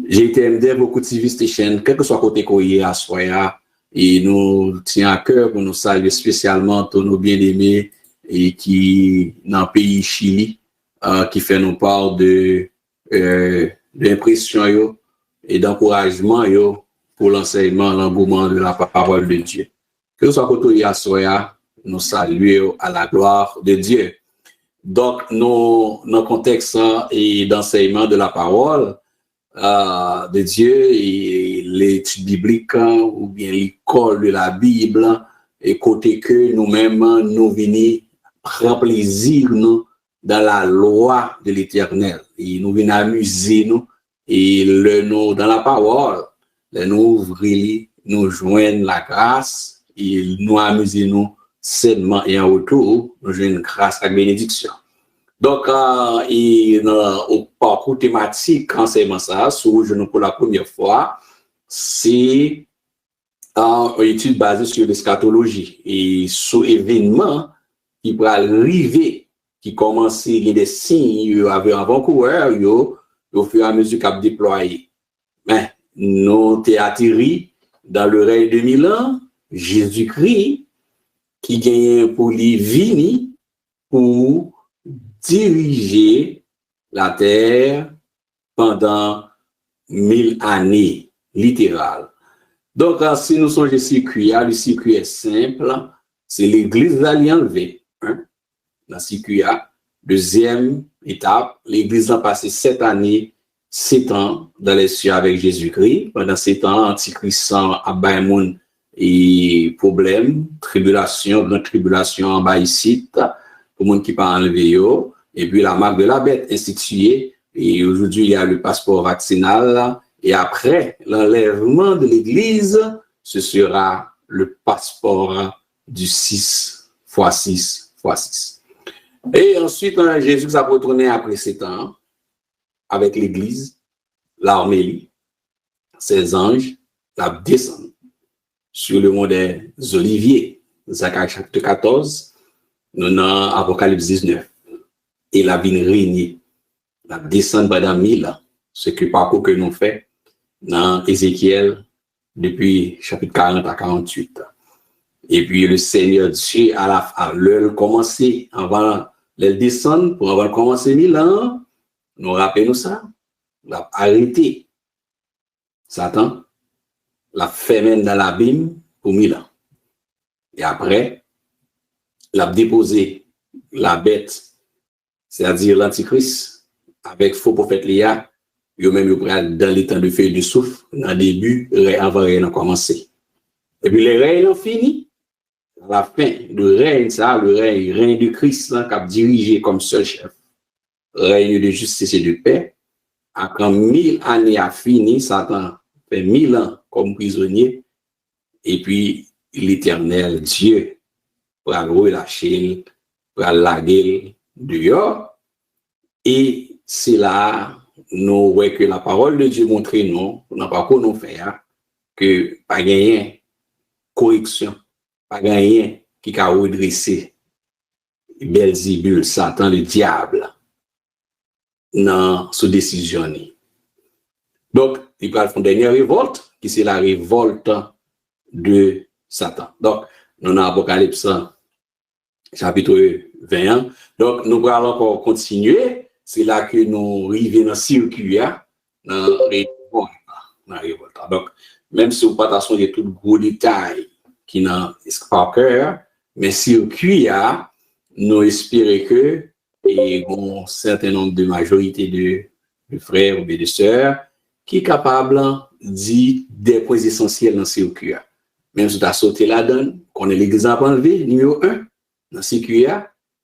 J'ai été MD beaucoup de TV station, quel que soit côté qu'on y est à Soya, et nous tient à cœur pour nous saluer spécialement tous nos bien-aimés et qui dans le pays Chili, qui fait nous part de d'impression et d'encouragement pour l'enseignement, l'engouement de la parole de Dieu. Que ce soit côté à Soya, nous saluons à la gloire de Dieu. Donc, dans le contexte et d'enseignement de la parole de Dieu et l'étude biblique ou bien l'école de la Bible, et côté que nous-mêmes, nous venons prendre plaisir nous, dans la loi de l'Éternel. Et nous venons amuser nous et nous, dans la parole, nous ouvrir, nous joindre la grâce et nous amuser nous sainement et en retour, nous joindre grâce à la bénédiction. Donc, au parcours thématique, enseignement ça, sur nous pour la première fois, c'est une étude basée sur l'eschatologie et sur événements qui pourraient arriver, qui commencent, il y a des signes, avant-coureurs, au fur et à mesure qu'ils déployé. Mais, nous t'es atterri dans le règne de 1000 ans, Jésus-Christ, qui gagne pour lui venir pour diriger la terre pendant 1000 années, littéral. Donc, si nous sommes le circuit est simple, c'est l'église enlevée. La circuit A. Deuxième étape, l'église a passé 7 années, 7 ans dans les cieux avec Jésus-Christ. Pendant 7 ans, Antichrist a baïmoun et problème, tribulation, grande tribulation en bas ici, pour monde qui pas enlevé. Et puis la marque de la bête instituée. Et aujourd'hui, il y a le passeport vaccinal. Et après l'enlèvement de l'église, ce sera le passeport du 6x6x6. Et ensuite, Jésus s'est retourné après 7 ans avec l'église, l'armée, ses anges, la descend sur le mont des Oliviers, Zacharie chapitre 14, nous dans Apocalypse 19. Et la vie régner, la descend pendant 1000 ans, ce que parcours que nous fait dans Ézéchiel depuis chapitre 40 à 48. Et puis le Seigneur Dieu à l'heure commencer avant le descendre pour avoir commencé 1000 ans, nous rappelons ça, l'a arrêté Satan, l'a fait même dans l'abîme pour 1000 ans. Et après, l'a déposé la bête, c'est-à-dire l'Antichrist, avec faux prophète Léa, eux-mêmes dans les temps de feuille de souffle, dans le début, avant rien a commencé. Et puis les règnes ont fini. À la fin, le règne, ça, le règne de Christ, là, qui a dirigé comme seul chef, règne de justice et de paix. Après 1000 années à fini, Satan fait 1000 ans comme prisonnier, et puis l'Éternel Dieu va relâcher, va laguer dehors, et c'est là nous voyons que la parole de Dieu montre nous, n'a pas qu'on nous fait, que pas gagner correction, pas gagner qui a redressé Belzébul, Satan, le diable, dans sa décision. Donc, il va faire une dernière révolte, qui c'est la révolte de Satan. Donc, nous avons Apocalypse chapitre 21. Donc, nous allons encore continuer. C'est là que nous arrivons dans le circuit, dans la révolte. Donc, même si vous partagez tous les gros détails qui sont par cœur, mais circuit, nous espérons que et un certain nombre de majorité de frères ou de sœurs qui est capable de dire des points essentiels dans le circuit. Même si tu as sauté là-dedans, qu'on est l'exemple enlevé, numéro 1, dans le circuit,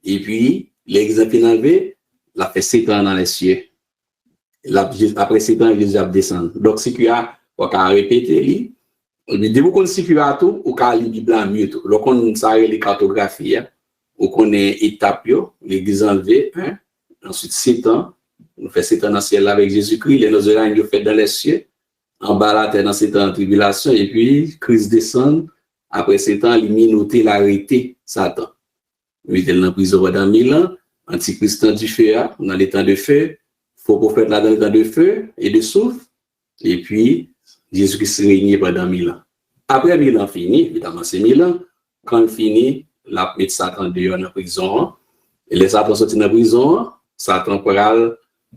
et puis l'exemple enlevé, l'a fait 7 ans dans les cieux. Après 7 ans, il a descendu. Donc, circuit, on va répéter, dès vous connaissez circuit tout, ou quand la Bible mieux tout. Donc, on sait les cartographies, ou qu'on est étape, l'église enlevée, ensuite 7 ans, on fait 7 ans dans le ciel avec Jésus-Christ, les noces règne fait dans les cieux, en bas la terre dans 7 ans de tribulation, et puis Christ descend, après 7 ans, il minoté l'arrêté Satan. Il était dans la prison pendant 1000 ans, Antichrist du feu, dans les temps de feu, faux prophète là dans les temps de feu et de souffle, Et puis, Jésus-Christ régné pendant 1000 ans. Après 1000 ans fini, évidemment, c'est 1000 ans. Quand il finit, la mettre Satan dehors dans la prison. Et les Satan sortis dans la prison, Satan pourra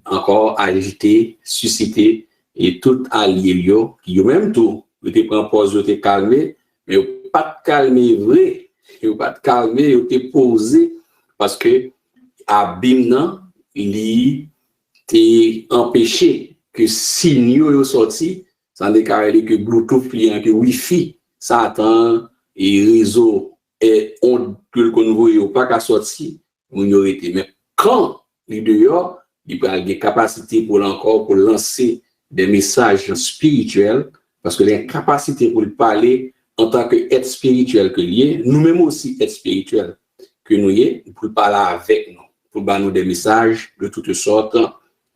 encore agiter, susciter, et tout allié, qui ont même tout, ils te prennent pause, ils te calmé, mais ils pas de calmer vrai, ils pas de calmer, ils te posé, parce que abîme il t'est empêché que signaux sont sortis, sans déclarer que Bluetooth, que Wi-Fi, Satan et réseau et on que le convoi pas qu'à sortir, on y aurait été. Mais quand les dehors, il peut avoir des capacités pour encore pour lancer des messages spirituels, parce que les capacités pour parler en tant qu'être spirituel que lié, nous-mêmes aussi être spirituel que nous y est, pour parler avec nous, pour donner des messages de toutes sortes,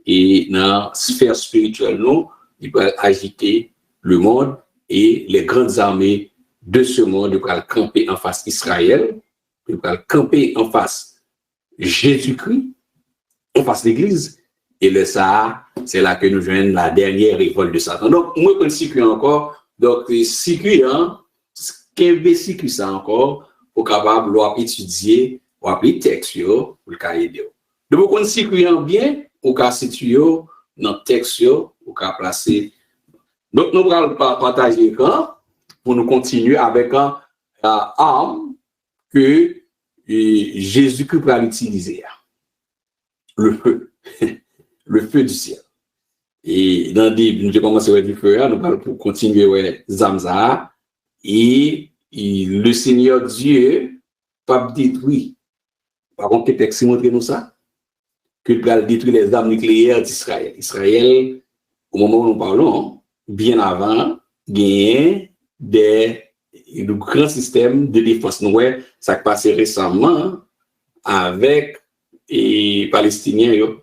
et dans la sphère spirituelle, nous, il peut agiter le monde et les grandes armées de ce monde, il peut camper en face Israël, il peut camper en face Jésus-Christ, en face l'Église, et le ça, c'est là que nous joignons la dernière révolte de Satan. Donc, moi, je peux circuit encore, donc, circuit, qu'est-ce circuit ça encore, pour capable d'étudier, ou appeler texte, pour le cahier de. Donc, on circuit bien, ou qu'à situer dans le texte, ou qu'à placer. Donc, nous allons partager pour nous continuer avec un arme que Jésus-Christ va utiliser. Le feu. Le feu du ciel. Et dans des, nous avons commencé avec du feu, nous allons pour continuer avec Zamza. Et le Seigneur Dieu va détruire. Par contre, quel texte montre nous ça? Qu'il va détruire les armes nucléaires d'Israël. Israël, au moment où nous parlons, bien avant, gagné des grands systèmes de défense. Nous voyons ça qui passé récemment avec les Palestiniens,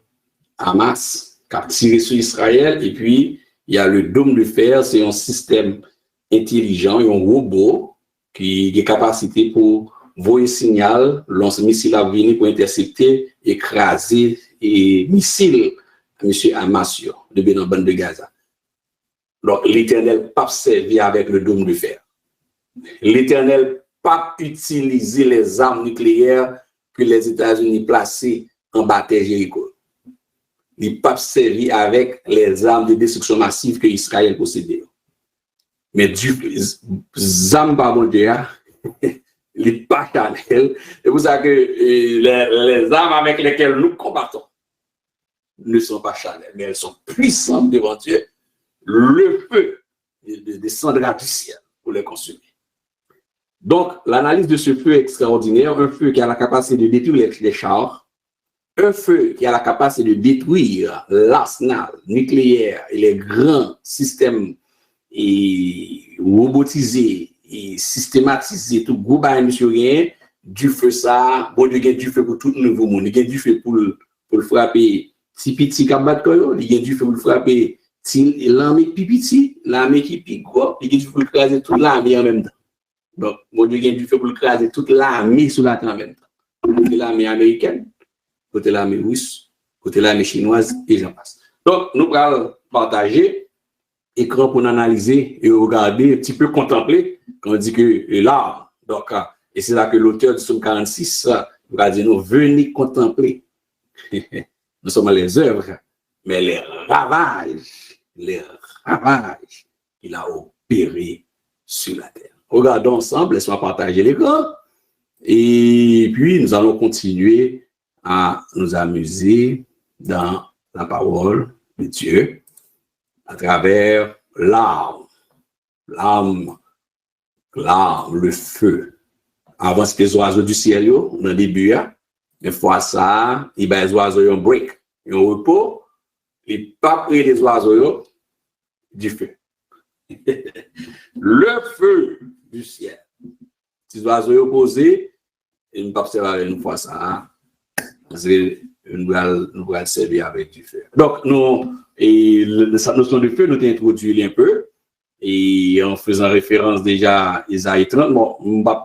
Hamas, qui a tiré sur Israël, et puis il y a le dôme de fer, c'est un système intelligent, un robot qui a capacité pour voyer un signal, lancer un missile à venir pour intercepter, écraser et missile à M. Hamas de la bande de Gaza. Donc, l'Éternel pas servi avec le dôme de fer. L'Éternel pas utilisé les armes nucléaires que les États-Unis placées en bataille Jéricho. Il pas servi avec les armes de destruction massive que Israël possédait. Mais du armes par mon Dieu, les pas charnel. Et vous savez que les armes avec lesquelles nous combattons ne sont pas charnelles, mais elles sont puissantes devant Dieu. Le feu descendra du ciel pour les consumer. Donc, l'analyse de ce feu extraordinaire, un feu qui a la capacité de détruire les chars, un feu qui a la capacité de détruire l'arsenal nucléaire et les grands systèmes robotisés et systématisés, tout groupe à du feu ça, bon, il y a du feu pour tout le nouveau monde, il y a du feu pour le frapper si petit kabat koyo, il y a du feu pour le frapper si l'armée pipiti, l'armée qui pique gros, il y a du feu pour le craser toute l'armée en même temps. Donc, bon, il y a du feu pour le craser toute l'armée sur la terre en même temps. Côté l'armée américaine, côté l'armée russe, côté l'armée chinoise, et j'en passe. Donc, nous allons partager écran pour analyser et regarder, un petit peu contempler, quand on dit que l'arme, donc, et c'est là que l'auteur du psaume 46 va dire, nous venez contempler. Nous sommes les œuvres, mais les ravages qu'il a opérés sur la terre. Regardons ensemble, laisse-moi partager l'écran. Et puis, nous allons continuer à nous amuser dans la parole de Dieu à travers l'arme, le feu. Avant, c'était les oiseaux du ciel, dans le début, une fois ça, il y a les oiseaux un break, un repos, et pas près des oiseaux du feu. Le feu du ciel. Les oiseaux posés, et nous pas observer une fois ça, nous allons servir avec du feu. Donc, nous, et cette notion de feu, nous t'ai introduit un peu, et en faisant référence déjà à Isaïe 30, bon,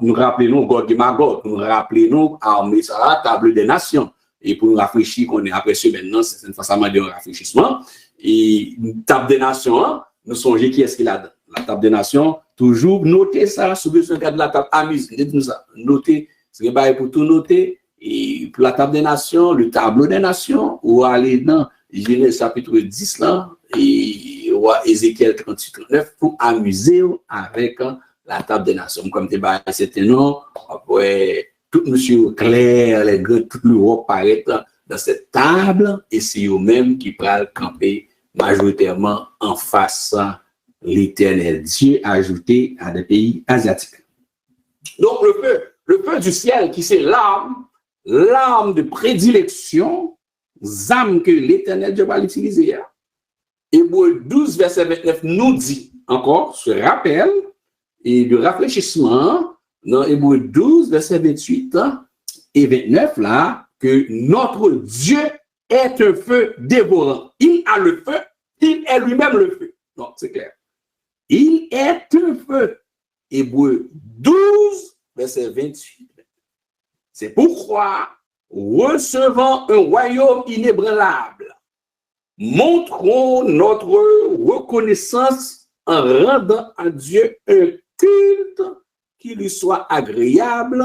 nous rappelons Gog et Magog, nous rappelons armée ça, table des nations, et pour nous rafraîchir, qu'on est après ce maintenant, c'est une façon de rafraîchissement, et table des nations, nous songez qui est-ce qu'il a la table des nations. Toujours notez ça, sous besoin de la table. Amuse, dites-nous ça. Notez, c'est pas pour tout noter. Et pour la table des nations, le tableau des nations, ou aller dans Genèse chapitre 10 là, et Ézéchiel 38, 39, pour amuser avec la table des nations. Comme tu as c'était non, après, tout monsieur clair, les gars, tout le monde paraît dans cette table, et c'est eux-mêmes qui prennent camper majoritairement en face l'Éternel Dieu ajouté à des pays asiatiques. Donc le feu du ciel qui c'est l'arme de prédilection, arme que l'Éternel Dieu va l'utiliser. Hébreux 12, verset 29 nous dit encore, se rappelle, et de rafraîchissement, dans Hébreux 12, verset 28 et 29, là, que notre Dieu est un feu dévorant. Il a le feu, il est lui-même le feu. Donc, c'est clair. Il est un feu. Hébreux 12, verset 28. C'est pourquoi, recevant un royaume inébranlable, montrons notre reconnaissance en rendant à Dieu un culte qui lui soit agréable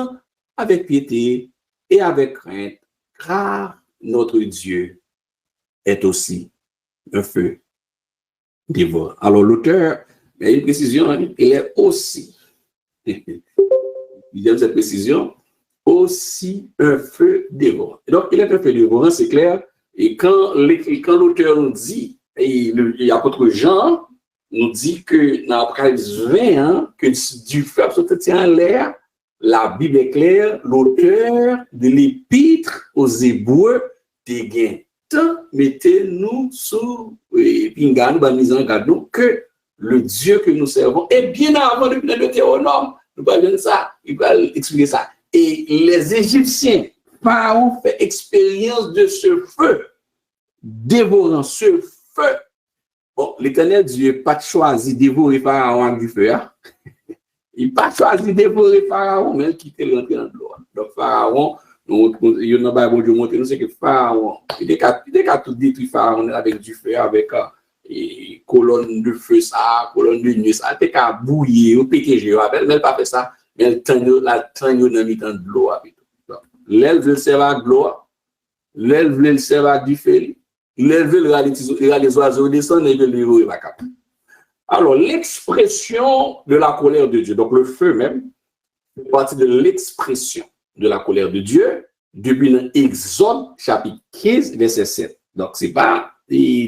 avec piété et avec crainte, car notre Dieu est aussi un feu dévorant. Alors l'auteur, il y a une précision, il est aussi, il aime cette précision, aussi un feu dévorant. Donc il est un feu dévorant, c'est clair, et quand l'auteur nous dit, et l'apôtre Jean nous dit que dans Apocalypse 20, que du feu absolument en l'air, la Bible est claire, l'auteur de l'épître aux Hébreux dégaine. Mettez-nous sous Pingan, que le Dieu que nous servons est bien avant depuis le Deutéronome. Nous parlons de ça, il va expliquer ça. Et les Égyptiens, Pharaon fait expérience de ce feu dévorant, ce feu. Bon, l'Éternel Dieu n'a pas choisi de dévorer Pharaon avec du feu. Hein? Il n'a pas choisi de dévorer Pharaon, mais il quitte l'entrée dans l'eau. Donc, Pharaon, il n'a pas bon Dieu montrer, nous c'est que Pharaon, il a tout détruit Pharaon avec du feu, avec colonne de feu, ça, colonne de nuit, ça, il a bouillé, ou pété, mais il n'a pas fait ça, mais il a tenu dans de l'eau. L'elle veut le servir avec l'eau, l'elle veut le servir avec du feu. Les oiseaux descendent et le héros est pas capable. Alors, l'expression de la colère de Dieu, donc le feu même, fait partie de l'expression de la colère de Dieu depuis l'Exode, chapitre 15, verset 7. Donc, c'est pas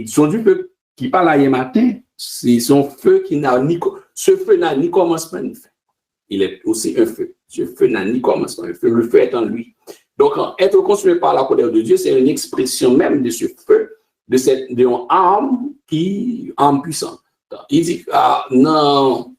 son du feu qui parle hier matin, c'est son feu qui n'a ni ce feu n'a ni commencement ni fin. Il est aussi un feu. Ce feu n'a ni commencement, le feu est en lui. Donc, être consumé par la colère de Dieu, c'est une expression même de ce feu, de une arme puissante. Il dit, non,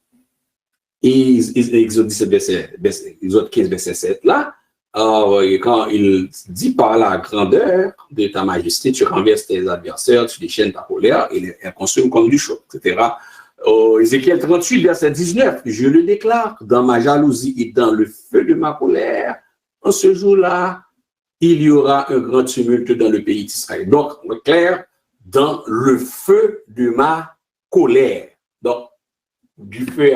Exode 15, verset 7, là, quand il dit par la grandeur de ta majesté, tu renverses tes adversaires, tu déchaînes ta colère, et elle consomme comme du chaud, etc. Ézéchiel 38, verset 19, je le déclare, dans ma jalousie et dans le feu de ma colère, en ce jour-là, il y aura un grand tumulte dans le pays d'Israël. Donc, clair, dans le feu de ma colère. Donc, du feu,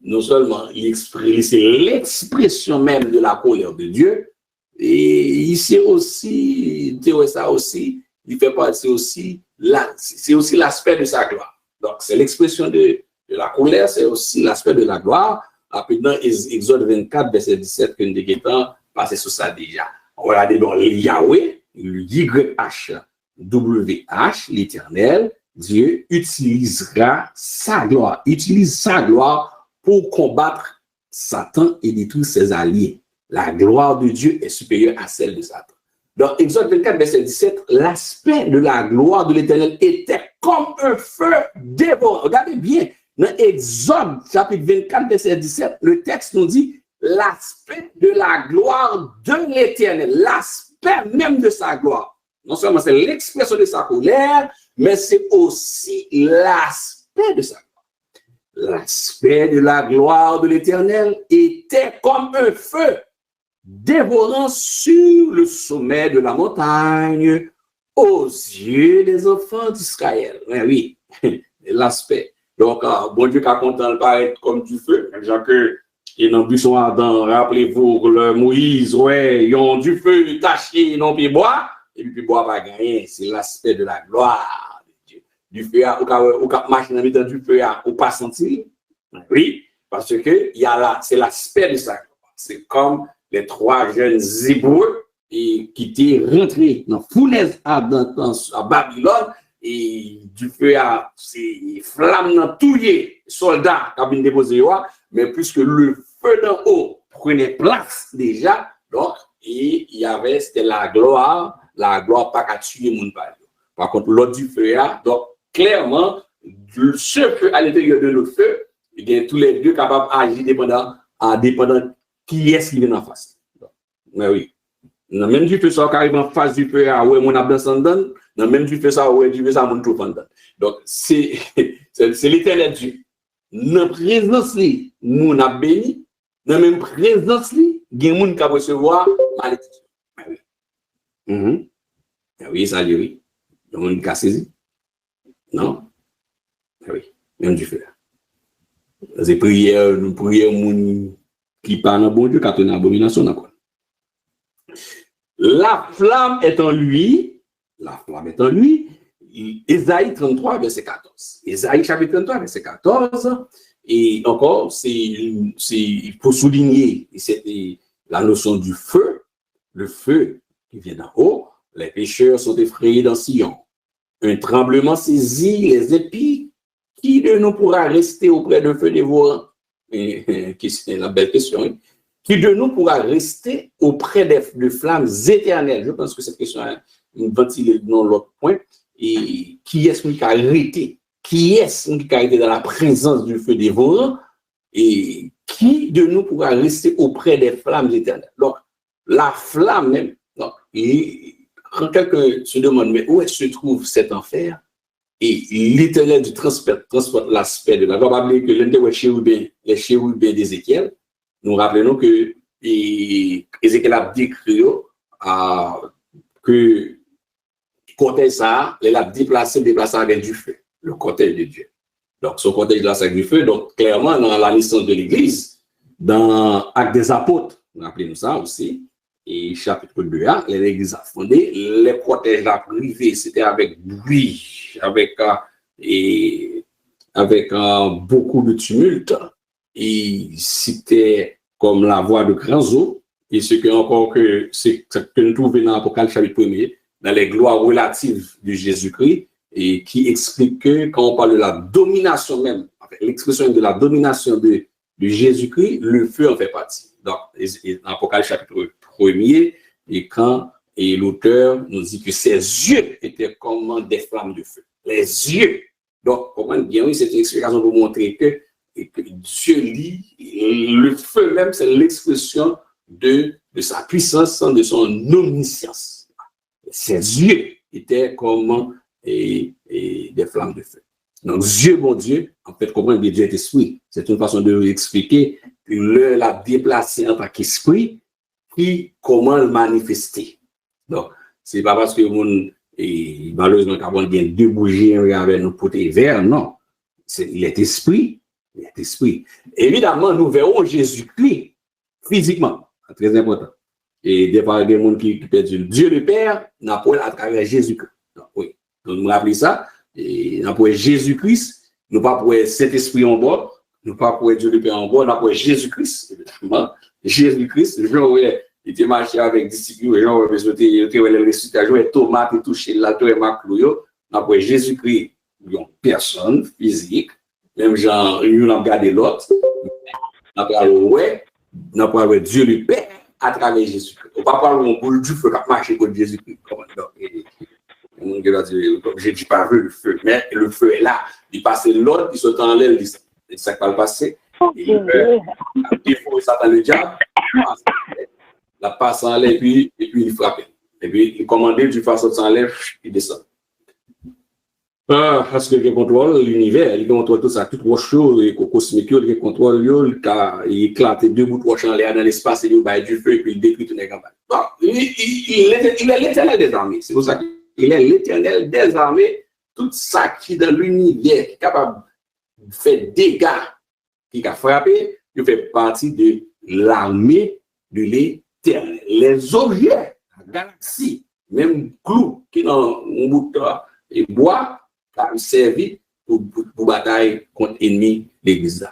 non seulement c'est l'expression même de la colère de Dieu, et ici aussi, ça aussi, il fait partie aussi, c'est aussi l'aspect de sa gloire. Donc, c'est l'expression de la colère, c'est aussi l'aspect de la gloire. Après, dans Exode 24, verset 17, que nous avons passé sur ça déjà. On va regarder dans Yahweh, le YHWH, l'Éternel, Dieu utilisera sa gloire, pour combattre Satan et détruire ses alliés. La gloire de Dieu est supérieure à celle de Satan. Dans Exode 24, verset 17, l'aspect de la gloire de l'Éternel était comme un feu dévorant. Regardez bien, dans Exode chapitre 24, verset 17, le texte nous dit l'aspect de la gloire de l'Éternel, l'aspect même de sa gloire. Non seulement c'est l'expression de sa colère, mais c'est aussi l'aspect de sa gloire. L'aspect de la gloire de l'Éternel était comme un feu dévorant sur le sommet de la montagne aux yeux des enfants d'Israël. Oui, l'aspect. Donc, bon Dieu, qui a content de paraître comme du feu, genre que, et dans le buisson ardent, rappelez-vous, le Moïse, ouais, ils ont du feu taché, ils n'ont pas bois, et puis bois pas gagné, c'est l'aspect de la gloire de Dieu. Du feu, au cap marcher dans le temps du feu, ou pas sentir, oui, parce que il y a là, c'est l'aspect de sa gloire. C'est comme les 3 jeunes Hébreux qui étaient rentrés dans fournaise ardente à Babylone, et du feu à ces flammes dans tous les soldats qui avaient déposé, mais puisque le feu d'en haut prenait place déjà, donc et il y avait, c'était la gloire pas qu'à tuer mon père. Par contre, l'autre du feu, donc clairement, ce feu à l'intérieur de l'autre feu, il y a tous les deux capables d'agir dépendant qui est-ce qui vient en face. Mais oui. Même du feu, ça qui arrive en face du feu, ouais, mon abdance en donne. Même du feu, ça, ouais, du feu, ça, mon tout en donne. Donc, c'est l'éternel Dieu. Dans la présence, mon a béni. Dans la même présence, il y a des gens qui recevoir malédiction. Oui. Oui, ça, oui. Il y a des gens qui ont saisi. Non? Oui. Même du feu. C'est prière, nous prions, qui parle en bon Dieu, quand on a abomination, d'accord. La flamme est en lui. Ésaïe 33, verset 14. Ésaïe chapitre 33, verset 14. Et encore, c'est pour souligner la notion du feu, le feu qui vient d'en haut. Les pécheurs sont effrayés dans Sion. Un tremblement saisit les épis. Qui de nous pourra rester auprès d'un feu dévorant? C'est la belle question. Qui de nous pourra rester auprès de flammes éternelles? Je pense que cette question est ventilée dans l'autre point. Et qui est-ce qui a arrêté? Qui est-ce qui a été dans la présence du feu dévorant? Et qui de nous pourra rester auprès des flammes éternelles? Donc, la flamme même, donc, et quand quelqu'un se demande, mais où est-ce que se trouve cet enfer? Et l'éternel du transporte l'aspect de la gloire. On va que l'un des chérubins d'Ézéchiel, nous rappelons que Ézéchiel a décrit que cortège ça, il a déplacé avec du feu, le cortège de Dieu. Donc, son cortège là, c'est avec du feu. Donc, clairement, dans la naissance de l'Église, dans Actes des Apôtres, rappelez-nous ça aussi, et chapitre 2, l'Église a fondé, les cortèges là privés, c'était avec bruit, avec beaucoup de tumulte, et c'était comme la voix de grands eaux, et ce que encore que c'est que nous trouvons dans l'Apocalypse chapitre 1er, dans les gloires relatives de Jésus-Christ, et qui explique que quand on parle de la domination même, l'expression de la domination de Jésus-Christ, le feu en fait partie. Donc, dans l'Apocalypse chapitre 1er, et quand l'auteur nous dit que ses yeux étaient comme des flammes de feu. Les yeux. Donc, comprenez bien, oui, c'est une explication pour montrer que Dieu lit, le feu même, c'est l'expression de sa puissance, de son omniscience. Ses yeux étaient comme des flammes de feu. Donc, Dieu, mon Dieu, en fait, comprenez bien, Dieu est esprit. C'est une façon de expliquer que l'a déplacé en tant qu'esprit, puis comment le manifester. Donc, c'est pas parce que malheureusement, quand on vient deux bougies avec nos potés verts, non. Il est esprit. Évidemment, nous verrons Jésus-Christ physiquement. C'est très important. Et des fois, il y a des gens qui perdent Dieu le Père, n'a pas à travers Jésus-Christ. Donc, oui. Donc, nous rappelons ça. Et n'a pas Jésus-Christ, nous pas pour Saint-Esprit en bord, nous pas pour Dieu le Père en bord, n'a pas Jésus-Christ, évidemment. Jésus-Christ, il était marché avec des disciples, les gens ont sauté, il était le récitation, et Thomas qui touché la tour et Maclouyo, n'a pas Jésus-Christ, une personne physique, même genre, nous avons regardé l'autre, n'a pas Dieu le Père à travers Jésus-Christ. On ne va pas parler de boule du feu qui a marché contre Jésus-Christ. Je dis pas le feu, mais le feu est là. Il passe l'autre, il saute en l'air, il dit ça qui va le passer. Il faut ça dans le diable, la passe en l'air, puis il frappe. Et puis il commande du façon en l'air, il descend. Parce qu'il contrôle l'univers, il contrôle tout ça, toute roche cosmique, il contrôle, il éclate deux bouts de roche en l'air dans l'espace, il bat du feu, et puis il détruit tout les campagnes. Il est l'éternel des armées, c'est pour ça qu'il est l'éternel des armées, tout ça qui est dans l'univers, qui est capable fait dégâts, qui a frappé, il fait partie de l'armée de l'Éternel. Les objets, la galaxie, même clou qui dans un bout et bois, a servi pour bataille contre l'ennemi de l'Église.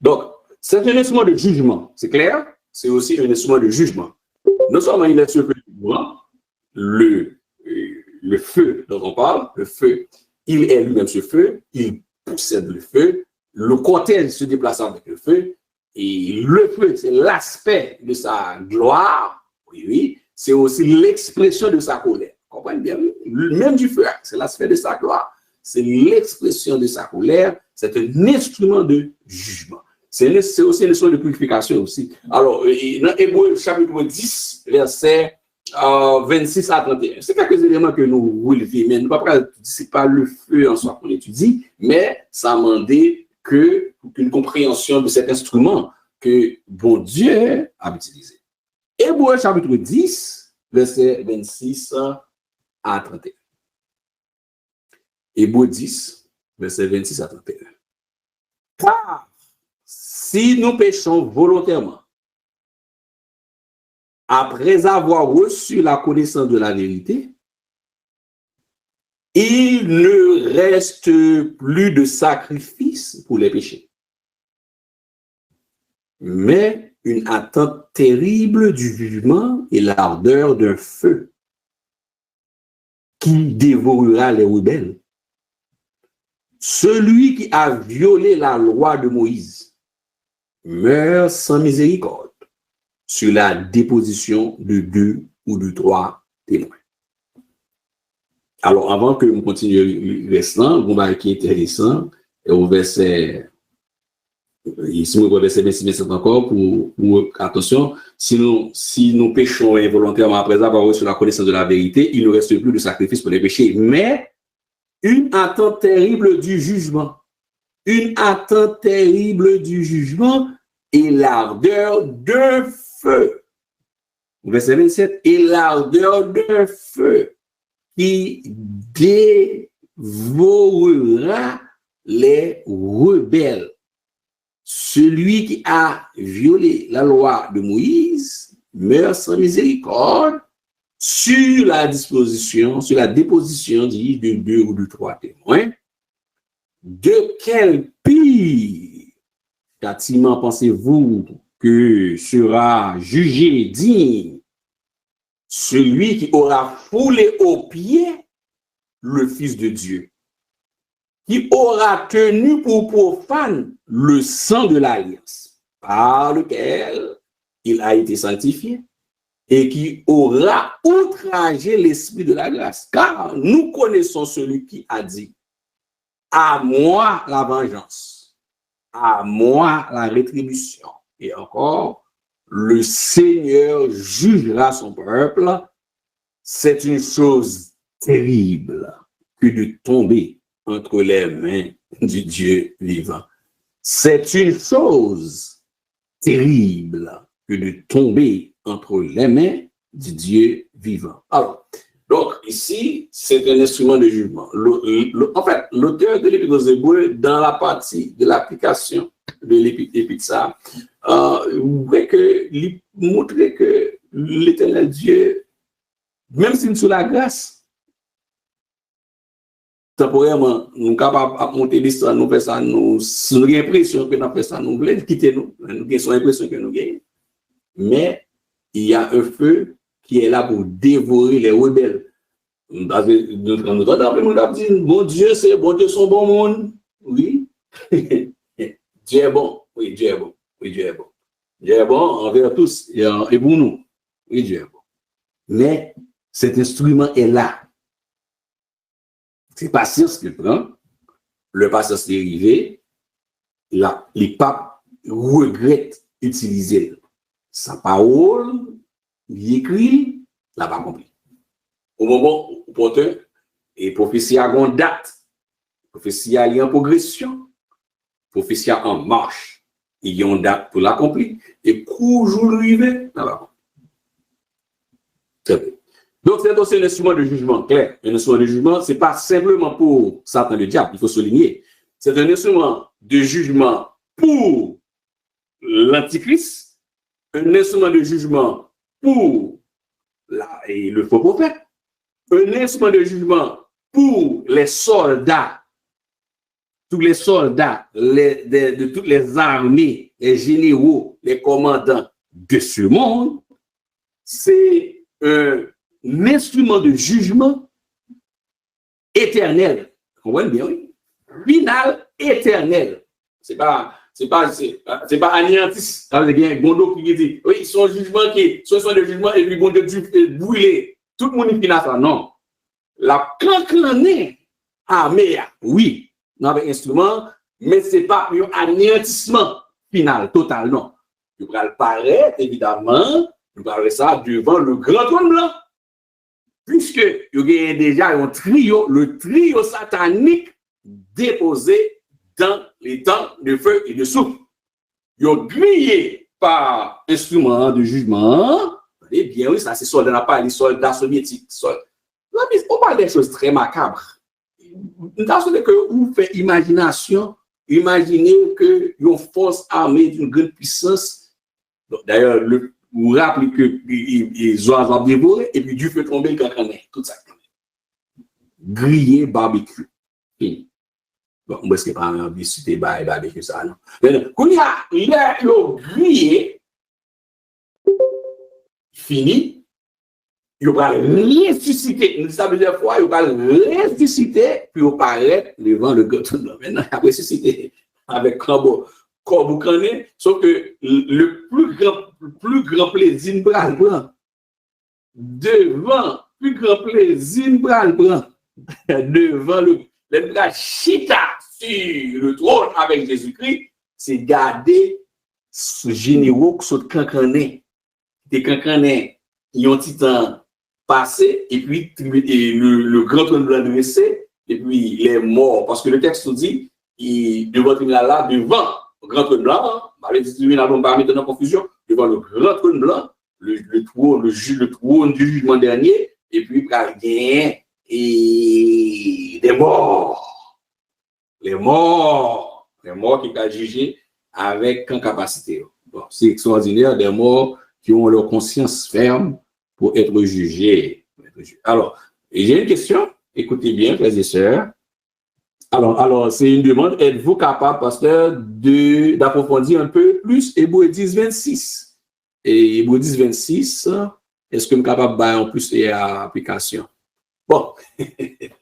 Donc, c'est un instrument de jugement, c'est clair? C'est aussi un instrument de jugement. Non seulement il est sur le feu dont on parle, le feu, il est lui-même ce feu, il possède le feu, le cortège se déplace avec le feu, et le feu, c'est l'aspect de sa gloire, oui, c'est aussi l'expression de sa colère. Vous comprenez bien? Même du feu, c'est l'aspect de sa gloire, c'est l'expression de sa colère, c'est un instrument de jugement. C'est aussi un instrument de purification aussi. Alors, dans Hébreux chapitre 10, verset 26 à 31. C'est quelques éléments que nous relevons, mais nous ne pas c'est pas le feu en soi qu'on étudie, mais ça m'a dit qu'une compréhension de cet instrument que bon Dieu a utilisé. Hébreux chapitre 10, verset 26 à 31. Hébreux 10, verset 26 à 31. Car si nous péchons volontairement, après avoir reçu la connaissance de la vérité, il ne reste plus de sacrifice pour les péchés, mais une attente terrible du jugement et l'ardeur d'un feu qui dévorera les rebelles. Celui qui a violé la loi de Moïse meurt sans miséricorde sur la déposition de 2 ou de 3 témoins. Alors, avant que nous continuions le restant, le qui est intéressant, et au verset, ici, au verset 26 encore, pour attention, si nous péchons involontairement après avoir reçu la connaissance de la vérité, il ne reste plus de sacrifice pour les péchés, mais une attente terrible du jugement. Une attente terrible du jugement et l'ardeur d'un feu. Verset 27, et l'ardeur d'un feu qui dévorera les rebelles. Celui qui a violé la loi de Moïse meurt sans miséricorde sur la déposition de 2 ou de 3 témoins. De quel pire châtiment pensez-vous que sera jugé digne celui qui aura foulé aux pieds le Fils de Dieu, qui aura tenu pour profane le sang de l'alliance par lequel il a été sanctifié, et qui aura outragé l'esprit de la grâce. Car nous connaissons celui qui a dit, à moi la vengeance, à moi la rétribution. Et encore, le Seigneur jugera son peuple. C'est une chose terrible que de tomber entre les mains du Dieu vivant. C'est une chose terrible que de tomber entre les mains du Dieu vivant. Alors, donc ici, c'est un instrument de jugement. En fait, l'auteur de l'Épître aux Hébreux, dans la partie de l'application de l'Épître, il montre que l'Éternel Dieu, même si nous sommes sous la grâce, temporairement, nous sommes capables de monter l'histoire, nous faisons ça, nous avons l'impression que nous faisons ça, nous voulons quitter nous, nous avons l'impression que nous gagnons. Mais il y a un feu qui est là pour dévorer les rebelles. Nous avons dit, bon Dieu, c'est bon Dieu, son bon monde. Oui. Dieu est bon. Oui, Dieu est bon. Oui, Dieu est bon. Dieu est bon envers tous et pour nous. Oui, Dieu est bon. Mais cet instrument est là. C'est patience qu'il prend. Le patience est arrivé. Là, les papes regrettent utiliser sa parole, il écrit, là pas compris. Au moment où porteur et prophétie a une date, prophétie a en progression, prophétie a en marche, il y a une date pour l'accomplir, et pour jour arrivé, là pas compris. Donc c'est aussi un instrument de jugement clair. Un instrument de jugement, c'est pas simplement pour Satan le diable, il faut souligner. c'est un instrument de jugement pour l'antichrist, un instrument de jugement pour le faux prophète, un instrument de jugement pour les soldats, tous les soldats de toutes les armées, les généraux, les commandants de ce monde. C'est un instrument de jugement éternel. Vous comprenez bien, oui? Final, éternel. C'est pas anéantissant. Il y a un Gondo qui dit, oui, son jugement ce sont des jugements et puis bon Dieu brûlé. Tout le monde est final ça. Non. La canclanée armée, oui, dans un instrument, mais ce n'est pas un anéantissement final, total, non. Il va le paraître, évidemment, il va ça devant le grand trône blanc. Puisque il y a déjà un trio, le trio satanique déposé dans les temps de feu et de souffle. Ils ont grillé par instrument de jugement. Eh bien, oui, ça c'est soldats, les soldats soviétiques. On parle des choses très macabres. Dans ce que vous faites imagination, imaginez que une force armée d'une grande puissance, d'ailleurs, vous rappelez qu'ils ont dévoré et puis du feu tombé le cancanet, tout ça. Grillé barbecue. Fini. Bon, moi, ce n'est pas un visiter barbecue, ça, non. Mais quand il y a grillé, fini, il va ressusciter. Ça veut dire quoi? Il va ressusciter, puis il paraît devant le gâteau. Maintenant, il va ressusciter avec corbeau canet, sauf que le plus grand plaisir, devant le chita sur le trône avec Jésus-Christ, c'est garder ce généraux qui sont cancanés. Des cancanés qui ont petit temps passé, et puis le grand trône blanc dressé, et puis les morts. Parce que le texte dit, devant le tribunal là, devant le grand trône blanc, le tribunal ne va pas mettre en confusion, devant le grand trône blanc, le trône du jugement dernier, et puis il y a des morts. Les morts qui sont jugés avec capacité. Bon, c'est extraordinaire, des morts qui ont leur conscience ferme pour être jugés. Alors, j'ai une question, écoutez bien, frères et sœurs. Alors c'est une demande, êtes-vous capable, pasteur, d'approfondir un peu plus Hébreux 10, 26? Et Hébreux 10, 26, est-ce que je suis capable de faire en plus et à application? Bon,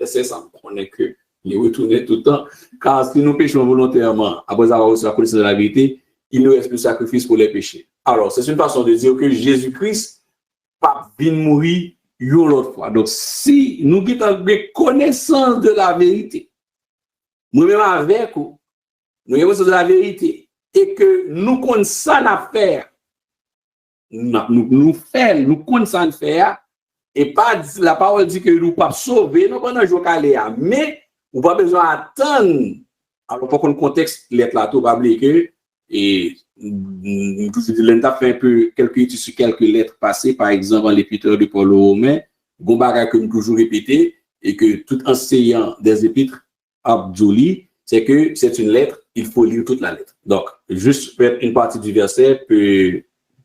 c'est ça, on est que il retourne tout le temps, car si nous péchons volontairement, après avoir reçu la connaissance de la vérité, il nous reste plus sacrifice pour les péchés. Alors, c'est une façon de dire que Jésus-Christ pas vient mourir une autre fois. Donc, si nous avons connaissance de la vérité, nous-mêmes avec vous, nous avons connaissance de la vérité, et que nous connaissons ça à faire, nous connaissons ça à faire, et pas la parole dit que nous ne pouvons pas sauver, nous ne pouvons pas aller, mais nous n'avons pas besoin d'attendre. Alors, pour qu'on contexte, l'être là, tout va oublier que, et l'on a fait un peu quelques études sur quelques lettres passées, par exemple, dans l'épître de Paul aux Romains, Gombaga que nous toujours répété, et que tout enseignant des épîtres Abdouli, c'est que c'est une lettre, il faut lire toute la lettre. Donc, juste faire une partie du verset peut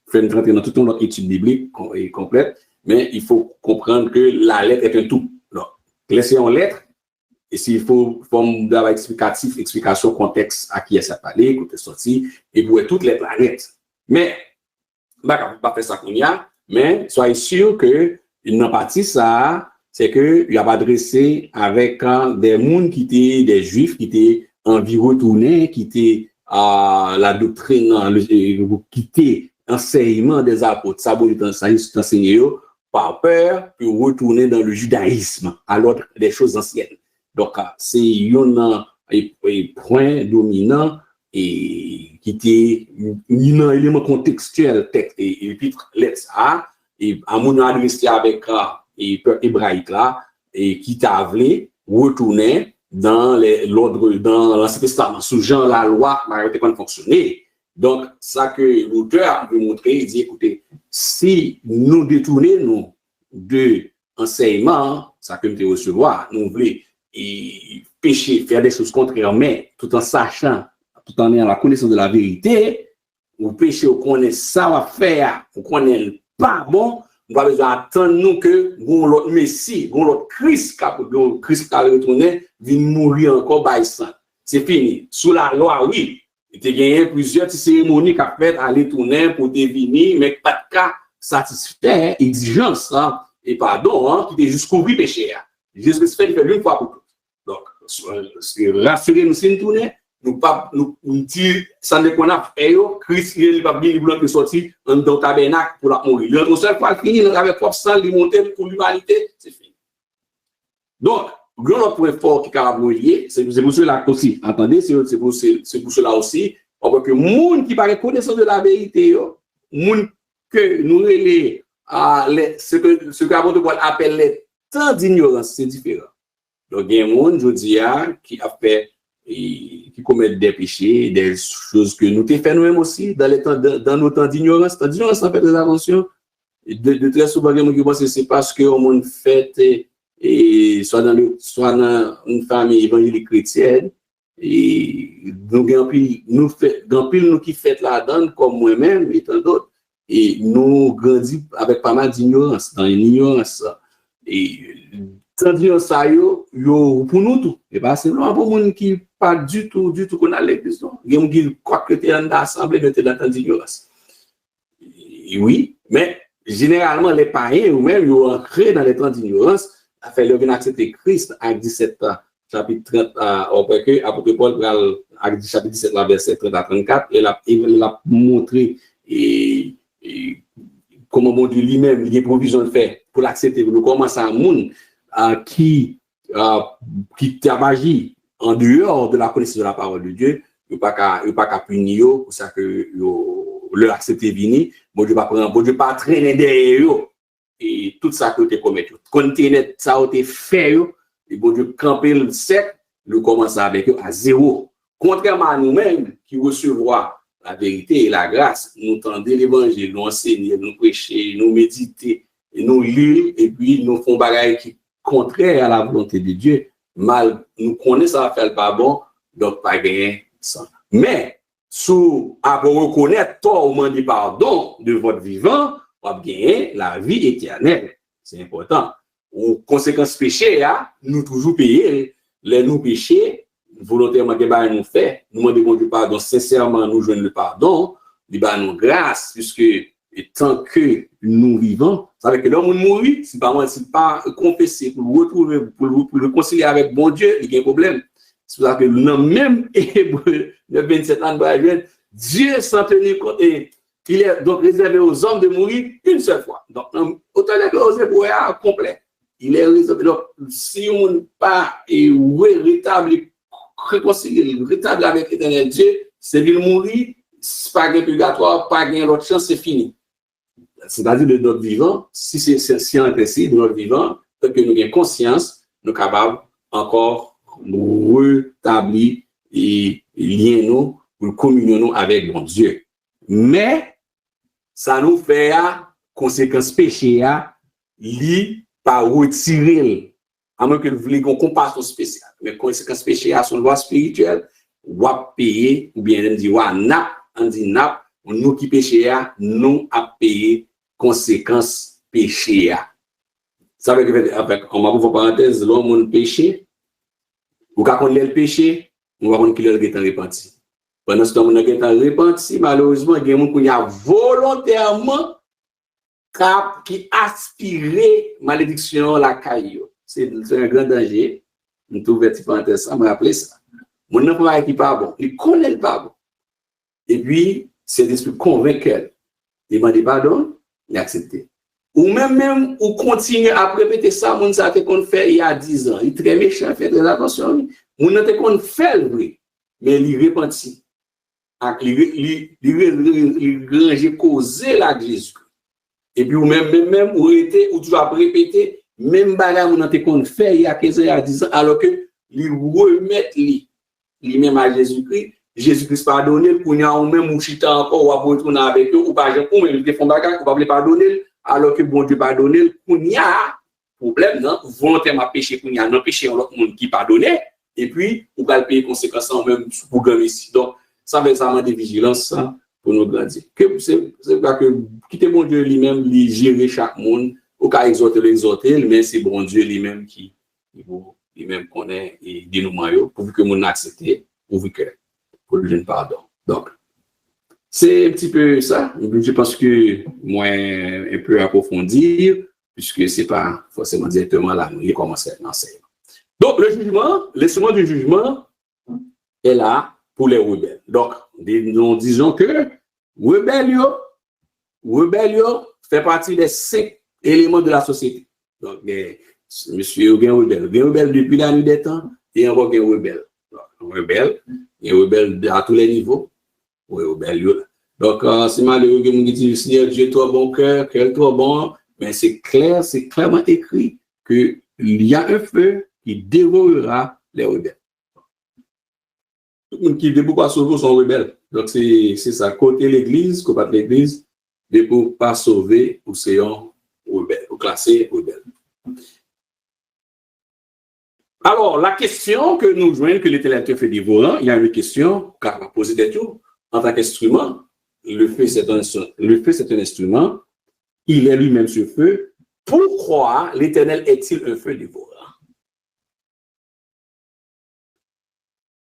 faire une rentrer dans toute notre étude biblique complète, mais il faut comprendre que la lettre est un tout. Donc, laissez en lettre, et s'il faut forme d'explicatif, explication, contexte à qui est ça parlé, côté sorti, et pour toute les planètes. Mais, bah, pas faire ça qu'on y a, mais soyez sûr que une partie ça, c'est que il a pas adressé avec des mondes qui étaient des juifs qui étaient environ retournés, qui étaient à la doctrine, qui étaient enseignement des apôtres, ça vous enseigner par peur pour retourner dans le judaïsme, alors des choses anciennes. Donc, c'est un point dominant et qui était un élément contextuel, texte et épître, lettre ça, et à mon adressé avec et peuple hébraïque là, et qui t'a voulu retourner dans l'ordre, dans l'Ancien Testament, sous Jean la loi, marqué comment fonctionner. Donc, ça que l'auteur veut montrer, il dit, écoutez, si nous détournons de enseignement, ça que nous te recevoir, nous voulons et pécher, faire des choses contraires, mais tout en sachant, tout en ayant la connaissance de la vérité, ou pécher, ou connaît ça va faire, ou connaît pas bon, on va besoin attendre nous que l'autre Messie, l'autre Christ qui a retourné, vient mourir encore by sang. C'est fini. Sous la loi, oui. Il y a gagné plusieurs cérémonies qui a fait aller tourner pour devenir, mais pas de cas satisfait, exigence, hein, et pardon, hein, qui est juste couvrir péché. Jésus fait une fois pour toutes. Donc, rassurez-nous si nous tournons, nous disons, sans ne qu'on a fait, Christ, il va bien libre sortir dans le tabernacle pour la mourir. L'autre seule fois, fini, il avait propre sang, il montait pour l'humanité, c'est fini. Donc, grand point fort qui a relié, c'est pour cela aussi, entendez, c'est pour cela aussi, parce que les gens qui n'ont pas connaissance de la vérité, les gens que nous relais ce que l'apôtre Paul appelle les temps d'ignorance, c'est différent. Donc, il y a des gens, je dis, qui a fait, qui commettent des péchés, des choses que nous avons fait nous-mêmes aussi, dans nos temps d'ignorance. Temps d'ignorance, en fait, des inventions. De très souvent, je pense que c'est parce que le monde fait, et soit dans une famille évangélique chrétienne, et nous qui fait là-dedans, comme moi-même et tant d'autres, et nous grandissons avec pas mal d'ignorance, dans l'ignorance. Et tant d'ignorance, pour nous tout. Et pas simplement pour les gens qui pas du tout qu'on a l'église. Il y a des gens qui croient que tu es dans l'assemblée, mais tu es dans tant d'ignorance. Oui, mais généralement, les païens eux-mêmes, ils ont ancré dans les temps d'ignorance, a fait le accepter Christ à 17 ans, chapitre 30, après que apôtre Paul a dit chapitre 17, verset 30 à 34, il a montré comment mon Dieu lui-même, il a provision de faire pour l'accepter. Nous commençons à un monde qui tabagit en dehors de la connaissance de la parole de Dieu, il n'y a pas qu'à punir pour ça que le accepter vini, bon Dieu pas traîner derrière eux. Et tout ça que tu commis, contenir ça que tu fait, et bon Dieu camper le sec, nous commençons avec eux à zéro. Contrairement à nous-mêmes qui recevons la vérité et la grâce, nous tendons l'évangile, nous enseigner, nous prêcher, nous méditer, et nous lire, et puis nous faisons des choses qui sont contraires à la volonté de Dieu. Mal, nous connaissons ça faire pas bon, donc pas gagner ça. Mais, sous à reconnaître toi au moment du pardon de votre vivant, on va gagner la vie éternelle. C'est important. Aux conséquences péché, nous toujours payer les nous péchés, volontairement que nous fait, nous demandons du pardon, sincèrement nous joignons le pardon, nous grâce, puisque tant que nous vivons, ça veut dire que l'homme mourit, si pas confesser, pour retrouver, pour le concilier avec bon Dieu, il y a un problème. C'est pour ça que même Hébreu de 27 ans, Dieu s'en tenir compte, il est donc réservé aux hommes de mourir une seule fois. Donc, autant dire que aux Hébreux est complet. Il est réservé. Donc, si on n'est pas rétabli, réconcilié, rétabli avec l'éternel Dieu, c'est qu'il mourit, pas de purgatoire, pas de l'autre chance, c'est fini. C'est-à-dire de notre vivant, si c'est intéressé de notre vivant, que nous ayons conscience, nous sommes capables encore de rétablir et lier nous, pour communion avec bon Dieu. Mais, ça nous fait conséquence péché, li pas retirer, à moins que nous voulions une compassion spéciale. Mais conséquence péché à son loi spirituelle, ou à payer, ou bien on dit nap, nous qui péché, nous à payer conséquence péché. Ça veut dire, avec, on va vous parenthèse, l'homme péché, ou quand on le péché, on va voir qu'il est repenti. Pendant ce temps, on a repenti, malheureusement, il y a des gens qui ont volontairement qui aspirent malédiction la caillou. C'est un grand danger. On trouve petit parenthèse, ça me rappelle ça. Mon n'a pas qui pas bon, il connaît le pas bon. Et puis, c'est l'esprit convaincu. Il demande pardon, il accepte. Ou même, ou continue à répéter ça, mon ça qu'on fait il y a 10 ans. Il est très méchant, fait très attention. Mon n'a qu'on fait le vrai, mais il repentit. Il range causer la Jésus. Et puis, ou même, ou était, ou tu vas répéter, même bagarre, on a qu'on fait il y a 15 ans, il y a 10 ans, alors que, il remet lui-même à Jésus-Christ, Jésus-Christ pardonne, pour y a même ou chita encore, ou à retourner avec eux, ou pas, ou même, ils font bagarre, ou pas pardonner, alors que bon Dieu pardonne, pour y a problème, non, volontairement péché, pour y a non péché, l'autre monde qui pardonne, et puis, on va payer conséquences en même pour gagner ici. Donc, ça va être de vigilance pour nous grandir. C'est pas que quitter bon Dieu lui-même, lui gérer chaque monde, au cas exhorter, mais c'est bon Dieu lui-même qui lui-même connaît et dit nous maillot, pour que nous accepter, pour lui donner pardon. Donc, c'est un petit peu ça. Je pense que moi, un peu approfondir, puisque c'est pas forcément directement là, nous commençons à enseigner. Donc, le second du jugement est là pour les rebelles. Donc, nous disons que rébellion fait partie des 5 éléments de la société. Donc, monsieur, il y a un rebelle depuis la nuit des temps, et encore un rebelle. Il y a un rebelle à tous les niveaux. Donc, c'est malheureux que nous disons, Seigneur Dieu, toi bon cœur, toi bon, mais c'est clairement écrit qu'il y a un feu qui dévorera les rebelles. Tout le monde qui ne peut pas sauver sont rebelles. Donc, c'est ça. Côté l'église, côté l'église, ne peut pas sauver ou c'est un rebelle, ou classé rebelle. Alors, la question que nous joignons, que l'Éternel te fait dévorant, il y a une question qu'on va poser des tours. En tant qu'instrument, le feu, c'est un instrument. Il est lui-même ce feu. Pourquoi l'Éternel est-il un feu dévorant?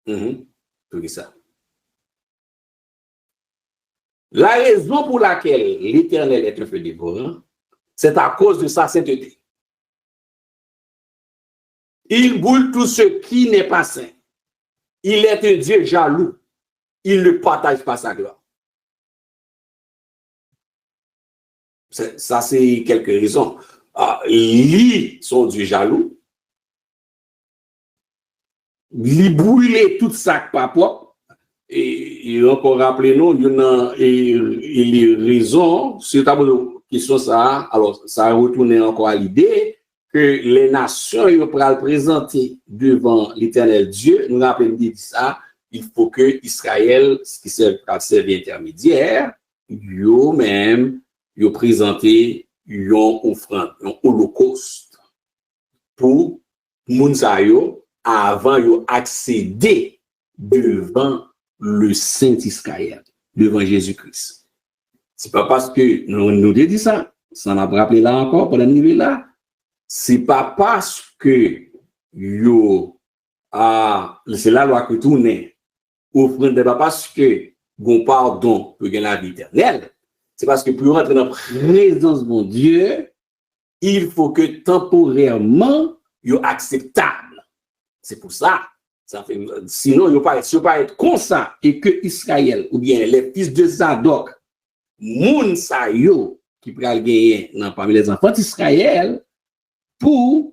Tout ça. La raison pour laquelle l'Éternel est un feu dévorant, c'est à cause de sa sainteté. Il brûle tout ce qui n'est pas saint. Il est un Dieu jaloux. Il ne partage pas sa gloire. Ça, c'est quelques raisons. Lui, son Dieu jaloux, lui brûler tout ça pas propre. Et encore rappelez-nous, il y a raisons, c'est la question ça. Alors, ça a retourné encore à l'idée que les nations ils vont présenter devant l'Éternel Dieu. Nous rappelons dit ça. Il faut que Israël, qui servent intermédiaire, eux-mêmes, ils présenté une offrande, un holocauste pour Mounsayo avant d'accéder devant le Saint Israël, devant Jésus-Christ. C'est pas parce que nous dit ça, ça n'a pas rappelé là encore, pour l'arriver là, c'est pas parce que c'est la loi que tourne offrande, pas parce que bon pardon pour gagner la vie éternelle, c'est parce que pour rentrer dans la présence de mon Dieu, il faut que temporairement, il soit acceptable. C'est pour ça. Sinon, il ne peut pas être comme ça et que Israël, ou bien les fils de Zadok, moun sa yo, qui pourra gagner parmi les enfants d'Israël, pour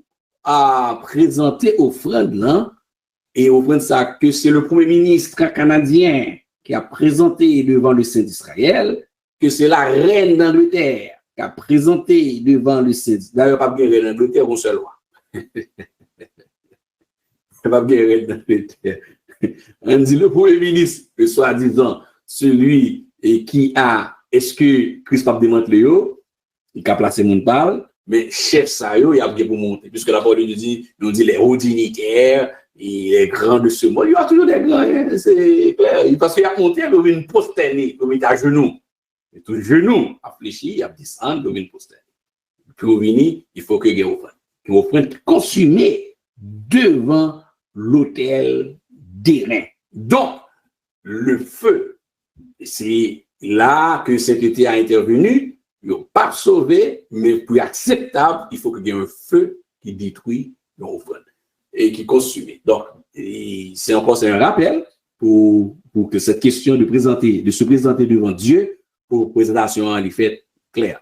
présenter offrande là, et offrande ça que c'est le premier ministre canadien qui a présenté devant le Saint d'Israël, que c'est la reine d'Angleterre qui a présenté devant le Saint. D'ailleurs, pas bien reine d'Angleterre, on se loi. Pas bien reine d'Angleterre. On dit le premier ministre, soi-disant, celui qui a, est-ce que Christ Pape démontre Léo, il a placé mon parle, mais chef ça, il a bien pour monter, puisque la parole nous dit les hauts dignitaires, et les grands de ce monde. Il y a toujours des grands, hein, c'est clair. Parce qu'il y a monté, il y a une posternée, il y a à genoux. Et tout genou a fléchi, il y a descendu, il y a une posternée. Puis au vini, il faut que il y ait une offrande consumée devant l'autel d'airain. Donc, le feu, c'est là que sainteté a intervenu. Il n'y a pas sauvé, mais pour acceptable, il faut qu'il y ait un feu qui détruit l'offrande et qui consume. Donc, c'est un rappel pour que cette question de se présenter devant Dieu pour présentation en fait claire.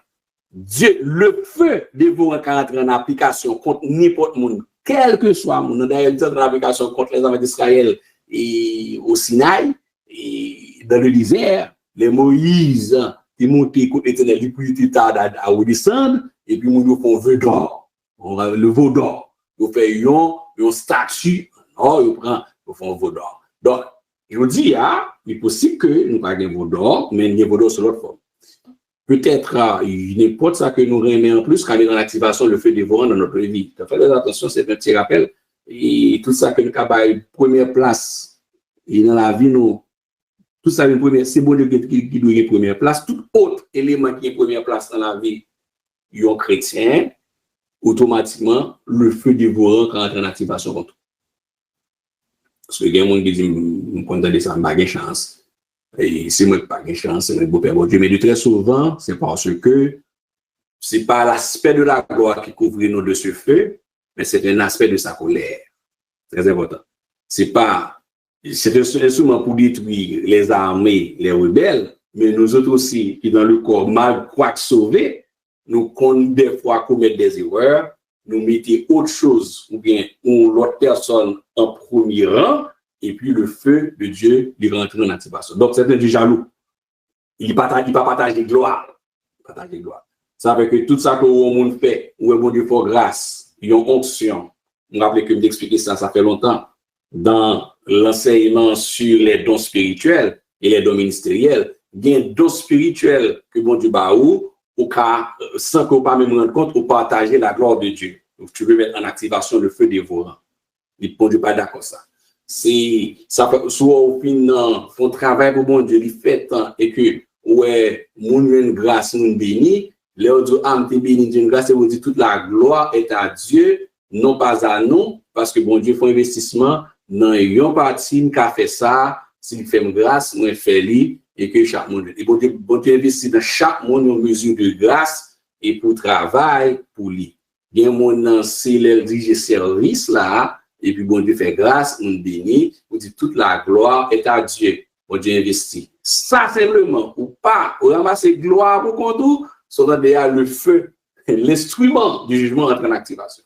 Dieu, le feu dévorant qui entre en application contre n'importe monde, quel que soit mon d'ailleurs il en application contre les enfants d'Israël et au Sinaï et dans le désert, les Moïse qui montaient contre l'Éternel depuis plus tard à redescendre et puis nous font vœu d'or, le veau d'or, nous faisons une statue, ils font un veau d'or. Donc, je vous dis, il est possible que nous parlions de veau d'or, mais il y a veau d'or sur l'autre forme. Peut-être, n'importe ça que nous remet en plus quand il est dans l'activation, le feu dévorant dans notre vie. Faites attention, c'est un petit rappel et tout ça que nous avons première place, et dans la vie, nous, tout ça, c'est bon Dieu qui doit être première place. Tout autre élément qui est première place dans la vie, un chrétien, automatiquement, le feu dévorant quand entre en activation contre. Parce que il y a des gens qui disent, je condamne ça, je n'ai pas de chance. Et c'est moi qui n'ai pas de chance, c'est le beau-père bon Dieu. Mais de très souvent, c'est parce que ce n'est pas l'aspect de la gloire qui couvre nous de ce feu, mais c'est un aspect de sa colère. Très important. C'est un instrument pour détruire les armées, les rebelles, mais nous autres aussi, qui dans le corps mal croient sauver, nous comptons des fois commettre des erreurs, nous mettons autre chose ou bien l'autre personne en premier rang, et puis le feu de Dieu lui rentre en activation. Donc c'est un Dieu jaloux. Il ne partage de gloire. Ça fait que tout ça que le monde fait, où est bon Dieu pour grâce, il y a une onction. Je me rappelle que m'expliquer ça fait longtemps. Dans l'enseignement sur les dons spirituels et les dons ministériels, il y a un don spirituel que bon Dieu bat ou sans qu'on pas même rendre compte, ou partager la gloire de Dieu. Donc, tu veux mettre en activation le feu dévorant. Il bon Dieu pas d'accord ça. C'est ça fait soit au final font travail pour bon Dieu, il fait tant et que ouais, mon une grâce nous béni, les Dieu âme te béni d'une grâce et vous dit toute la gloire est à Dieu, non pas à nous, parce que bon Dieu fait investissement dans une partie qui a fait ça, s'il fait une grâce, moi fait lui et que chaque monde et bon Dieu investit dans chaque monde une mesure de grâce et pour travail pour lui. Bien mon c'est le dirige service là. Et puis, bon Dieu fait grâce, on bénit, on dit toute la gloire est à Dieu. Bon Dieu investit. Ça, simplement, ou pas, ou ramasser gloire pour qu'on soit derrière le feu, l'instrument du jugement entre en activation.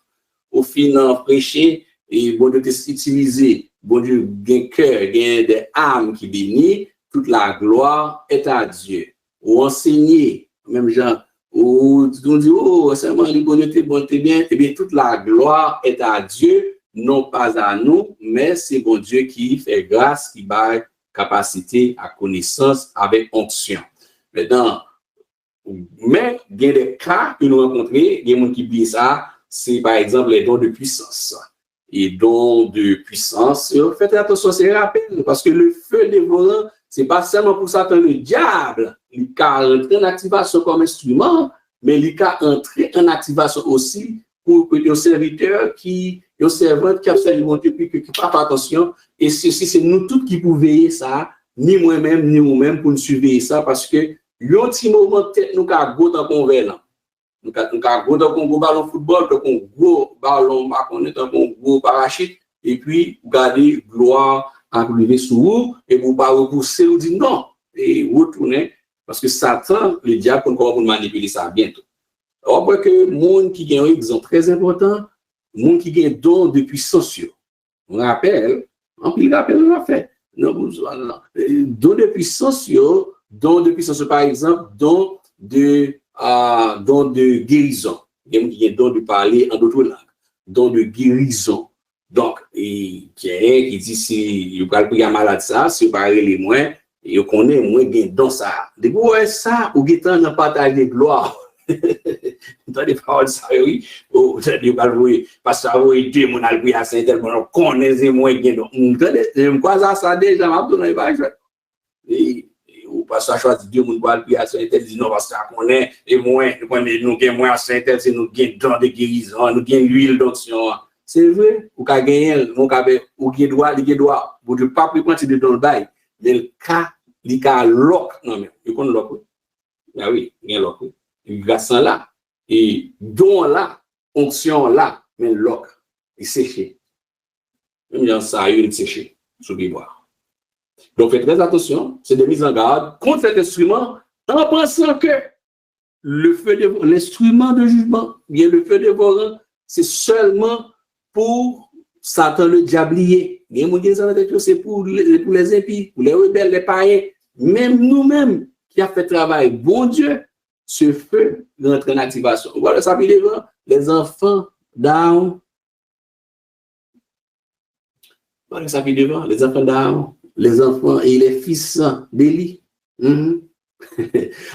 Au final, prêcher, et bon Dieu utiliser, bon Dieu gagne cœur, gagne des âmes qui bénit, toute la gloire est à Dieu. Ou enseigner, même genre, ou on dit, oh, seulement, les bon Dieu, bon, t'es bien, eh bien, toute la gloire est à Dieu. Non pas à nous, mais c'est bon Dieu qui fait grâce, qui baille capacité à connaissance avec onction. Maintenant, mais il y a des cas que nous rencontrons, il y a des gens qui disent ça, c'est par exemple les dons de puissance. Et dons de puissance, faites attention, c'est rapide, parce que le feu dévorant, c'est pas seulement pour Satan le diable, il a entré en activation comme instrument, mais il a entré en activation aussi pour que les serviteurs qui un servant qui a fait le monter puis qui pas fait attention et ceci c'est nous tous qui pouvons veiller ça ni moi-même ni vous-même pour nous surveiller ça parce que un petit moment tête nous ca go dans qu'on verre là nous ca go dans qu'on ballon football dans qu'on gros ballon pas connaît dans qu'on gros parachute et puis garder gloire arriver sur vous et vous pas repousser ou dire non et retourner parce que Satan le diable encore pour manipuler ça bientôt. On voit que monde qui a un exemple très important, monde qui a un don de puissance. On rappelle, on l'a fait. Non, don de puissance, par exemple, don de guérison. Il y a qui a un don de parler en d'autres langues, don de guérison. Donc, il y a un qui dit si vous parlez malade ça, si vous parlez les moins, et vous connaissez moins bien don ça. De vous ça, vous avez un partage de gloire. Dans les paroles ça oui oh ça dit pas oui parce que oui Dieu mon albi à Saint tellement connaissez moins bien donc quoi ça déjà m'a donné pas et ou pas ça choisi Dieu mon albi à Saint dit non parce que connaît et moins nous gain moins à Saint c'est nous gain don de guérison nous gain l'huile d'onction c'est vrai ou ka gagner mon ka ou gain droit pour ne pas prendre de don bail mais le cas li ka lock non mais il connaît lock ah oui gain lock grâce là et don là onction là mais loc il séché même dans ça il séché sous boire donc faites très attention c'est de mise en garde contre cet instrument en pensant que le feu de l'instrument de jugement bien le feu dévorant c'est seulement pour Satan le diablier bien mon Dieu c'est pour les impies pour les rebelles les païens même nous-mêmes qui a fait travail bon Dieu ce feu rentre en activation. Voilà, ça veut dire les enfants d'Aaron. Voilà, ça veut dire les enfants d'Aaron, les enfants et les fils d'Élie.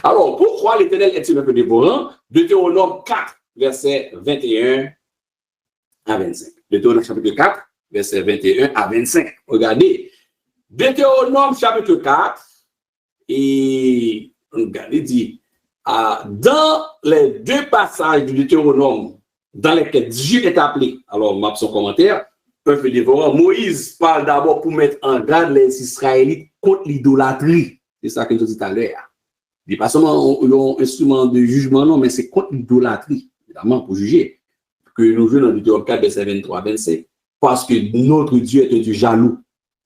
Alors, pourquoi l'Éternel est-il un peu dévorant? Deutéronome 4, versets 21 à 25. Deutéronome chapitre 4, verset 21 à 25. Regardez. Deutéronome chapitre 4, et regardez, dit, dans les deux passages du Deutéronome, dans lesquels Dieu est appelé, alors, m'a son commentaire, peuvent dévorer. Moïse parle d'abord pour mettre en garde les Israélites contre l'idolâtrie. C'est ça que je dis tout à l'heure. Il n'est pas seulement un instrument de jugement, non, mais c'est contre l'idolâtrie, évidemment, pour juger. Que nous jouons dans Deutéronome 4, verset 23, 25. Parce que notre Dieu est un Dieu jaloux.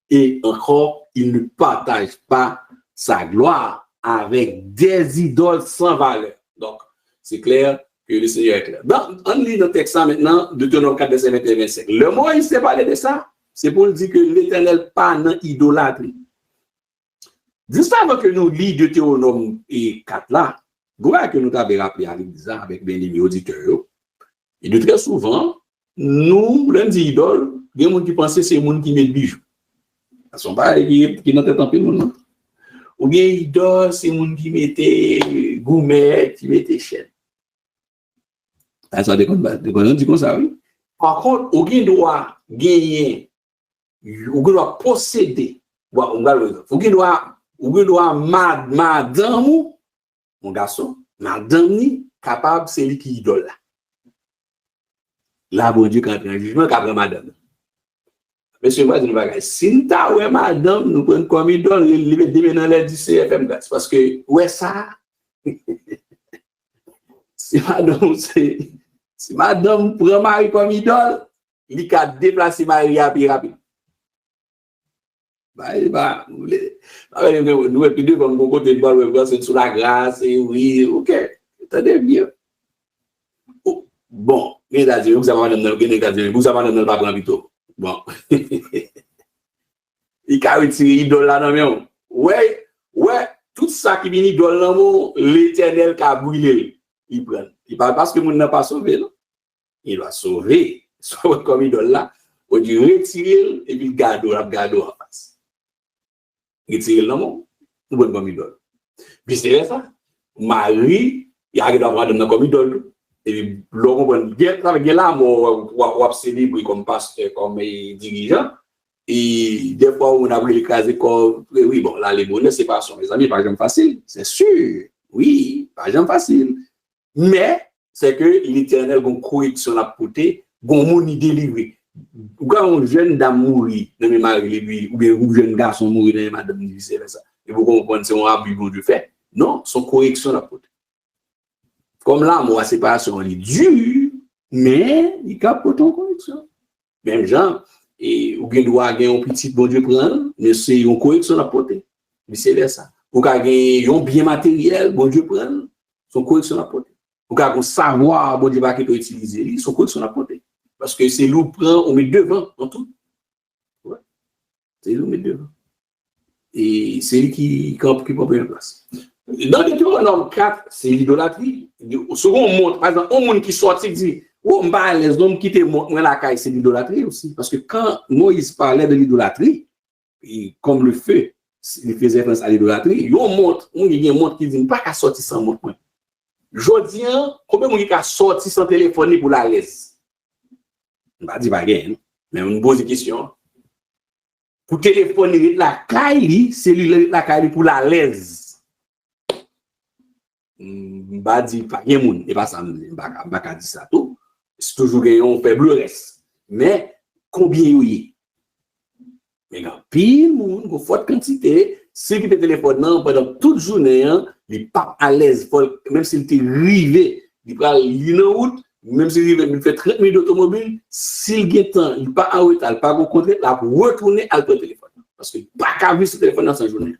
Et encore, il ne partage pas sa gloire avec des idoles sans valeur. Donc, c'est clair que le Seigneur est clair. On lit dans le texte maintenant, Deutéronome 4, verset 21, 25. Le mot, il s'est parlé de ça. C'est pour dire que l'Éternel pas dans idolâtrie. Juste avant que nous lisons Deutéronome 4 là, vous voyez que nous avons rappelé à l'église avec bien les auditeurs. Et de très souvent, nous, l'un dit idole, il y a des gens qui pensent que c'est les gens qui mettent bijoux. Ce ne sont pas qui n'ont pas non. Ou bien idole, c'est les gens qui mettent gourmet, qui mettent chaîne. Ça dépend dit comme ça, oui. Par contre, on doit gagner, on doit posséder, on doit madame, mon garçon, madame ni capable, c'est lui qui idole. Là, bon Dieu, quand il y a un jugement, il y a madame. Monsieur, moi, je ne vais pas si nous avons madame, nous prenons comme idole, il met des dans les CFM, parce que, ouais, ça, si madame prend Marie comme idole, il a déplacé Marie rapide. Nous, et puis deux, comme côté de bord, c'est sous la grâce, et oui, ok, attendez bien. Bon, vous avez pas prendre plutôt. Bon. Il a retiré l'idole là, non, ouais, tout ça qui vient idole là, l'Éternel qui a brûlé, il prend. Il parle parce que mon n'a pas sauvé, non? Il va sauver, comme idole là, on dit retirer et puis garde en face. Retirer non, on prend comme idole. Puis c'est ça. Marie, il a regardé comme idole. Et puis, là, on a célébré comme pasteur, comme dirigeant. Et des fois, on a voulu l'écraser comme, oui, bon, là, les bonheurs, c'est pas ça. Mes amis, pas jamais facile, c'est sûr. Oui, pas jamais facile. Mais, c'est que l'Éternel a une correction à porter, a une délivré. Quand un jeune dame mourit, dans mes maris, ou bien un jeune garçon mourit dans mes madame, c'est ça. Et vous comprenez, c'est un abus de fait. Non, son correction à porter. Comme là, moi, séparation, elle est dure, mais il capte ton correction. Même genre, et ou bien doit gagner un petit bon Dieu prendre, mais c'est une correction à porter. Vice versa. Ou qu'à gagner un bien matériel, bon Dieu prendre, son correction à porter. Ou qu'à un savoir, bon Dieu va qu'il peut utiliser, son correction à porter. Parce que c'est lui prend, on met devant en tout. Ouais. C'est lui met devant. Et c'est lui qui prend une place. Dans Deutéronome 4, c'est l'idolâtrie. Second, on montre, par exemple, un monde qui sortit dit, oh, les hommes qui te montrent la caille, c'est l'idolâtrie aussi. Parce que quand Moïse parlait de l'idolâtrie, comme le feu, il faisait référence à l'idolâtrie, il y a un montre qui dit, pas qu'à sortir sans montre. Je dis, combien de monde qui a sorti sans téléphoner pour la laisse? On va dire pas gain, mais on pose une question. Pour téléphoner la caille, c'est la caille pour la laisse. Bah dit pas rien moun et pas ça pas dit ça tout c'est toujours un faible reste mais combien y mais quand pile moun une forte quantité ceux qui te téléphone pendant toute journée il pas à l'aise même s'il était rivé il prend une route même s'il il fait 30 minutes d'automobile s'il gagne temps il pas en retard pas au contraire là pour retourner à le téléphone parce que pas qu'à vu ce téléphone dans sa journée.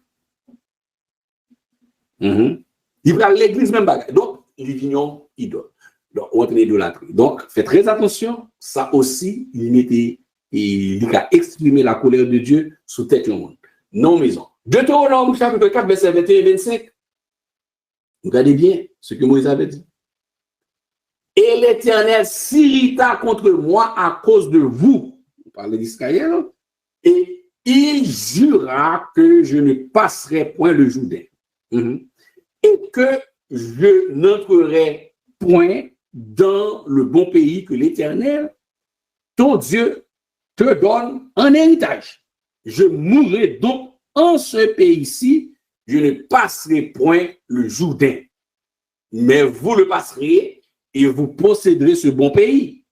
Il prend l'église même bagarre. Donc, l'union idole. Donc, on est idolâtrie. Donc, faites très attention. Ça aussi, il a exprimé la colère de Dieu sous tête du monde. Non maison. Deutéronome chapitre 4, verset 21 et 25. Regardez bien ce que Moïse avait dit. Et l'Éternel s'irrita contre moi à cause de vous. On parle d'Israël. Et il jura que je ne passerai point le Jourdain. Et que je n'entrerai point dans le bon pays que l'Éternel, ton Dieu te donne en héritage. Je mourrai donc en ce pays-ci, je ne passerai point le Jourdain, mais vous le passerez et vous posséderez ce bon pays.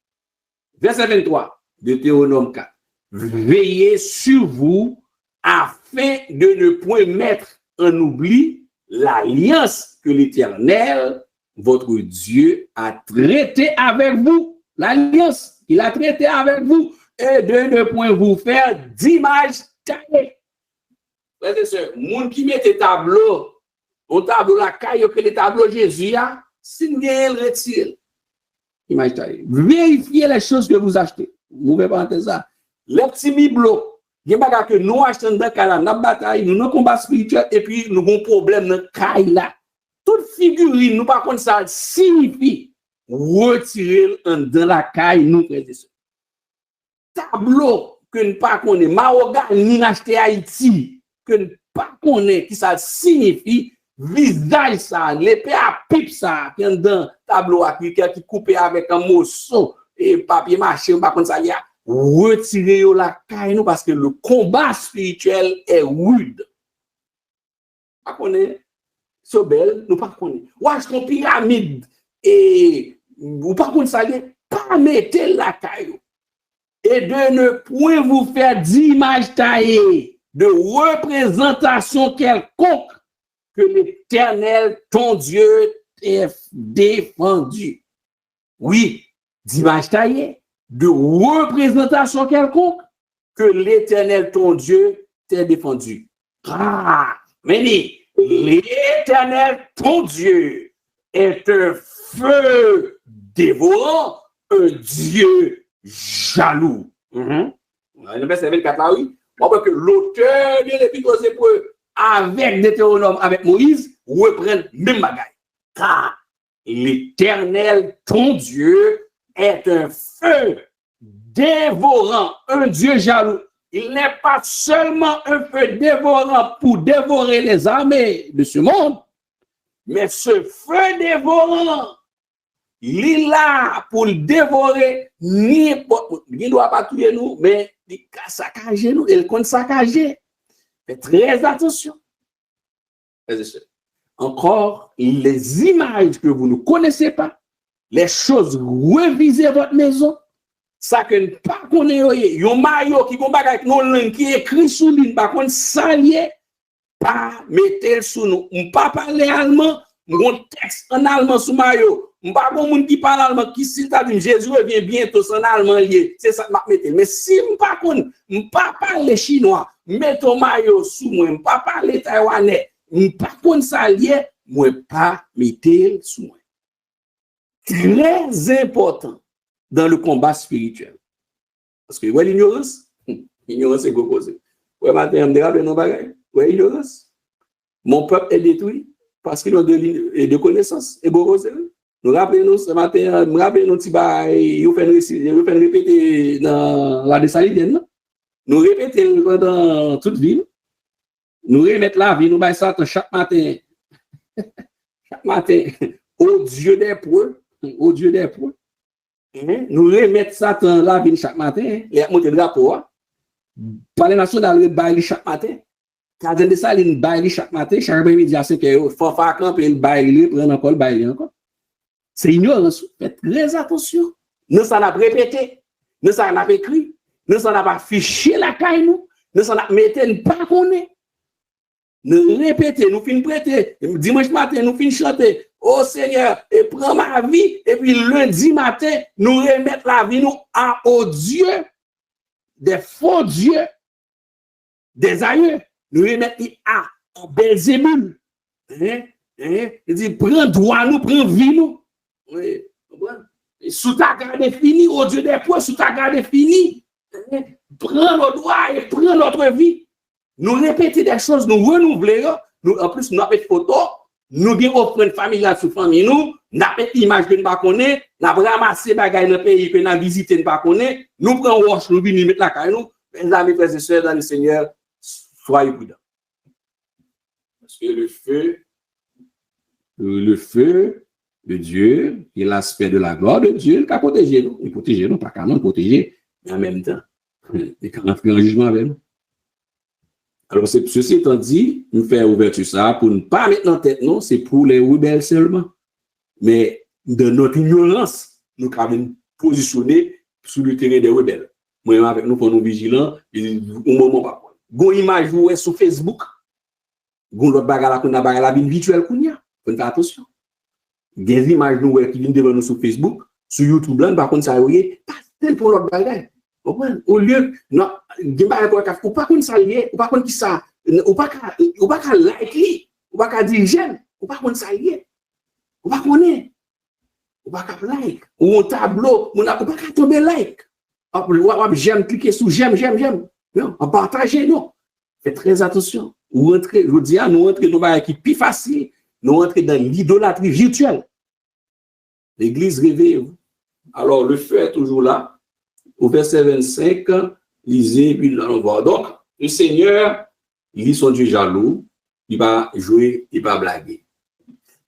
Verset 23, Deutéronome 4. Veillez sur vous afin de ne point mettre en oubli l'alliance que l'Éternel, votre Dieu, a traité avec vous. L'alliance qu'il a traité avec vous et de ne point vous faire d'image taillée. Frères et sœurs, moun qui met tableau, au tableau la caille que le tableau Jésus a, si nous retire. Image taillée. Vérifiez les choses que vous achetez. Vous pouvez pas entendre ça. Les petits bibelots, il y a pas que nous achetons dans la bataille, nous avons un combat spirituel et puis nous avons un problème dans la caille là. Toute figurine, nous par contre ça signifie retirer dans la caille, nous frères et sœurs. Tableau que nous pas connaît, mahogany acheté Haïti, que nous pas connaît, qui ça signifie visage ça, l'épée à pipe ça, qui est dans tableau qui coupé avec un morceau et papier mâché, par contre ça y a retirer la caille nous parce que le combat spirituel est rude. Pas connaît Sobel, nous pas connaît. Ou est-ce qu'on pyramide et ou pas connaît ça pas mettre la caille et de ne point vous faire d'image taillée, de représentation quelconque que l'Éternel, ton Dieu, est défendu. Oui, d'image taillée, de représentation quelconque que l'Éternel, ton Dieu, t'est défendu. Ah, mais l'Éternel, ton Dieu, est un feu dévorant, un Dieu jaloux. Le verset 24 là, oui. On voit que l'auteur de l'Épître aux Hébreux, avec Deutéronome, avec Moïse, reprennent même bagaille. Car l'Éternel, ton Dieu, est un feu dévorant, un Dieu jaloux. Il n'est pas seulement un feu dévorant pour dévorer les armées de ce monde, mais ce feu dévorant, il est là pour le dévorer, il ne doit pas tuer nous, mais il saccager nous, il compte saccager. Faites très attention. Encore, les images que vous ne connaissez pas, les choses, revisez votre maison. Ça que ne pas connaître, yon maillot qui combat avec nos langues qui écrit sous lui, par contre, salier, pas mettre sous nous. On pas parler allemand, mon texte en allemand sous maillot. On pas bon monde qui parle allemand, qui si t'a dit Jésus revient bientôt, c'est en allemand lié. C'est ça que m'a mettre. Mais si on pas parler chinois, mettons maillot sous moi, on pas parler taïwanais, on pas connaître ça lié, moi pas mettre sous moi. Très important dans le combat spirituel. Parce que, ouais, l'ignorance, l'ignorance est proposée. Ouais, matin, on me rappelle nos bagages. Ouais, l'ignorance. Mon peuple est détruit parce qu'il a de connaissances. Et proposé. Nous rappelons ce matin, nous rappelons petit bagages, vous faites répéter dans la Dessalinienne. Nous répétons pendant toute vie. Nous remettons la vie, nous baissons ça chaque matin. Chaque matin. Au Dieu des preux. Au Dieu des preux. Nous remettons ça dans la ville chaque matin, les monter le rapport. Par les nationales, le bail chaque matin. Quand on ça, il bail chaque matin, chaque après-midi à 5 heures, faut faire camper le bail, prendre encore le bail encore. C'est ignorance. Faites très attention. Nous ça n'a répété, nous ça n'a pas écrit, nous ça n'a pas fiché la caille nous ça n'a metté pas connaît. Nous répéter, nous fin prêter, dimanche matin nous fin chanter. Oh Seigneur, et prends ma vie, et puis lundi matin, nous remettre la vie nous au Dieu, des faux dieux, des aïeux, nous remettre à Belzébul. Il dit, prends droit nous, prends vie nous. Oui, sous ta garde fini, au Dieu des poids, sous ta garde fini. Prends nos droits et prends notre vie. Nous répéter des choses, nous renouveler, nous, en plus, nous avons fait photo. Nous avons offert familiale sous famille, nous avons fait image que nous ne connaissons pas, nous avons ramassé des bagages dans le pays que nous avons visité, nous ne connaissons pas, nous prenons roche, nous venons mettre la caille, nous, mes amis, frères et sœurs, dans le Seigneur, soyez prudents. Parce que le feu de Dieu, qui est l'aspect de la gloire de Dieu, il a protégé nous, pas qu'à nous protéger, Et en même temps, il peut rentrer en jugement avec nous. Alors, ceci étant dit, nous faisons ouverture ça pour ne pas mettre en tête, non, c'est pour les rebelles seulement. Mais de notre ignorance, nous avons positionné sur le terrain des rebelles. Moi, avec nous, pour nous vigilants, au moment pas. Gon image vous sur Facebook, gon l'autre bagarre qu'on a bagarre la vie virtuelle qu'on y a. Faut faire attention. Des images nous qui viennent devant nous sur Facebook, sur YouTube là, par contre ça y pas tel pour l'autre bagarre. Au lieu non, des bagarre ou pas qu'on ça lié, ou pas qu'on qui ça, ou pas like, ou pas dire j'aime, ou pas qu'on ça lié. Ou pas connaître. Ou pas like, ou un tableau, ou pas tomber like. J'aime, cliquer sur j'aime. Non, en partager, non. Faites très attention. Ou entrer, je vous dis, nous rentrons dans un qui est plus facile, nous rentrons dans l'idolâtrie virtuelle. L'église réveille. Alors, le feu est toujours là. Au verset 25, lisez, puis là, on voit. Donc, le Seigneur, il est son Dieu jaloux, il va jouer, il va blaguer.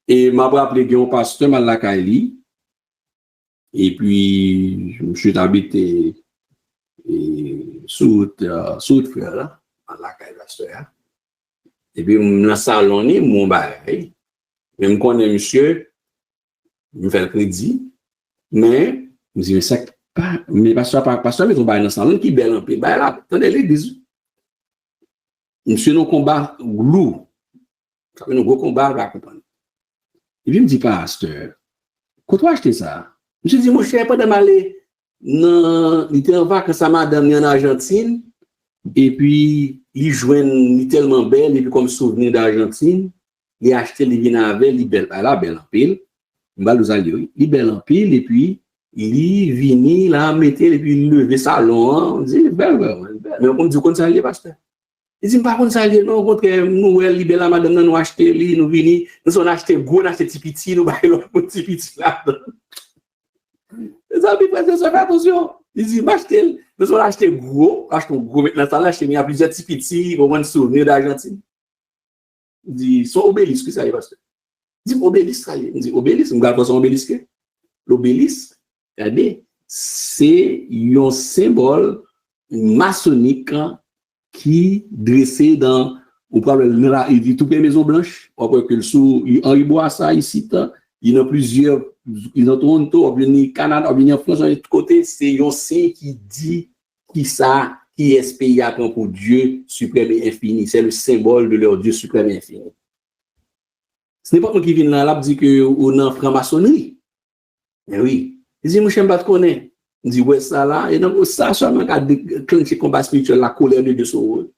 Et m'a rappelé qu'il y a un pasteur Malakaili, et puis, je me suis habité sous le frère, là, Malakaili pasteur. Et puis, dans le salon, mon bail, même quand on est monsieur, je me fais le crédit, mais, je me dis, mais ça, mais pasteur, mais ton bail dans le salon, qui est bel en paix, bail là, attendez l'église. Monsieur, nos combats lourds, ça fait nos gros combats, va comprendre. Et puis, il me dit, pasteur, quand tu as acheté ça? Je me dis, mon cher, pas de m'aller, non, il était en vacances à madame en Argentine, et puis, il joignent tellement belle, et puis, comme souvenir d'Argentine, il a acheté, il vient avec, il belle, là, belle en pile, il belle en pile, et puis, il vient là, mettre, et puis, il levait salon, on dit, belle, mais on dit, qu'on s'allie, pasteur. Il dit, par contre, ça, non, contre nous, la madame, nous acheté, nous venons, nous avons acheté gros, nous acheté petit, nous avons petit petit là. Les amis, ça fait attention. Il dit, nous avons acheté gros, maintenant, ça, acheté, il y a plusieurs petits, au moins de souvenirs d'Argentine. Il dit, son obélisque, ça y est, pasteur. Il dit, obélisque, ça y est. Il dit, obélisque, nous avons son obélisque. L'obélisque, regardez, c'est un symbole maçonnique qui dressé dans au problème il dit toutes les maisons blanches après que le sous Henri Bourassa ici il y a plusieurs ils ont Toronto ou bien Canada ou bien France de l'autre côté c'est un signe qui dit qui est ce pays attend pour Dieu suprême et infini, c'est le symbole de leur Dieu suprême et infini. Ce n'est pas moi qui viens là dit que on en franc-maçonnerie. Mais oui, il dit moi je ne pas te connaître. On dit, ouais, ça là, et donc ça seulement a déclenché combat spirituel, la colère de Dieu sur eux.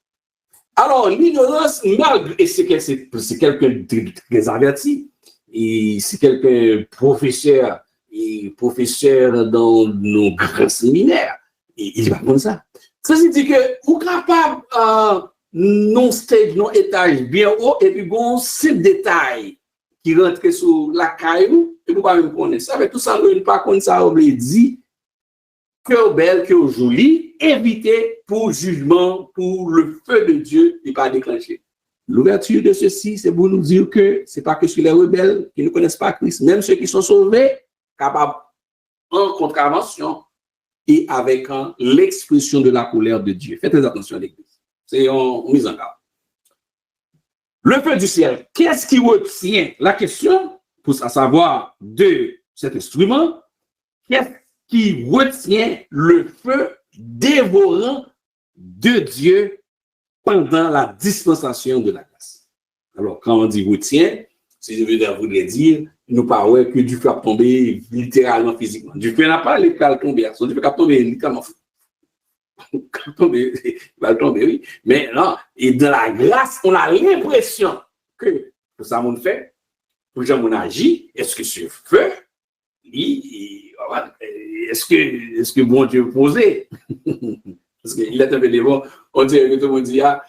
Alors, l'ignorance, malgré, c'est quelqu'un de très averti, et c'est quelqu'un professeur dans nos grands séminaires, et il va comme ça. Ça veut dire que, vous capable, non stage, non étage bien haut, et puis bon, c'est détail qui rentre sur la caillou, et vous ne pouvez pas même connaître ça, mais tout ça, nous ne pas connaître ça, on dit, que belle, que jolie, éviter pour jugement, pour le feu de Dieu, il pas déclencher. L'ouverture de ceci, c'est pour nous dire que c'est pas que sur les rebelles qui ne connaissent pas Christ, même ceux qui sont sauvés, capables en contravention et avec l'expression de la colère de Dieu. Faites très attention à l'Église. C'est en mise en garde. Le feu du ciel, qu'est-ce qui retient la question pour savoir de cet instrument? Qu'est-ce qui retient le feu dévorant de Dieu pendant la dispensation de la grâce. Alors, quand on dit retient, si je veux vous le dire, nous parlons que du feu a tombé littéralement, physiquement. Du feu n'a pas les cas tomber, du feu a tombé littéralement. Il va tomber, oui. Mais non, et dans la grâce, on a l'impression que ça m'a fait, pour que mon agit, est-ce que ce feu, est-ce que bon Dieu posé? Parce qu'il est un peu bon, on dirait que tout le monde dit, en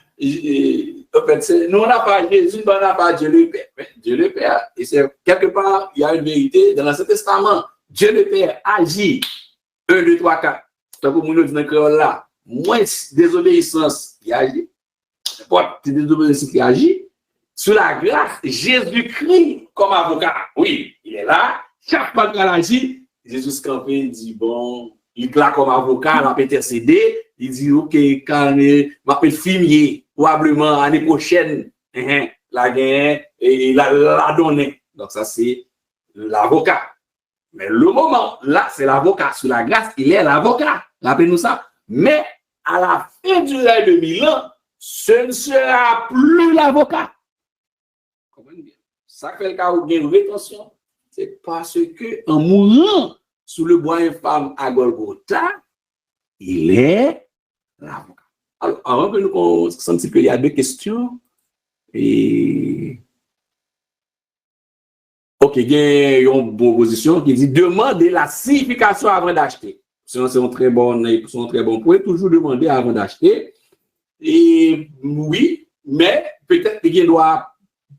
fait, nous on n'a pas Jésus, on n'a pas Dieu le Père. Mais Dieu le Père, et c'est quelque part, il y a une vérité dans l'Ancien Testament. Dieu le Père agit 1, 2, 3, 4. C'est pour nous dire dans le créole là, moins désobéissance qui agit, pas de désobéissance qui agit. Sur la grâce, Jésus-Christ comme avocat, oui, il est là. Chaque fois qu'il agit, Jésus campé dit bon, il est là comme avocat, il a intercédé, il dit, OK, quand je m'appelle Fimier, probablement l'année prochaine, la gagne, et la donné. Donc, ça, c'est l'avocat. Mais le moment, là, c'est l'avocat. Sous la grâce, il est l'avocat. Rappelez-nous ça. Mais à la fin du règne de Milan, ce ne sera plus l'avocat. Comprenez bien. Ça fait le cas où il y a une rétention. C'est parce que en mourant sous le bois infâme à Golgotha, il est l'avocat. Alors, avant que nous conscientions un petit peu, il y a deux questions. Et OK, il y a une proposition qui dit demandez la signification avant d'acheter. C'est un très bon point. Toujours demander avant d'acheter. Et oui, mais peut-être qu'il ne doit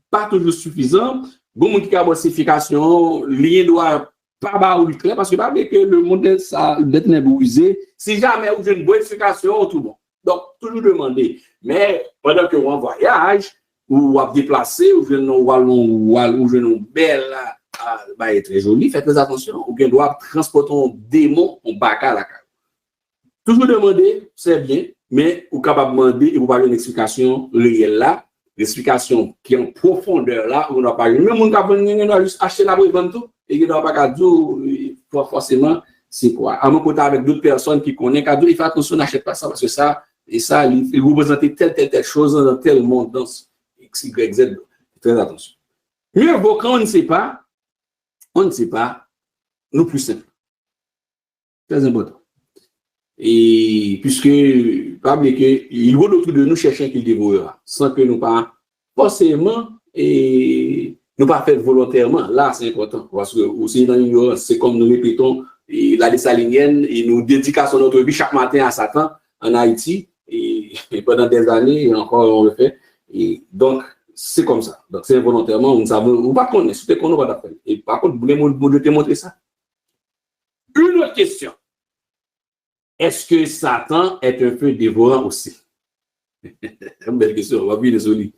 pas toujours suffisant. Bon, qui a une signification, il ne doit pas barouler très parce que le monde ça d'être nébulisé. Si jamais vous avez une bonne signification, tout bon. Donc, toujours demander. Mais pendant que vous en voyage, ou à déplacer, ou je une belle, très joli, faites très attention, ou qu'on doit transporter un démon en bac à la carte. Toujours demander, c'est bien, mais vous capable de demander et vous parlez une explication réelle là, l'explication qui est en profondeur là, vous n'avez pas eu. Même on a juste acheté la brevante tout, et qui n'a pas dire forcément, c'est quoi. À mon côté avec d'autres personnes qui connaissent, il faut attention, n'achète pas ça, parce que ça, et ça, il représente telle chose dans tel monde, dans X, Y, Z. Très attention. Mieux vaut quand on ne sait pas, nous plus simple. Très important. Et puisque, pas oublier qu'il vaut autour de nous chercher qu'il dévorera, sans que nous pas forcément et nous pas faire volontairement. Là, c'est important. Parce que aussi dans l'ignorance, c'est comme nous répétons la dessalinienne et nous dédicassons notre vie chaque matin à Satan en Haïti et pendant des années et encore on le fait. Et donc, c'est comme ça. Donc, c'est involontairement, on ne savons, on va connaître, c'est qu'on va faire. Et par contre, vous voulez te montrer ça? Une autre question. Est-ce que Satan est un feu dévorant aussi? Une belle question, on va bien désolé.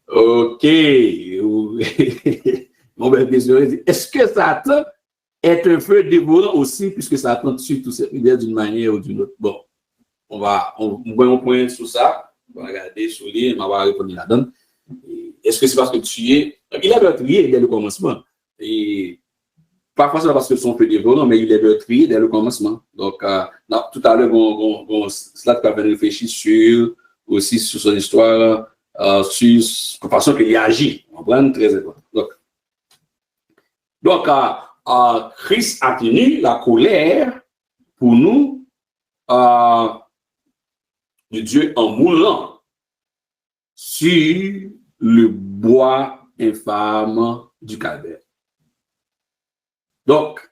OK. Mon belle question. Est-ce que Satan est un feu dévorant aussi, puisque Satan tue tous ces idées d'une manière ou d'une autre? Bon, on va un point sur ça. On va regarder sur lui, on va répondre là-dedans. Est-ce que c'est parce que tu es. Il a meurtrier dès le commencement. Et pas forcément parce que son feu dévorant, mais il est meurtrier dès le commencement. Donc, tout à l'heure, cela te permet de réfléchir aussi sur son histoire, sur la façon qu'il agit. On prend très important. Donc, Christ a tenu la colère pour nous de Dieu en mourant sur le bois infâme du calvaire. Donc,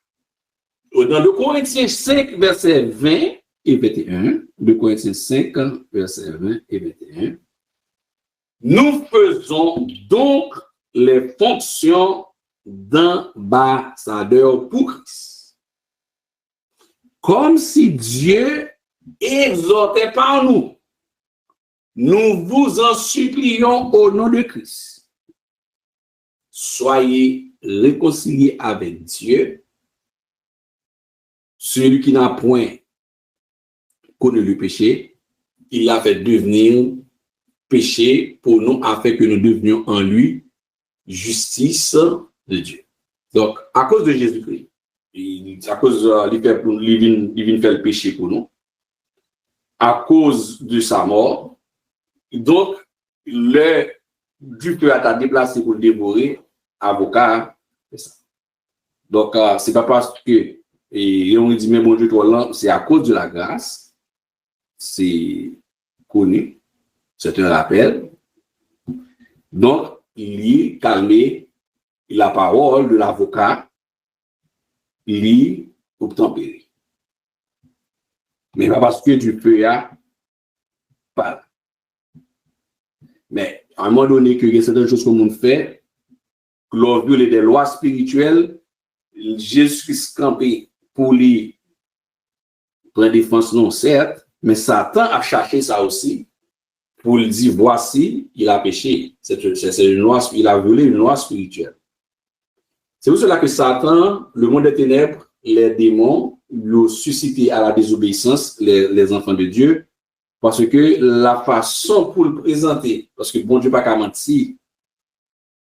dans 2 Corinthiens 5, versets 20 et 21, 2 Corinthiens 5, versets 20 et 21, nous faisons donc les fonctions d'ambassadeurs pour Christ. Comme si Dieu exhortait par nous. Nous vous en supplions au nom de Christ. Soyez réconciliés avec Dieu. Celui qui n'a point connu le péché, il l'a fait devenir péché pour nous afin que nous devenions en lui justice de Dieu. Donc, à cause de Jésus-Christ, à cause il vient faire le péché pour nous, à cause de sa mort, donc, du feu a été déplacé pour le dévorer, avocat, c'est ça. Donc, c'est pas parce que, et on dit, mais bon Dieu, c'est à cause de la grâce, c'est connu, c'est un rappel. Donc, il y calmé la parole de l'avocat, il y obtempéré. Mais pas parce que du feu a pas. Mais à un moment donné, qu'il y a certaines choses que le monde fait, que l'on viole des lois spirituelles, Jésus-Christ campé pour lui prendre défense, non, certes, mais Satan a cherché ça aussi pour lui dire voici, il a péché. C'est une loi, il a violé une loi spirituelle. C'est pour cela que Satan, le monde des ténèbres, les démons, susciter à la désobéissance les enfants de Dieu, parce que la façon pour le présenter, parce que bon Dieu pas qu'à mentir,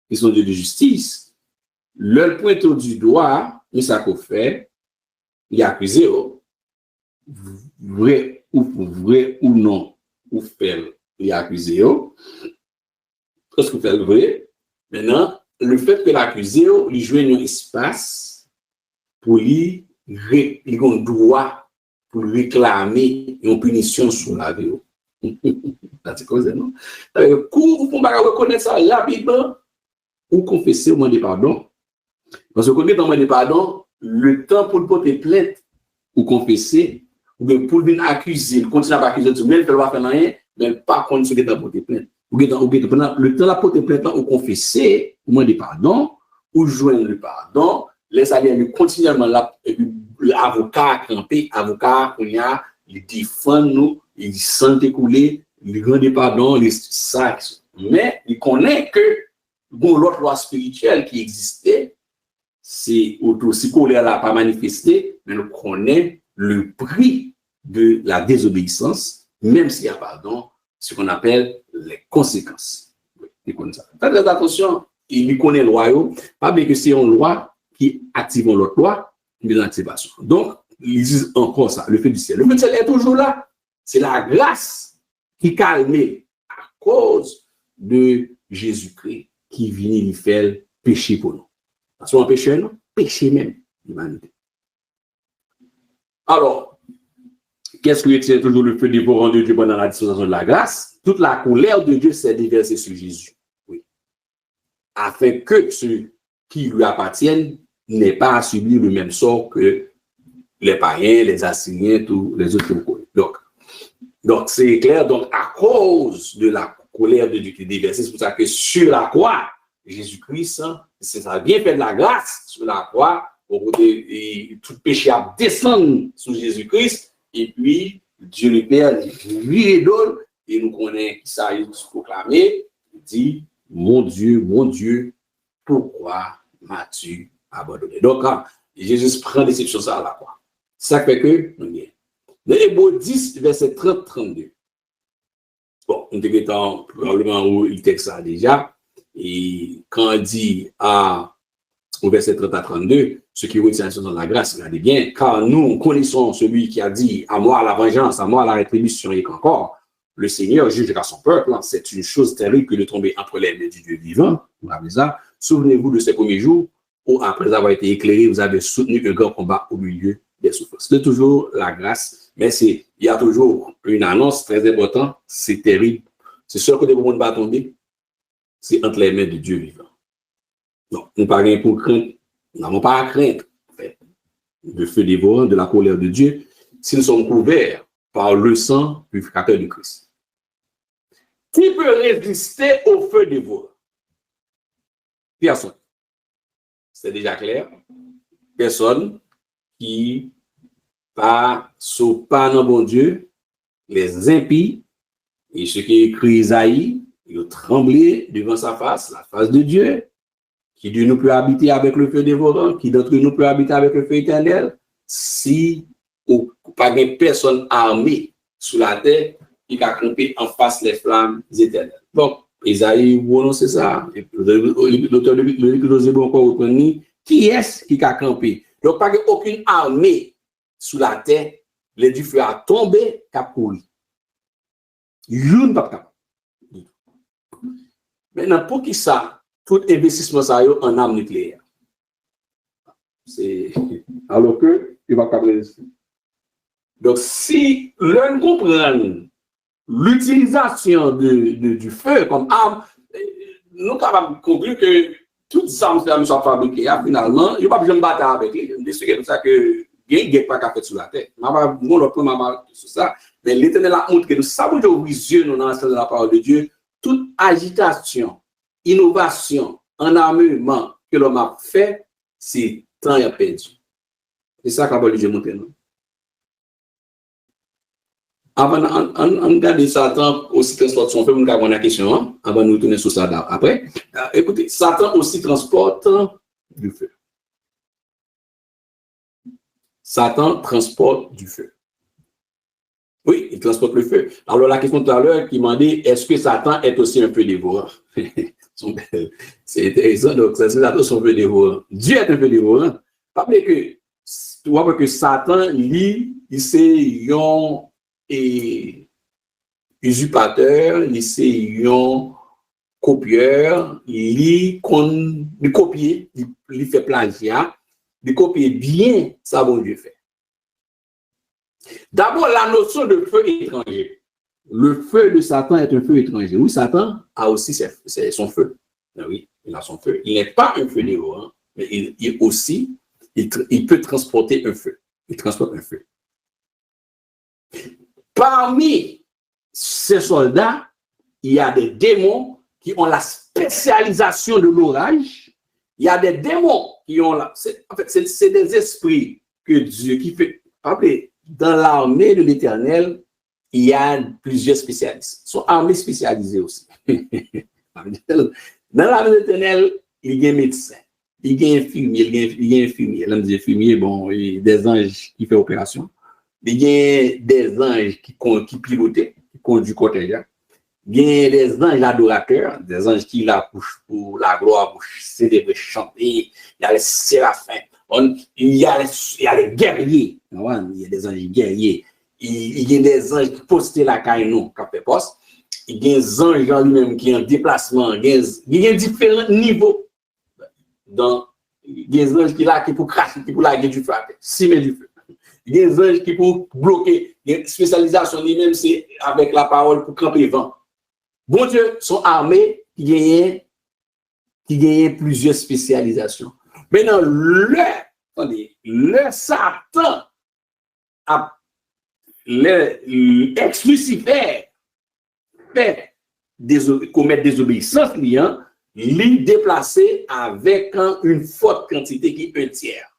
ils sont Dieu de justice, leur pointe du doigt, mais ça qu'on fait, il a accusé, vrai ou non, ou faire, il a accusé, parce que fait le vrai. Maintenant, le fait que l'accusé, il joue un espace pour lui, il a un droit pour réclamer une punition sur la vie. C'est quoi ça, non? Vous pouvez reconnaître ça rapidement ou confesser ou demander pardon. Parce que quand on demande pardon, le temps pour le porter plainte ou confesser, ou bien pour venir accuser, continuer à accuser, même ne pas faire rien, mais pas continuer à porter plainte. Le temps de la porter plainte ou confesser, ou demander pardon, ou joindre le pardon, laisse aller continuellement l'avocat campé, avocat, on y a, il défend nous, il sent écouler, il rend pardon, il sacs. Mais il connaît que bon, l'autre loi spirituelle qui existait, c'est aussi colère là pas manifesté, mais nous connaissons le prix de la désobéissance, même s'il y a pardon, ce qu'on appelle les conséquences. Faites très attention, il connaît la loi, pas bien que c'est une loi qui active l'autre loi, mais l'activation. Donc, ils disent encore ça, le fait du ciel. Le fait du ciel est toujours là. C'est la grâce qui calme à cause de Jésus-Christ qui vient lui faire pécher pour nous. Parce qu'on péché, non? Péché même, l'humanité. Alors, qu'est-ce que c'est toujours le feu dévorant de Dieu pendant la dispensation de la grâce? Toute la colère de Dieu s'est déversée sur Jésus. Oui. Afin que ceux qui lui appartiennent n'aient pas à subir le même sort que les païens, les Assyriens, tous les autres. Donc c'est clair. Donc, à cause de la colère de Dieu qui est déversée, c'est pour ça que sur la croix, Jésus-Christ, c'est ça bien fait de la grâce sur la croix, tout péché a descendu sur Jésus-Christ, et puis Dieu le Père lui donne, et nous connaissons ça, il proclamé, il dit, mon Dieu, pourquoi m'as-tu abandonné? Donc, Jésus prend des choses à la croix. Ça fait que, dans Hébreux 10, verset 30-32. Bon, nous devons probablement où il texte ça déjà. Et quand on dit au verset 30 à 32, ce qui retient dans la grâce, regardez bien, car nous connaissons celui qui a dit à moi la vengeance, à moi la rétribution, et qu'encore le Seigneur jugera son peuple. C'est une chose terrible que de tomber entre les mains du Dieu vivant. Souvenez-vous de ces premiers jours où, après avoir été éclairé, vous avez soutenu un grand combat au milieu des souffrances. C'est toujours la grâce, mais il y a toujours une annonce très importante, c'est terrible. C'est sûr que des moments ne va tomber, c'est entre les mains de Dieu vivant. Donc, nous parlons pour craindre, nous n'avons pas à craindre en fait, le feu dévorant de la colère de Dieu si nous sommes couverts par le sang purificateur de Christ. Qui peut résister au feu dévorant? Personne. C'est déjà clair. Personne qui pas dans bon Dieu, les impies, et ce qui est écrit Isaïe, ils ont tremblé devant sa face, la face de Dieu, qui de nous peut habiter avec le feu dévorant, qui d'entre nous peut habiter avec le feu éternel, si pas de personne armée sous la terre qui a campé en face des flammes éternelles. Bon, Isaïe, bon, c'est ça. L'auteur de l'Écriture encore reconnu, qui est-ce qui a campé? Donc, pas aucune armée sous la terre, les du feu a tombé, qu'a couru. Une pas. Maintenant, pour qui ça, tout investissement ça en armes nucléaires? C'est alors que il va pas résister. Donc, si l'on comprend l'utilisation du feu comme arme, nous sommes capables de conclure que toutes ces armes sont fabriquées, finalement, il n'y a pas besoin de battre avec lui. C'est comme ça que il n'y a pas qu'à faire sur la tête. Je vais prendre sur ça. Mais l'Éternel a montré que nous savons de vision nous dans la parole de Dieu, toute agitation, innovation, en armement que l'homme a fait, c'est temps et perdu. C'est ça que la parole de Dieu montre nous. Avant de regarder Satan aussi transporte son feu, nous avons une question, avant de nous tourner sur ça après. Écoutez, Satan aussi transporte du feu. Satan transporte du feu. Oui, il transporte le feu. Alors, la question tout à l'heure qui m'a dit, est-ce que Satan est aussi un feu dévorant? C'est intéressant, donc ça, c'est Satan son feu dévorant. Dieu est un feu dévorant. Rappelez que, tu vois que Satan, lui, il c'est un usurpateur, il c'est un copieur, il copie, il fait plagiat, il copie bien ça, bon Dieu fait. D'abord, la notion de feu étranger. Le feu de Satan est un feu étranger. Oui, Satan a aussi son feu. Oui, il a son feu. Il n'est pas un feu dévorant, mais il aussi, il peut transporter un feu. Il transporte un feu. Parmi ces soldats, il y a des démons qui ont la spécialisation de l'orage. Il y a des démons qui ont en fait, c'est des esprits que Dieu qui fait. Rappelez, dans l'armée de l'Éternel, il y a plusieurs spécialistes. Ils sont armées spécialisées aussi. Dans l'armée de l'Éternel, il y a un médecin, il y a un infirmier, l'homme des infirmiers, bon, il y a des anges qui font opération. Il y a des anges qui pilotent, qui conduisent le contingent. Il y a des anges adorateurs, des anges qui la couchent pour la gloire, pour célébrer, chanter. Il y a les séraphins. Il y a les guerriers. Il y a des anges guerriers. Il y a des anges qui postent la caille, nous, quand on poste. Il y a des anges en lui-même qui sont en déplacement. Il y a différents niveaux. Donc, il y a des anges qui là, qui pour cracher, qui pour laguer du feu, simer du feu. Il y a des anges qui pour bloquer. Il y a une spécialisation lui-même, c'est avec la parole pour camper le vent. Bon Dieu, sont armés qui gagnent plusieurs spécialisations. Maintenant, le Satan ex-Lucifer commettre des obéissances clients, les déplacer avec une forte quantité qui est un tiers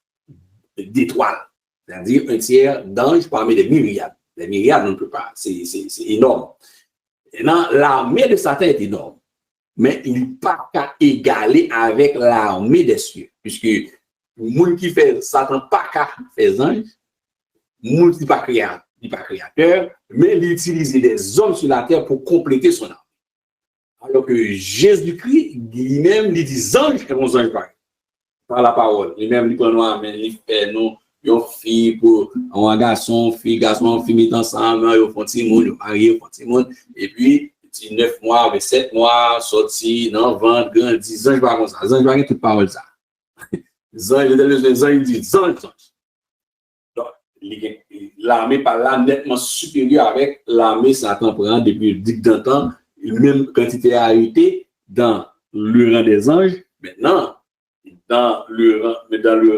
d'étoiles, c'est-à-dire un tiers d'anges parmi des myriades. Les myriades, on ne peut pas, c'est énorme. Maintenant, l'armée de Satan est énorme, mais il n'est pas qu'à égaler avec l'armée des cieux, puisque le monde qui fait Satan pas qu'à faire anges, le monde qui n'est pas créateur, mais il utilise des hommes sur la terre pour compléter son armée. Alors que Jésus-Christ, lui-même, il dit anges et nos anges par la parole. Lui-même, il fait nous, une fille pour un garçon, fille, mettent ensemble, ils font petit monde, mariés, font petit monde, et puis, 9 mois, 7 mois, sorti, non, 20, grand, 10 ans, je vois comme ça. Les anges, je vois toute parole ça. Les anges, ils disent anges. Donc, l'armée par là, nettement supérieure avec l'armée Satan prend depuis le début d'un temps, même quand il était arrêté dans le rang des anges, maintenant, dans le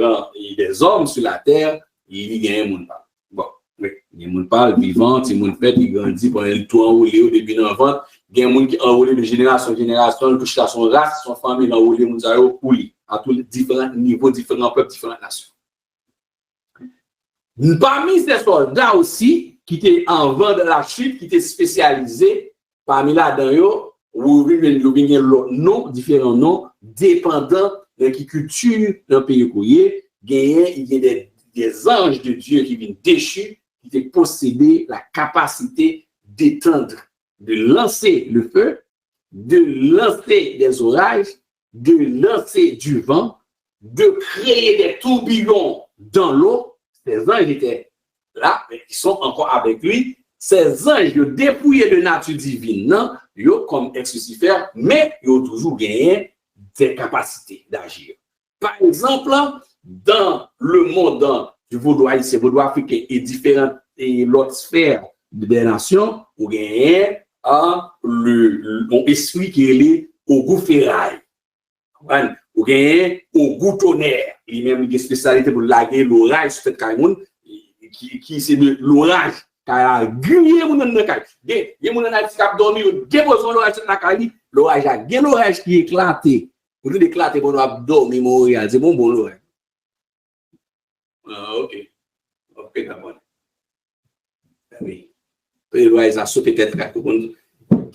rang des hommes sur la terre, il y a un monde parle. Bon, oui, il y a un monde parle, vivant, il y a un monde fait, il grandit, pendant le tout enroulé au début d'un vent, il y a un monde qui est enroulé de génération en génération, il touche à son race, son famille, enroulé, pour lui, à tous les différents niveaux, différents peuples, différentes nations. Parmi ces soldats aussi, qui étaient en vent de la chute, qui étaient spécialisés, parmi là-dedans, où il y a différents noms, dépendant de la culture d'un pays couillé, il y a des anges de Dieu qui viennent déchus, qui ont possédé la capacité d'éteindre, de lancer le feu, de lancer des orages, de lancer du vent, de créer des tourbillons dans l'eau. Ces anges étaient là, mais ils sont encore avec lui. Ces anges, ils ont dépouillé de nature divine, non? Ils ont comme ex-Lucifer, mais ils ont toujours gagné des capacités d'agir. Par exemple, dans le monde du vaudou haïtien, vaudou africain et différentes et l'autre sphère des nations, vous gagnez un esprit qui est lié au goût ferraille. Vous gagnez au goût tonnerre. Il y a même une spécialité pour laguer l'orage sur cette caille, qui c'est l'orage. Il y a des gens qui ont dormi, ils ont l'orage sur la caille, l'orage a gagné l'orage qui est éclaté. Pour nous éclater, on doit dormir, mourir. C'est bon l'orage. Ah, ok. Ok, d'abord. Oui. L'orage a sauté peut-être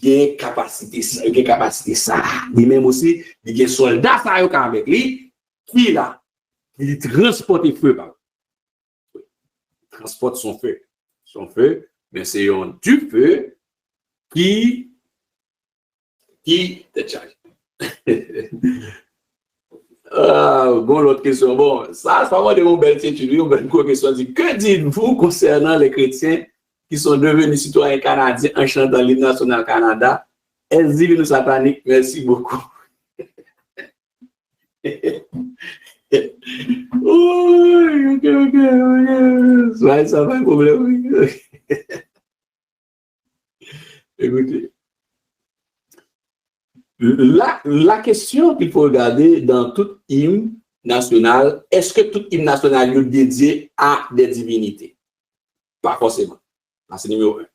il y a capacité ça. Il même aussi, il y a des soldats avec lui qui là, qui transportent le feu. transporte son feu. Son feu, mais c'est un du feu qui décharge. Bon, l'autre question. Bon, ça va avoir une belle étude, une belle question. Que dites-vous concernant les chrétiens qui sont devenus citoyens canadiens en chantant l'hymne national Canada? Est-ce divine satanique? Merci beaucoup. Ok. Ça va, problème. Écoutez. La question qu'il faut regarder dans tout hymne national, est-ce que tout hymne national est dédié à des divinités? Pas forcément. C'est numéro 1.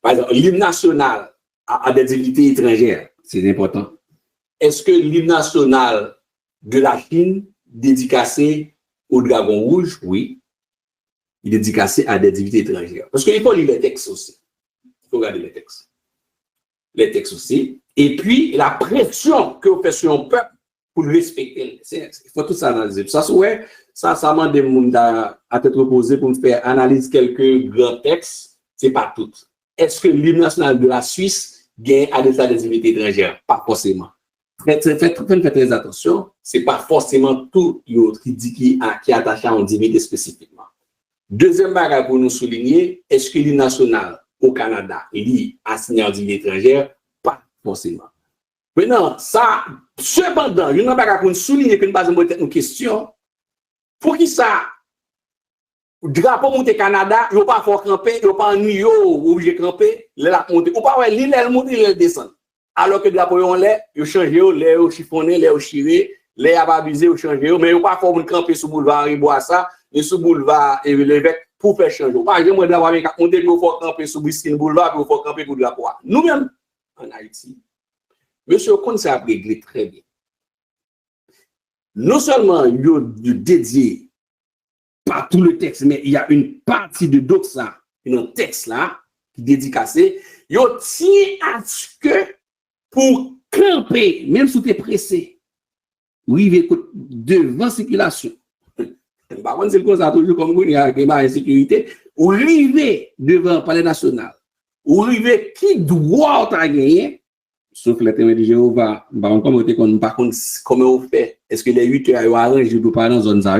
Par exemple, l'hymne national a des divinités étrangères. C'est important. Est-ce que l'hymne national de la Chine dédicacé au dragon rouge? Oui. Il est dédicacé à des divinités étrangères. Parce qu'il faut lire les textes aussi. Il faut regarder les textes. Les textes aussi. Et puis, la pression que vous faites sur un peuple pour le respecter. Il faut tout ça analyser. Ça m'a demandé à te reposer pour me faire analyser quelques grands textes. C'est pas tout. Est-ce que l'hymne national de la Suisse gagne à des divinités étrangères? Pas forcément. Faites très attention. C'est pas forcément tout l'autre qui est attaché à une divinité spécifiquement. Deuxième bagage pour nous souligner, est-ce que l'hymne national au Canada est assigné à une divinité étrangère? Pas forcément. Maintenant, ça, cependant, il y a un bagage pour nous souligner que nous basons peut-être une question. Pour qui ça? Drapeau monté Canada, il n'y a pas fort camper, il n'y a pas ennuyé, obligé de camper, il a monté. Ou pas, l'île, elle monte, il descend. Alors que drapeau, on l'a, il change, il chiffonné, il chiré, il a abusé, il change, mais il n'y a pas fort camper sur le boulevard, il boit ça, et sur le boulevard, et l'évêque, pour faire changer. Pas j'aimerais d'avoir monté, il faut camper sur le boulevard, il faut camper pour drapeau. Nous-mêmes, en Haïti, monsieur Kon s'est réglé très bien. Non seulement il est dédié par tout le texte, mais il y a une partie de doxa, un texte là, qui est dédicacé, il tient à ce que pour camper, même si tu es pressé, oui, devant circulation. Par contre, c'est le cas toujours comme il y a une insécurité, ou arriver devant le palais national, ou arriver qui doit gagner, sauf les témoins de Jéhovah, par contre, comment on fait? Est-ce que les 8 heures arrangé pour pas dans la zone ça?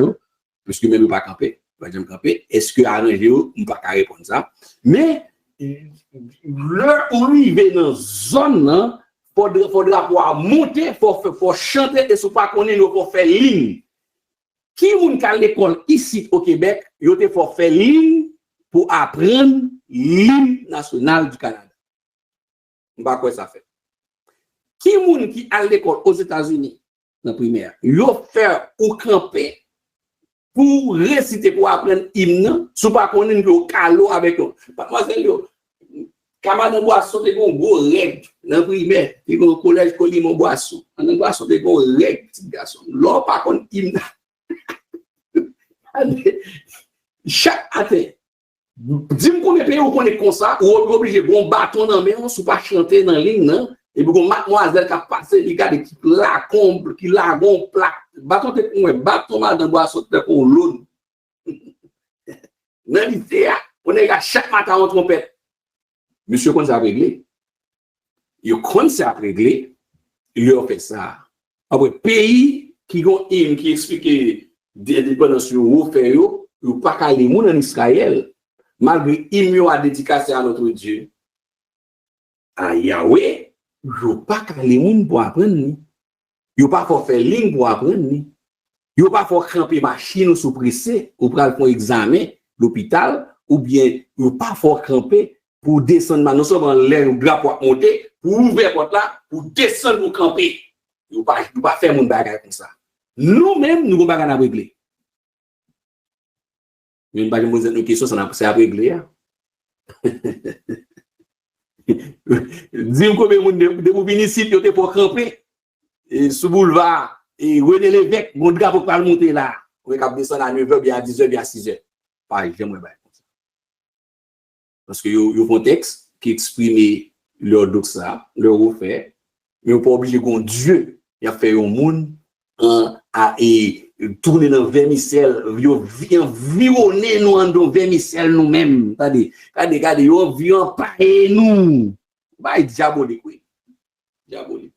Parce que même pas camper, pas jamais camper. Est-ce que arrangé ou pas répondre ça? Mais leur arriver dans zone, faudra pouvoir monter, faut chanter et si pas connaître, faut faire ligne. Qui moun ka l'école ici au Québec, yo te faut faire ligne pour apprendre l'hymne national du Canada. Pas quoi ça fait. Qui moun qui à l'école aux États-Unis dans primaire, yo faire ou camper pour réciter, pour apprendre l'hymne, si pas connaître le calo avec eux. Mademoiselle, camarade Boisson, te gon gros règle dans primaire, te gon collège Colimon Boisson. Dans Boisson, te gon règle, petit garçon. L'on pas connaître l'hymne. Chaque année, dis-moi combien de pays on connaît comme ça, ou on est obligé de bon bâton dans main, on ne pas chanter dans la ligne, non? Et puis, mademoiselle qui a passé, les gars qui la comble, qui la gon plaque. Bâton, bâton, madame Boisson, c'est qu'on l'oune. Dans l'idée, on est à chaque matin en trompette. Monsieur, quand ça a réglé, il commence à régler, il a fait ça. Après, pays qui ont hymne, qui explique des dépendances au fait, il n'y a pas qu'à les gens en Israël, malgré hymne à dédicacer à notre Dieu, à Yahweh, il n'y a pas qu'à les gens pour apprendre. Il n'y a pas pour faire ligne pour apprendre. Il n'y a pas pour camper machine ou sous-pressé, ou pour faire un examen l'hôpital, ou bien il n'y a pas pour camper pour descendre, non seulement l'air ou drapeau monter, pour ouvrir la porte là, pour descendre pour camper. Il n'y a pas faire mon bagage comme ça. Nous-mêmes, nous avons bagage à régler. Mais nous avons posé une question, ça a régler. Dis-moi combien de vous venez ici, vous êtes pour camper, et sous boulevard, et René Lévesque, mon drapeau pour monter là, vous pouvez descendre à 9h, bien à 10h, bien à 6h. Pareil, j'aimerais bien. Parce que il y a un texte qui exprime leur doxa, leur refait, mais on n'est pas obligé qu'on Dieu, il a fait un monde, et tourner dans vermicelle, yo vient vironner nous en dans vermicelle nous-mêmes. Regardez, yo vient payer nous. Bah, diabolique, oui. Diabolique.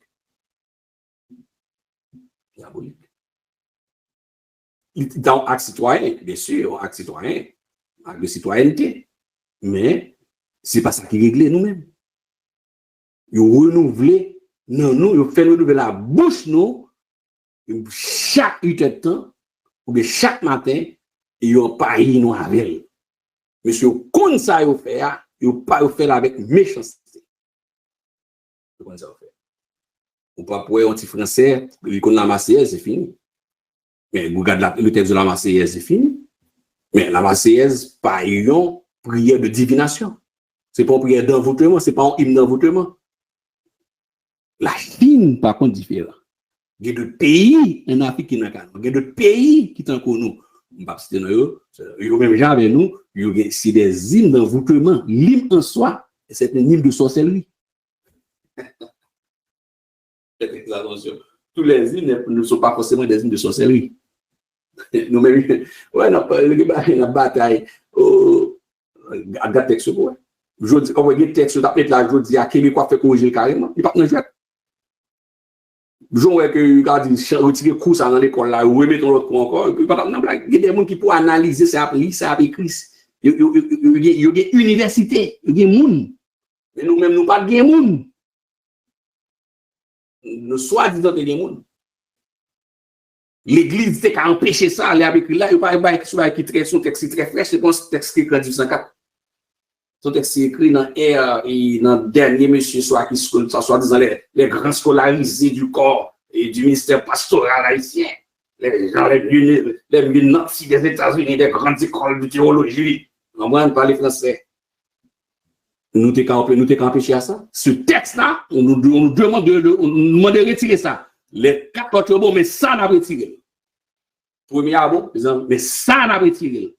Dans acte citoyen, bien sûr, acte citoyen, acte de citoyenneté. Mais c'est pas ça qui règle nous-mêmes. Yo renouveler, non, nous, yo fait renouveler la bouche, nous, chaque 8 heures de temps, ou bien chaque matin, et yo paye nous avec. Monsieur, comme ça, yo fait, yo pas yo fait avec méchanceté. Comme ça, yo fait. Ou pas pour un petit français, il connaît la Marseillaise, c'est fini. Mais vous regardez le texte de la Marseillaise, c'est fini. Mais la Marseillaise, pas une prière de divination. C'est pas une prière d'envoûtement, c'est pas un hymne d'envoûtement. La Chine, par contre, différent. Il y a d'autres pays en Afrique qui n'ont pas. Il y a d'autres pays qui sont comme nous. On va citer nous, ils ont même gens avec nous, c'est des hymnes d'envoûtement. L'hymne en soi, c'est un hymne de sorcellerie. Attention. Tous les hymnes ne sont pas forcément des hymnes de sorcellerie. Nous-mêmes, ouais, la bataille, à la texte, ouais. Je dis, quand vous avez texte, je dis à Québécois fait corriger carrément, il ne peut pas nous jouer. Je vois que quand il retire cours dans l'école, là, ou remettre l'autre cours encore, il y a des gens qui peuvent analyser ça, ça a écrit. Il y a une université, il y a des gens. Mais nous-mêmes, nous pas de gens. Nous soi-disant des gens. L'église c'est qu'à empêcher ça, aller avec là, il n'y a pas qui très son texte très fraîche, c'est un texte qui est écrit en 1804. Son texte écrit dans R et dans le dernier monsieur soit qui soit disant les grands scolarisés du corps et du ministère pastoral haïtien, les gens les nantis des États-Unis, des grandes écoles de théologie, on va parler français. Nous t'es empêché à ça. Ce texte-là, on nous demande de retirer ça. Les 4 autres bon, mais ça n'a pas retiré. Premier bon, mais ça n'a pas retiré.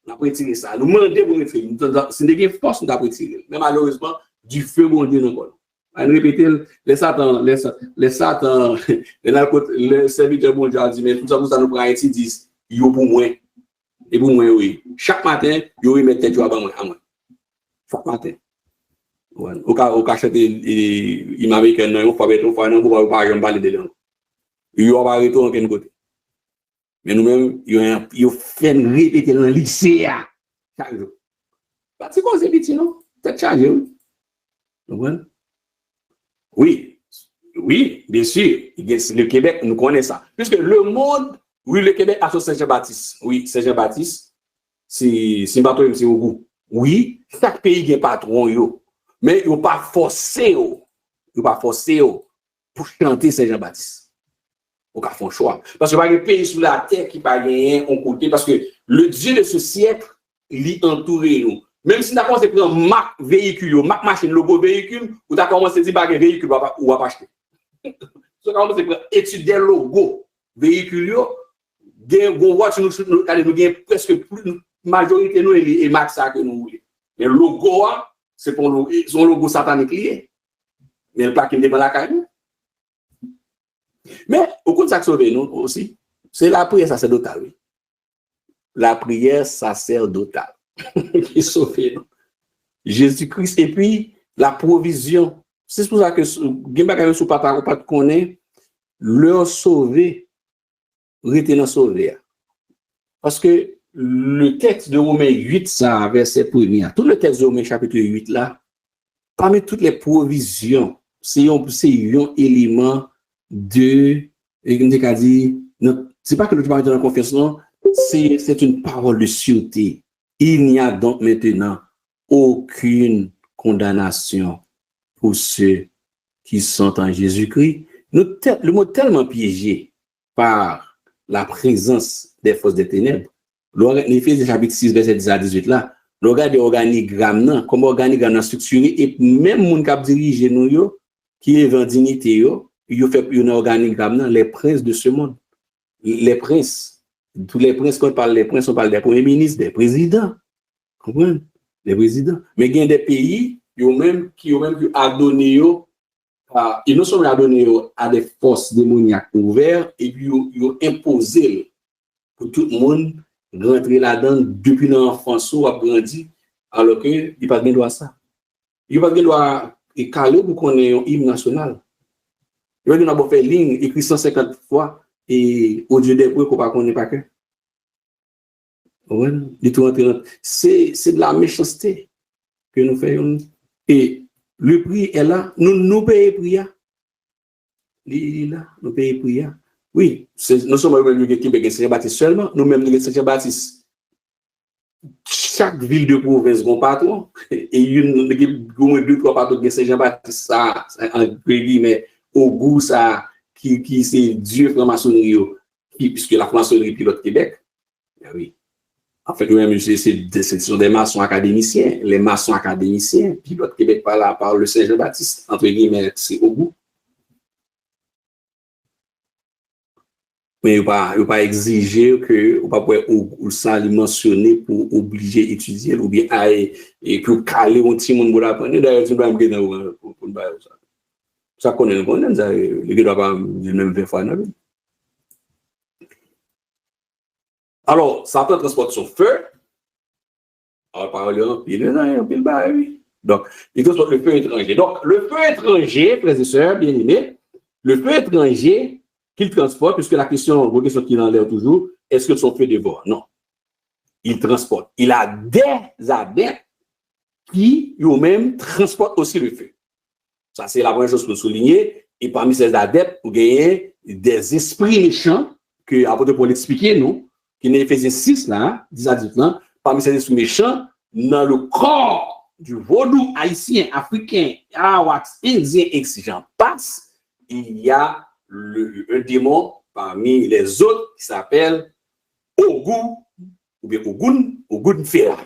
On a retiré ça. Nous demandons pour retirer. Si nous avons force, nous avons retiré. Mais malheureusement, du feu, bon Dieu, nous on répéter, les satans, les serviteurs bon Dieu dit, mais tout ça nous prend Haïti, disent, yo pour moi. Et pour moi, oui. Chaque matin, yo remet tête à moi. Chaque matin. Au cas il m'a dit que non, il faut pas parler de langue. Il va arrêter en quel côté. Mais nous-mêmes, il fait répéter dans le lycée chaque jour. C'est quoi c'est petit, non? C'est chargé, oui. Oui, bien sûr. Le Québec, nous connaissons ça. Puisque le monde, oui, le Québec a son Saint-Jean-Baptiste. Oui, Saint-Jean-Baptiste, c'est bateau, c'est au goût. Oui, chaque pays a un patron, yo. Mais il ne faut pas forcer pour chanter Saint-Jean-Baptiste. On a fait un choix. Parce que il y a un pays sur la terre qui n'a pas gagné en côté. Parce que le Dieu de ce siècle, il entoure nous. Même si nous avons commencé à prendre marque véhicule, marque machine, logo véhicule, ou tu as commencé à dire que véhicule ou va pas acheter. Si tu as commencé à prendre étudier logo véhicule, nous avons presque plus, majorité nous et marque ça que nous voulons. Mais le logo, c'est pour son logo satanique lié. Mais le pas qui me la carrière. Mais au coup de ça sauver nous aussi, c'est la prière sacerdotale. Oui. La prière sacerdotale qui sauve nous. Jésus-Christ et puis la provision. C'est pour ça que Gimba sous papa pas connaît leur sauver, retenir sauver. Parce que le texte de Romains 8, ça verset 1er. Tout le texte de Romains chapitre 8 là, parmi toutes les provisions, c'est un élément de, c'est pas que nous parlons de la confiance, non, c'est une parole de sûreté. Il n'y a donc maintenant aucune condamnation pour ceux qui sont en Jésus-Christ. Le mot tellement piégé par la présence des forces des ténèbres. L'Éphésiens chapitre 6, verset 10 à 18 là, le regard de l'organigramme, comme organigramme structuré, et même mon cap dirige nous, qui est en dignité, il fait un organigramme, les princes de ce monde. Les princes, tous les princes, quand on parle des princes, on parle des premiers ministres, des présidents. Comprenez? Des présidents. Mais il y a des pays qui ont même donné, ils non seulement donné à des forces démoniaques ouvertes, et puis ils ont imposé pour tout le monde rentrer là-dedans depuis l'enfance ou a grandi, alors que il n'y a pas de droit à ça. Il n'y a pas de droit et calé pour qu'on ait un hymne national. Il y a une faire ligne écrit 150 fois et au Dieu des qu'on ne connaît pas que. Ouais, c'est de la méchanceté que nous faisons. Et le prix est là. Nous payons le prix. Il est là. Nous payons le prix. Oui, nous sommes au Québec et Saint-Jean-Baptiste seulement. Nous-mêmes, nous Saint-Jean-Baptiste. Chaque ville de province, mon patron, et une deux, trois patrons de Saint-Jean-Baptiste, ça, mais au goût, ça, qui c'est Dieu franc-maçonnerie, puisque la franc-maçonnerie pilote Québec. Oui. En fait, nous-mêmes, ce sont des maçons académiciens. Les maçons académiciens pilotent Québec par le Saint-Jean-Baptiste. Entre guillemets, c'est au bout. Mais il ne pas exiger que, ou pas pour ça les mentionner pour obliger étudier ou bien et pour caler un petit monde pour l'apprendre. D'ailleurs, tu dois me dire pour ça. Ça connaît ça, les gars doivent pas dire même 20 fois. Alors, Satan transporte son feu. Alors, par exemple, donc, il transporte le feu étranger. Donc, le feu étranger, frères et sœurs, bien aimés, le feu étranger qu'il transporte, puisque la question qui en l'air toujours, est-ce que son feu dévore? Non. Il transporte. Il a des adeptes qui, eux-mêmes, transportent aussi le feu. Ça, c'est la première chose pour souligner. Et parmi ces adeptes, vous gagnez des esprits méchants que, après pour l'expliquer, nous, qui n'est Éphésiens 6, là, 10 à 10, là, parmi ces esprits méchants, dans le corps du vaudou haïtien, africain, arawak, indien, exigeant, passe, il y a un démon parmi les autres qui s'appelle Ogou, ou bien Ogun Ferra.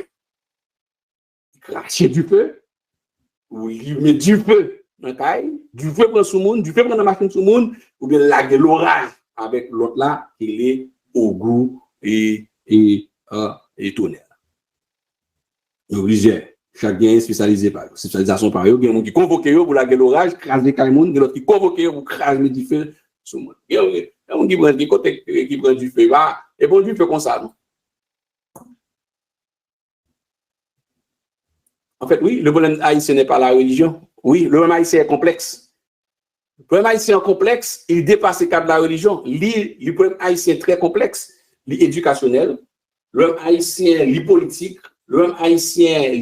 Il crache du feu, ou il met du feu dans la caille, du feu prend sous le monde, du feu prend la machine sous le monde, ou bien la l'orage avec l'autre là, qui est Ogou et tonnerre. Obligé. Chacun est spécialisé par spécialisation par eux. Il y a des gens qui convoquent pour la l'orage, craser les monde, il y a d'autres qui convoquent pour craser du feu sur le monde. Il y a des gens qui prennent du feu, et bon, du feu comme ça, non? En fait, oui, le problème haïtien n'est pas la religion. Oui, le problème haïtien est complexe. Le problème haïtien est complexe, il dépasse le cadre de la religion. Le problème haïtien est très complexe, l'éducationnel, le problème haïtien, le politique, le problème haïtien,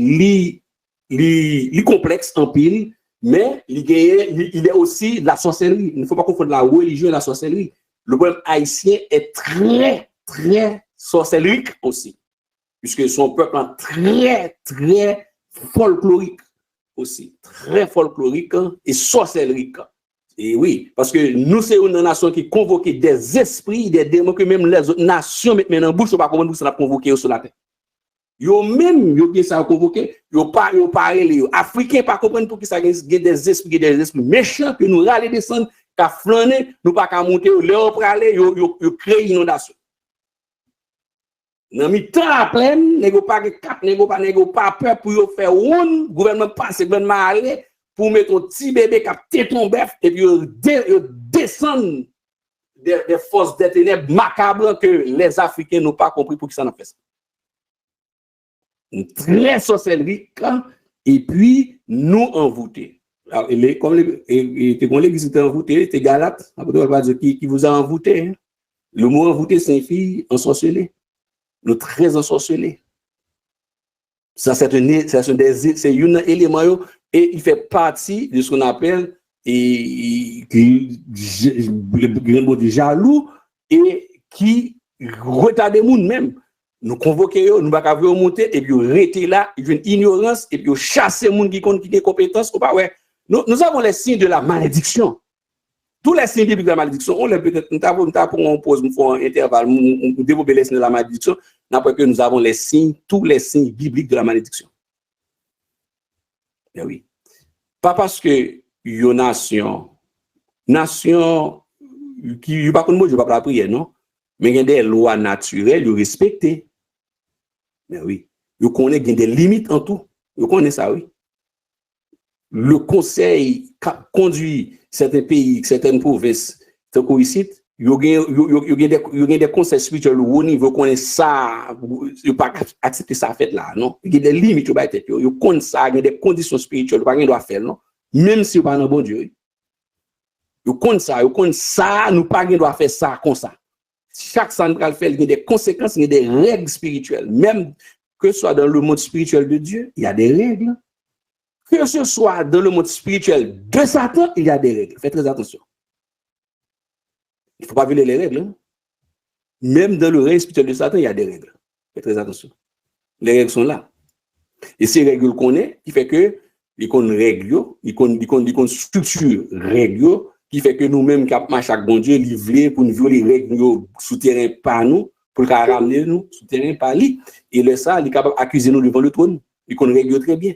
il complexe en pile, mais il est aussi de la sorcellerie. Il ne faut pas confondre la religion et la sorcellerie. Le problème haïtien est très, très sorcellerique aussi, puisque son peuple est très, très folklorique aussi, très folklorique et sorcellerique. Et oui, parce que nous, c'est une nation qui convoque des esprits, des démons que même les autres nations mettent en bouche, pas comment ça convoqué sur la terre. Yo même, yo bien ça convoqué, yo parlé, les Africains pas comprendre pour qui ça des esprits méchants que nous râler descendre, qu'à flâner, nous pas qu'à monter, leur praler, yo créer inondation. Dans mi temps à pleine, négo pas cap, négo pas peur pour yo faire un gouvernement passe, gouvernement aller pour mettre un petit bébé qui a téton bœuf et puis yo descendre des forces des ténèbres macabres que les Africains n'ont pas compris pour qui ça n'a fait ça. Très sorcellerie et puis nous envoûtés. Comme l'église était envoûtée, c'était Galate, qui vous a envoûté. Le mot envoûté signifie ensorcelé. Nous très ensorcelés. Ça, c'est un élément et il fait partie de ce qu'on appelle le mot de jaloux et qui retarde le monde même. Nous convoquons, nous ne pouvons monter et puis rester là, il y a une ignorance et puis chasser les gens qui ont des compétences. Nous avons les signes de la malédiction. Tous les signes bibliques de la malédiction, on les peut-être, nous pose un intervalle, nous développer les signes de la malédiction, après que nous avons les signes, tous les signes bibliques de la malédiction. Et oui. Pas parce que une nation qui, pas contre moi, je ne vais pas la prière, non? Mais il y a des lois naturelles, ils respectent. Mais oui, ils connaissent des limites en tout. Ils connaissent ça, oui. Le conseil conduit certains pays, certaines provinces, ici, Yo gen des conseils spirituels au niveau connaît ça, yo pas accepter ça fait là, non. Il y a des limites yo ba tête yo connaît ça, il y a des conditions spirituelles pas rien doit faire, non. Même si yo pas dans bon Dieu. Yo connaît ça, nous pas rien doit faire ça comme ça. Chaque ça nous faire, il y a des conséquences, il y a des règles spirituelles, même que ce soit dans le monde spirituel de Dieu, il y a des règles. Que ce soit dans le monde spirituel de Satan, il y a des règles. Faites très attention. Il ne faut pas violer les règles. Hein? Même dans le règne spirituel de Satan, il y a des règles. Faites très attention. Les règles sont là. Et ces règles qu'on est, qui fait que les règles, les structure règles, qui fait que nous-mêmes, qui avons chaque bon Dieu, livré pour nous violer les règles souterrain par nous, pour le ramener nous souterrain par lui. Et le ça, il est capable d'accuser nous devant le trône. Il connaît règles très bien.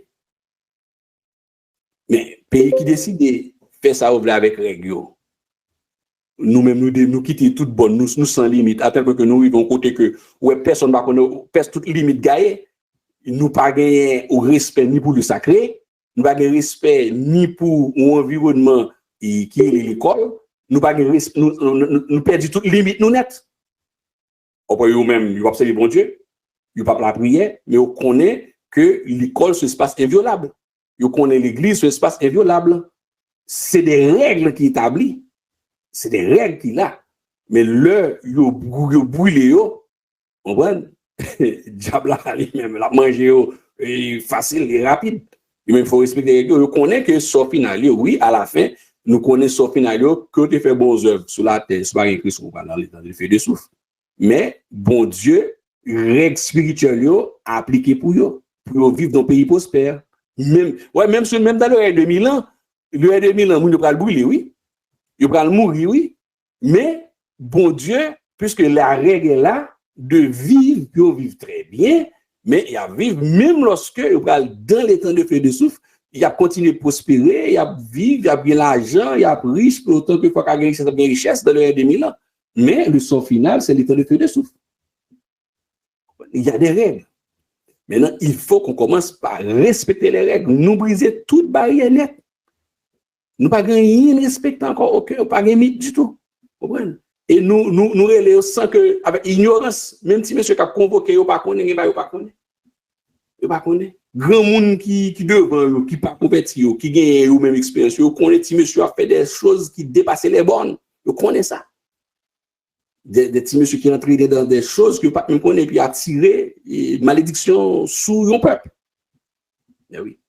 Mais pays qui décide de faire ça avec règles, nous-mêmes, nous quitter toute bonne, nous sans limite, à tel point que nous vivons côté que ouais, personne ne va connaître, toute limite gagnée, nous pas gagner au respect ni pour le sacré, nous pas gagner respect ni pour l'environnement qui est l'école, nous pas gagner respect, nous perdons toute limite nous net. Après, nous-mêmes, nous observer bon Dieu, nous pas la prière, mais on connaît que l'école, ce espace inviolable. Nous connaît l'église, ce espace inviolable. C'est des règles qui établissent. C'est des règles qu'il a. Mais le, yo brûlé, on comprend? Diable lui-même, la manger facile et rapide. Il faut respecter les règles. Yo connaît que ce final, oui, à la fin, nous connaissons ce final, que tu fais bonnes œuvres sur la terre, c'est pas écrit sur le feu de souffle. Mais, bon Dieu, règles spirituelles, appliquées pour vivre dans un pays prospère. Même dans le règne de Milan, nous va le brûler, oui. Il va mourir, oui, mais bon Dieu, puisque la règle est là, de vivre, puis vivre très bien, mais il y a vivre, même lorsque il va dans les temps de feu de souffle, il a continué de prospérer, il a vivre, il a bien l'argent, il a riche, pour autant que il faut qu'il y ait une richesse dans le règne de Milan. Mais le son final, c'est les temps de feu de souffle. Il y a des règles. Maintenant, il faut qu'on commence par respecter les règles, nous briser toute barrière nette. Nous pas rien respecter encore aucun, pas rien du tout. Et nous relèvons sans que, avec ignorance, même si monsieur a convoqué, il pas connaît, il pas connaît. Il pas connaît. Grand monde qui devant, qui pas compétit, qui gagne ou même expérience, il connaît si monsieur a fait des choses qui dépassent les bornes. Il connaît ça. Des petits monsieur qui entrent dans des choses que pas même connaît puis attirer malédiction sous le peuple. Mais oui.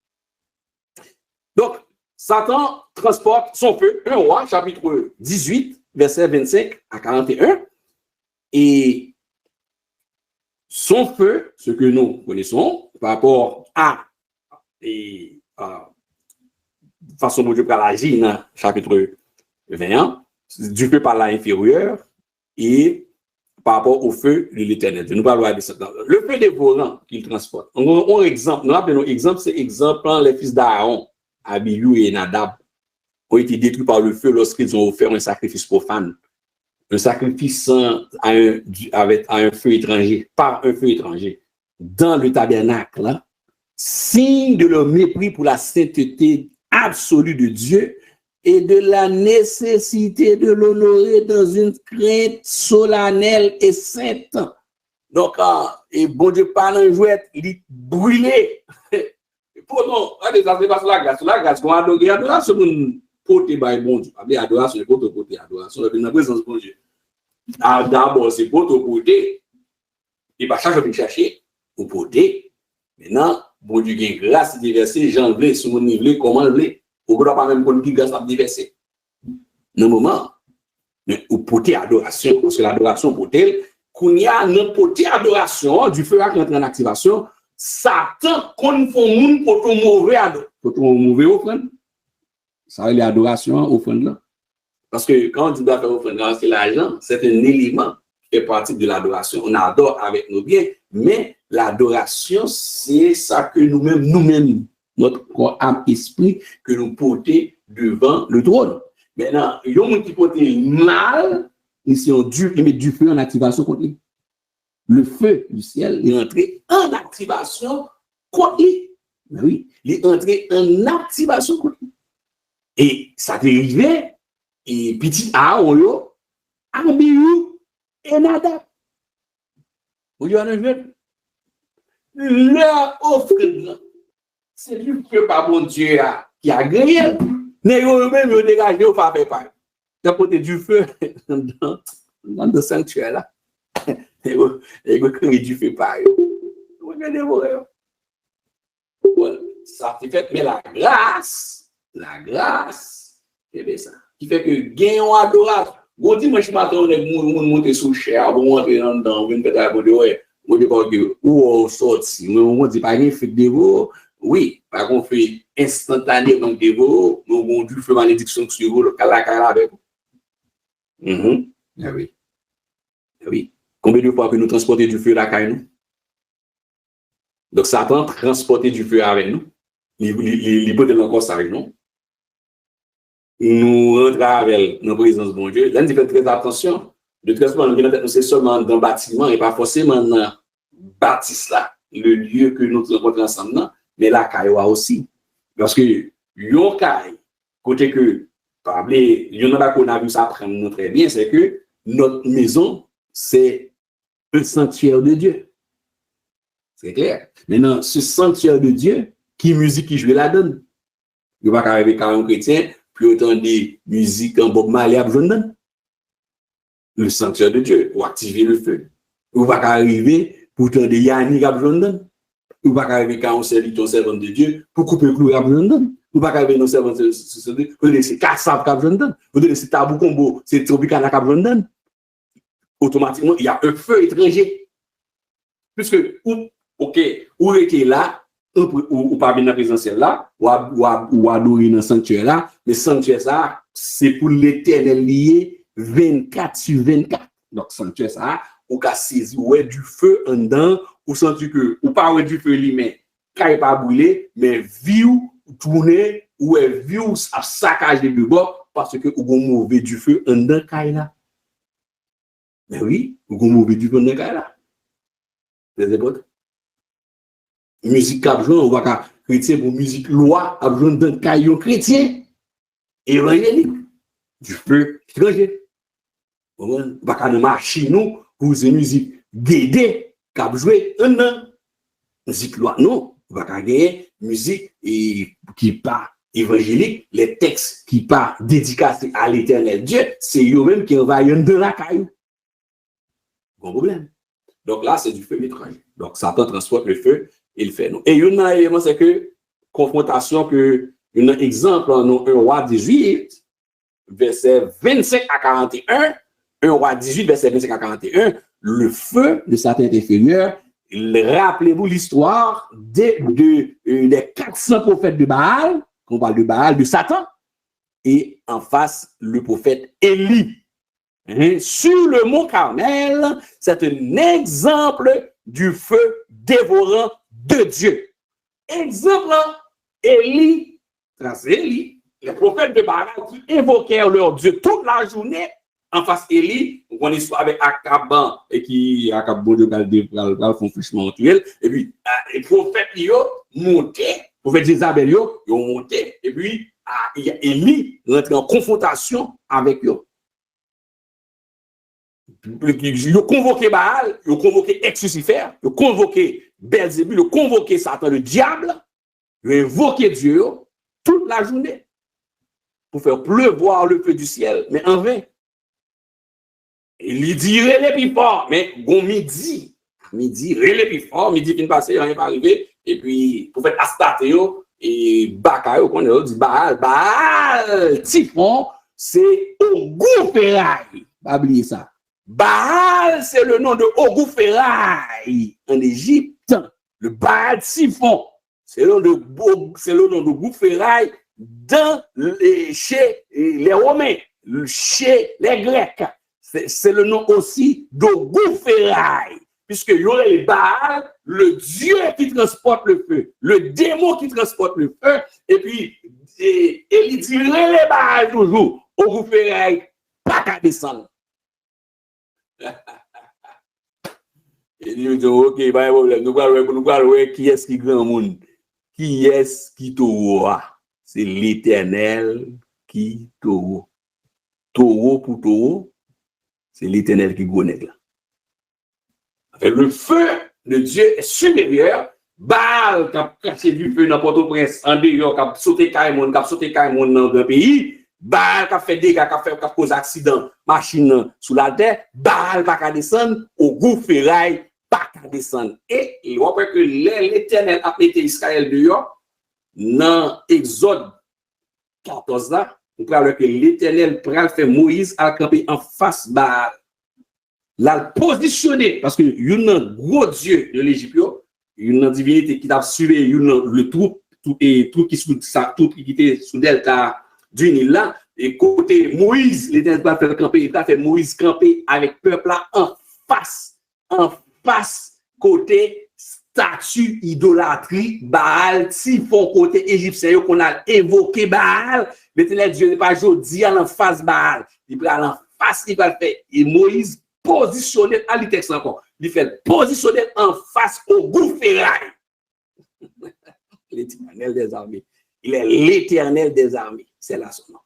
Donc Satan transporte son feu, 1 Roi, chapitre 18, verset 25 à 41. Et son feu, ce que nous connaissons, par rapport à façon dont Dieu peut agir dans chapitre 21, du feu par l'inférieur et par rapport au feu de l'éternel. Nous parlons de ça. Le feu dévorant qu'il transporte. On exemple, nous appelons exemple, c'est exemple les fils d'Aaron. Abihu et Nadab ont été détruits par le feu lorsqu'ils ont offert un sacrifice profane, un sacrifice à un feu étranger, par un feu étranger, dans le tabernacle, hein, signe de leur mépris pour la sainteté absolue de Dieu et de la nécessité de l'honorer dans une crainte solennelle et sainte. Donc, et bon Dieu parle en jouette, il dit brûler. Pourtant, ça se passe la grâce, qu'on adore, adoration, porter par bon Dieu. Adoration, c'est pour te porter, adoration, dans la présence de bon Dieu. D'abord, c'est pour te porter, et pas chaque fois que tu cherches, pour porter. Maintenant, bon Dieu, il y a une grâce déversée, j'enlève sur mon niveau, comment l'enlever. Au bout pas même pour une grâce déversée. Dans le moment, ou porter adoration, parce que l'adoration porter, qu'on y a un porter adoration, du feu qui entre en activation, Satan qu'on fait moun pour ton mauvais ado, pour ton mauvais offrande. Ça c'est l'adoration offrande là. Parce que quand on dit doit faire offrande, c'est l'argent, c'est un élément qui fait partie de l'adoration. On adore avec nos biens, mais l'adoration c'est ça que nous-mêmes, notre corps, âme, esprit, que nous portons devant le trône. Maintenant, il y a des gens qui portent mal, ici on met du feu en activation contre lui. Le feu du ciel est entré en activation contre lui. Oui, il est entré en activation contre lui. Et ça arrivait, et petit Aaron, Abihu et Nadab. Vous voyez, leur offrande, c'est du feu par mon Dieu qui a gagné. Mais eux-mêmes, ils ont dégagé au faire pas. D'apporter du feu dans le sanctuaire là. Et vous créez du feu par eux. Regardez vous. Ça fait, mais la grâce, c'est bien ça. Qui fait que gagne en adoration. Bon dimanche matin, on est monté sous cher, on rentre dedans, on vient peut-être à ouais, on dit pas que où on sorti, on dit pas rien fait de vous. Oui, par contre fait instantanément de vous, on du feu malédiction sur vous, le cala avec vous. Oui. Oui. Combien de fois que nous transporter du feu la caille nous? Donc Satan transporter du feu avec nous. Il peut être encore ça avec nous. Nous rentrons avec la présence de mon Dieu. Là, nous faisons très attention. Le transport, c'est seulement dans le bâtiment et pas forcément dans le bâtisse là, le lieu que nous rencontrons ensemble, mais la caille aussi. Parce que, yon caille, côté que, yon a qu'on a vu ça prendre très bien, c'est que notre maison, c'est un sanctuaire de Dieu. C'est clair. Maintenant, ce sanctuaire de Dieu, qui musique qui joue la donne? Il va pas arriver quand un chrétien, puis autant des musiques en Bob Marley à besoin. Le sanctuaire de Dieu, pour activer le feu. Il va pas arriver pour tant des Yannick à besoin. Il va pas arriver quand on servit ton servant de Dieu, pour couper le clou à besoin. Il va pas arriver nos servants de Dieu, pour laisser Kassab à besoin. Pour laisser Tabou Combo, c'est Tropicana à besoin. Automatiquement, il y a un feu étranger. Puisque, ok, où était là, ou pas bien dans la présentielle là, ou adorer dans le sanctuaire là, mais sanctuaire ça, c'est pour l'éternel lié 24 sur 24. Donc, sanctuaire ça, ou qu'à saisir, ou du feu en dedans, ou senti que, ou pas du feu lui-même, quand pas brûlé, mais vieux, tourner, ou est vieux, à saccage de bord, parce que, ou mauvais du feu en dedans, là. Mais oui, ou mauvais du feu en dedans, là. Les époques. Musique cap on va chrétien pour musique loi a besoin d'un caillon chrétien évangélique du feu étranger. On va pas marcher nous pour une musique guédée cap jouer un musique loi non, on va gagner musique qui pas évangélique, les textes qui pas dédicacés à l'Éternel Dieu, c'est eux même qui envahissent de la caillou. Bon problème. Donc là c'est du feu étranger. Donc Satan transporte le feu. Il fait nous. Et un élément, c'est que confrontation que un exemple dans 1 roi 18, verset 25 à 41, 1 roi 18, verset 25 à 41, le feu de Satan inférieur, rappelez-vous l'histoire des 400 prophètes de Baal, qu'on parle de Baal, de Satan, et en face, le prophète Élie. Sur le mont Carmel, c'est un exemple du feu dévorant de Dieu. Exemple, Élie, les prophètes de Baal qui évoquèrent leur Dieu toute la journée en face Élie, on connaît l'histoire avec Akab, et qui Akab, bon Dieu, font frichement mutuel, et puis les prophètes, ils ont monté, les prophètes d'Isabelle, ils ont monté, et puis Élie rentre en confrontation avec eux. Ils ont convoqué Baal, ils ont convoqué Ex-Lucifer, ils ont convoqué Belzébul, ils ont convoqué Satan, le diable, ils ont invoqué Dieu toute la journée pour faire pleuvoir le feu du ciel, mais en vain. Il dirait les plus fort, mais bon midi, relais plus fort, midi fin passé, rien pas arrivé, et puis pour faire Astartéo et Bakayo, qu'on a dit Baal, Typhon, c'est Ogou-Ferraille, pas oublier ça. Baal, c'est le nom de Ogou-Ferraille en Égypte. Le Baal Typhon, c'est le nom de Ogou-Ferraille chez les Romains, chez les Grecs. C'est le nom aussi d'Ogou-Ferraille, puisque il y aurait les Baal, le Dieu qui transporte le feu, le démon qui transporte le feu, et puis il dirait les Baal toujours, Ogou-Ferraille, pas qu'à descendre. Et nous disons, ok, pas de problème. Nous allons qui est-ce qui grand monde? Qui est-ce qui t'aura? C'est l'Éternel qui t'aura. Taureau pour taureau, C'est l'Éternel qui gonne là. Le feu de Dieu est supérieur. Baal qui a caché du feu dans Port-au-Prince, en dehors, qui a sauté Caïmon, dans le pays. Baal qui a fait dégâts, qui a causé accident, machine sous la terre. Baal pas qu'à descendre, au gouffre ferraille, pas qu'à descendre. Et il voit que l'Éternel a mis Israël dehors, dans Exode 14 là, on parle que l'Éternel pral fait Moïse à camper en face Baal. L'a positionné, parce que il y a un gros Dieu de l'Égypte, il y a une divinité qui a suivi le troupe et tout qui était sous delta du Nil là, et côté Moïse, l'Éternel va faire camper, il a fait Moïse camper avec peuple là en face, côté statue idolâtrie, Baal, si font côté égyptien qu'on a évoqué Baal, l'Éternel Dieu n'est pas jodi en face Baal, il va en face, il va le faire, et Moïse positionné à l'itexte encore. Il fait positionner en face au gouffre ferraille. L'Éternel des armées. Il est l'Éternel des armées. C'est là son nom.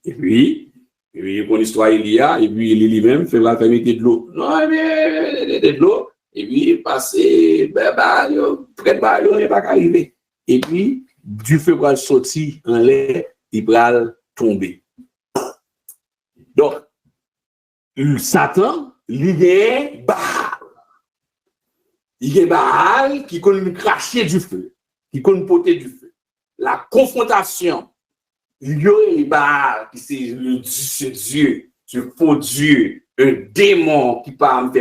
Et puis, pour l'histoire, il y a, et puis il lui-même fait la famille de l'eau. Non, mais de l'eau. Et puis, passer, près de bail, il n'est pas arrivé. Et puis, du feu va sortir en l'air, il va tomber. Donc, Satan, il est Baal. Il est Baal qui connaît cracher du feu, qui connaît porter du feu. La confrontation, il y a Baal qui c'est Dieu, ce faux Dieu, un démon qui parmi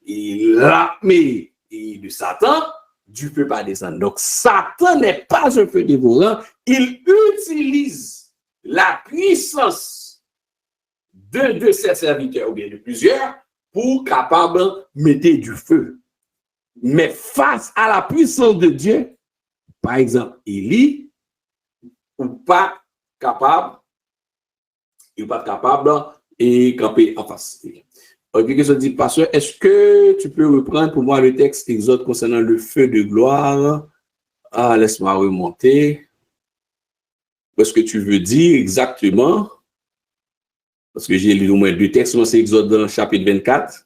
l'armée de Satan, du feu pas descendre. Donc Satan n'est pas un feu dévorant, il utilise la puissance de ses serviteurs ou bien de plusieurs pour capable mettre du feu. Mais face à la puissance de Dieu, par exemple, Élie, ou pas capable et camper en face. Ok, qu'est-ce que dit, pasteur? Est-ce que tu peux reprendre pour moi le texte Exode concernant le feu de gloire? Ah, laisse-moi remonter. Qu'est-ce que tu veux dire exactement? Parce que j'ai lu au moins deux textes, c'est Exode chapitre 24.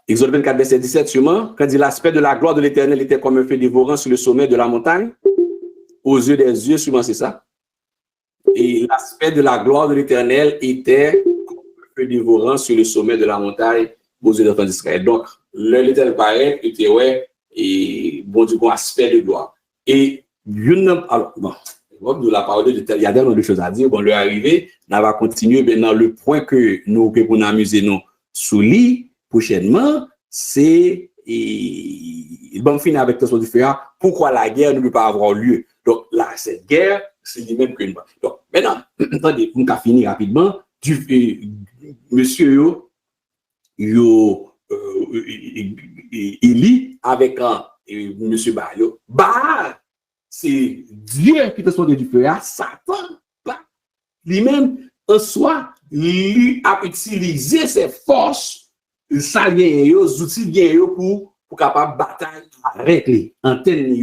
Exode 24, verset 17, sûrement, quand dit l'aspect de la gloire de l'Éternel était comme un feu dévorant sur le sommet de la montagne, aux yeux des yeux, sûrement c'est ça. Et l'aspect de la gloire de l'Éternel était comme un feu dévorant sur le sommet de la montagne, aux yeux des enfants d'Israël. Donc, l'Éternel paraît, était ouais, et bon, du coup, aspect de gloire. Et, alors, bon. De la parole de il y a d'autres choses à dire. Bon, le arrivé, on va continuer maintenant le point que nous pouvons amuser nous sous lit prochainement, c'est bon finir avec le du feu. Pourquoi la guerre ne peut pas avoir lieu? Donc là, cette guerre, c'est lui même qu'une. Donc maintenant, attendez, on va finir rapidement. Monsieur Élie avec monsieur Baal. C'est Dieu qui te sonde du feu, Satan, lui-même, en soi, lui a utilisé ses forces, les outils pour capable bataille avec les antennes,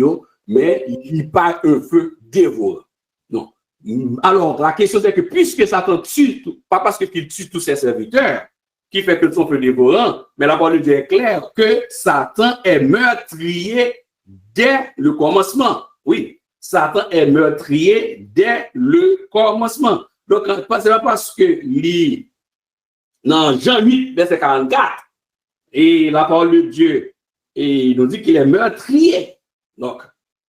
mais il n'est pas un feu dévorant. Non. Alors, la question c'est que puisque Satan tue, pas parce qu'il tue tous ses serviteurs, qui fait que son feu dévorant, mais la parole de Dieu est claire que Satan est meurtrier dès le commencement. Oui, Satan est meurtrier dès le commencement. Donc, c'est pas parce que dans Jean 8, verset 44, et la parole de Dieu, et il nous dit qu'il est meurtrier. Donc,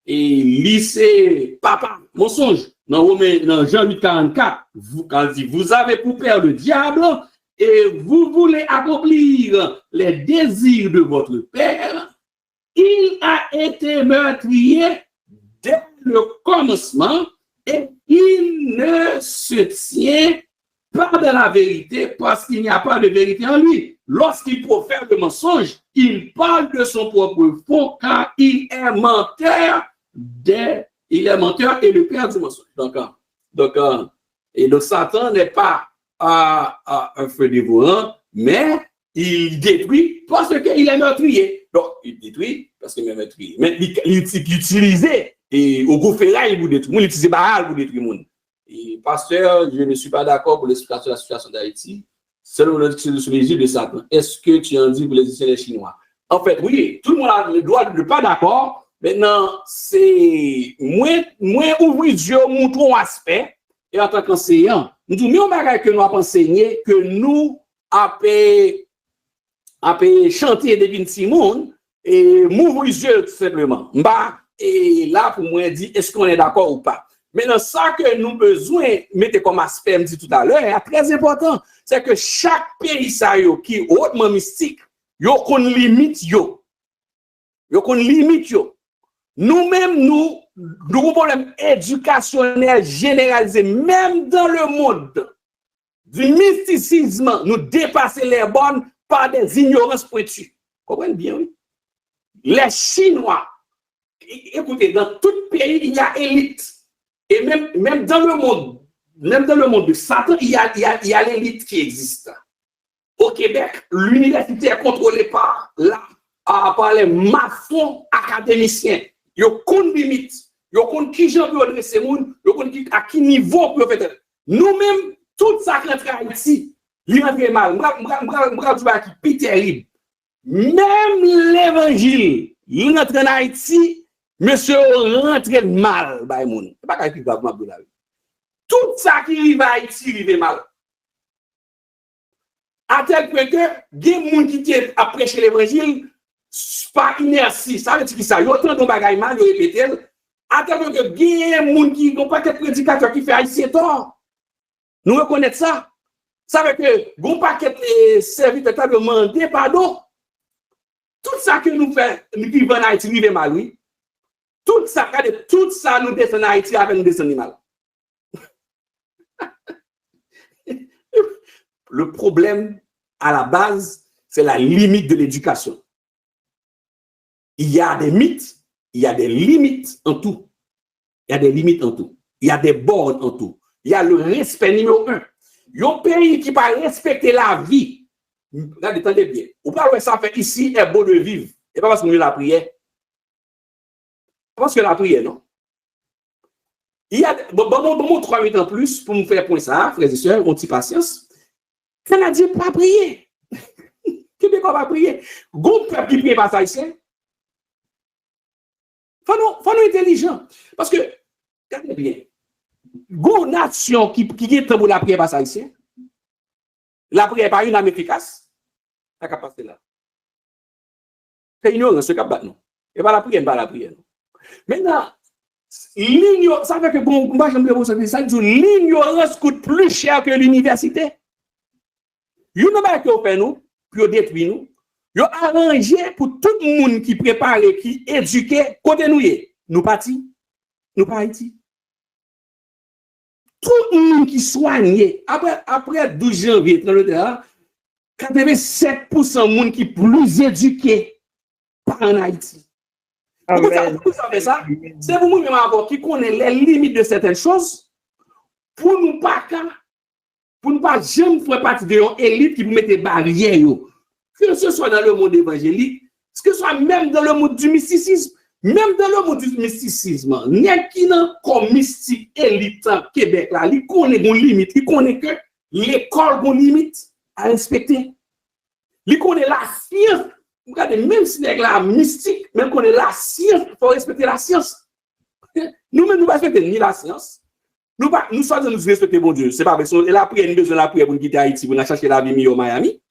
et c'est papa, mensonge. Dans Jean 8, 44, quand il dit, vous avez pour père le diable, et vous voulez accomplir les désirs de votre père, il a été meurtrier dès le commencement et il ne se tient pas de la vérité parce qu'il n'y a pas de vérité en lui. Lorsqu'il profère le mensonge, il parle de son propre faux car il est menteur et le père du mensonge. Donc Satan n'est pas un feu dévorant, mais il détruit parce qu'il est meurtrier. Donc, il détruit parce qu'il est meurtrier. Mais il utilisait et au gros ferraille pour détruire. Il utilisait Baal pour détruire le monde. Et pasteur, je ne suis pas d'accord pour l'explication de la situation d'Haïti. Selon le sous les yeux de Satan. Est-ce que tu en dis pour les Chinois? En fait, oui, tout le monde a le droit de ne pas d'accord. Maintenant, c'est moins ouvrir Dieu, montrer un aspect. Et en tant qu'enseignant, nous disons, mais que nous avons enseigné, que nous avons chanter Devin Simon et m'ouvrir Dieu tout simplement. Et là, pour moi, dire, est-ce qu'on est d'accord ou pas? Maintenant, ça que nous besoin mettre comme aspect, me dit tout à l'heure, très important, c'est que chaque pays qui est hautement mystique, yo qu'on limite yo. Yo qu'on limite yo. Nous-mêmes, nous avons un problème éducationnel généralisé, même dans le monde du mysticisme, nous dépasser les bornes par des ignorances pointues. Comprenez bien, oui? Les Chinois, écoutez, dans tout pays, il y a élite. Et même dans le monde de Satan, il y a l'élite qui existe. Au Québec, l'université est contrôlée par les maçons académiciens. Ils ont limite. Ils ont qui j'en peux adresser, ils ont à qui niveau peut faire. Nous-mêmes, tout ça qui entre Haïti, il rentre mal. Moi, qui est terrible. Même l'évangile, il rentre en Haïti, monsieur rentre mal. C'est pas quelque chose. Tout ça qui arrive à Haïti, il est mal. À tel point que, il y a des gens qui a prêché l'évangile par inertie. Ça veut dire que ça, il y a autant de bagailles mal, il répété. À tel point que, il y a des gens qui n'ont pas de prédicateur qui fait Haïti tort. Nous reconnaissons ça. Ça veut dire que, il n'y a pas de serviteur de demander pardon. Tout ça que nous faisons, nous vivons en Haïti, nous vivons mal, oui. Tout ça, nous descendons en Haïti avec nous descendons mal. Le problème, à la base, c'est la limite de l'éducation. Il y a des mythes, il y a des limites en tout. Il y a des limites en tout. Il y a des bornes en tout. Il y a le respect numéro 1. Il y a un pays qui va respecter la vie. Regardez, attendez bien. Ou pas ça fait ici est beau de vivre. Et pas parce que nous la prière. Parce que la prière, non? Il y a bon 3 minutes en plus pour me faire point ça, frères et sœurs, on petit patience. Canadien pas prier. Québécois pas prier. Groupe peuple qui prie pas ça ici. Faut nous intelligents. Parce que, regardez bien, go nation qui est pour la prière pas ça ici. La prière pas une âme efficace. Ça va passer là. C'est ignorant ce cap non. Et pas la prière, pas la prière. Maintenant, l'ignorance, ça fait que bon, moi j'aime bien ça dit l'ignorance coûte plus cher que l'université. Vous n'avez pas fait nous, puis détruit nous. Vous arrangé pour tout le monde qui prépare, qui éduque, côté nous partis, nous pas Haïti. Tout le monde qui soigne, après 12 janvier, 87% de monde qui plus éduqué par en Haïti. Vous savez ça? C'est vous même encore qui connaît les limites de certaines choses pour nous pas jamais faire partie de une élite qui vous mette des barrières. Que ce soit dans le monde évangélique, que ce soit même dans le monde du mysticisme, même dans le monde du mysticisme, n'est qui n'a comme mystique élite Québec là, il connaît une limite, il connaît que l'école a une limite à respecter. Il connaît la science. Regardez, même si c'est la mystique, même qu'on est la science, il faut respecter la science. Nous-mêmes, nous ne respectons ni la science. Nous sommes nous respecter bon Dieu. C'est pas parce que la prière, nous besoin de la prière pour quitter Haïti, pour chercher la vie au Miami.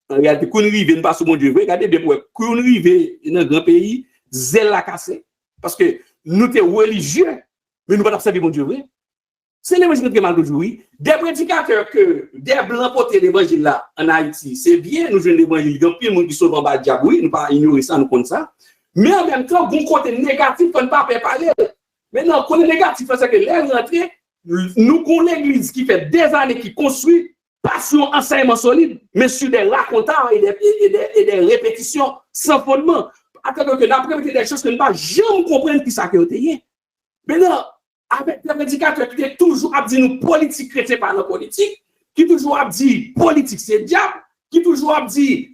Regardez, quand nous arrivons, nous passons bon Dieu. Regardez bien, quand nous arrivons dans un grand pays, zèle la cassé. Parce que nous sommes religieux, mais nous ne pouvons pas servir bon Dieu. C'est l'évangile qui est mal aujourd'hui. Des prédicateurs que des blancs portent l'évangile là en Haïti, c'est bien, nous jouons l'évangile. Il y a plein de monde qui sont en bas de diable, oui, nous ne pas ignorer ça, nous connaissons ça. Mais en même temps, bon côté négatif, on ne peut pas parler. Maintenant, le côté négatif, c'est que les rentrées, nous avons l'église qui fait des années, qui construit, pas sur un enseignement solide, mais sur des racontars et des répétitions sans fondement. Attends que d'après des choses que nous ne pouvons jamais comprendre qui ça qui maintenant, avec les prédicateurs qui est toujours à dire nous politique chrétien par la politique, qui toujours à dire politique c'est diable, qui toujours à dire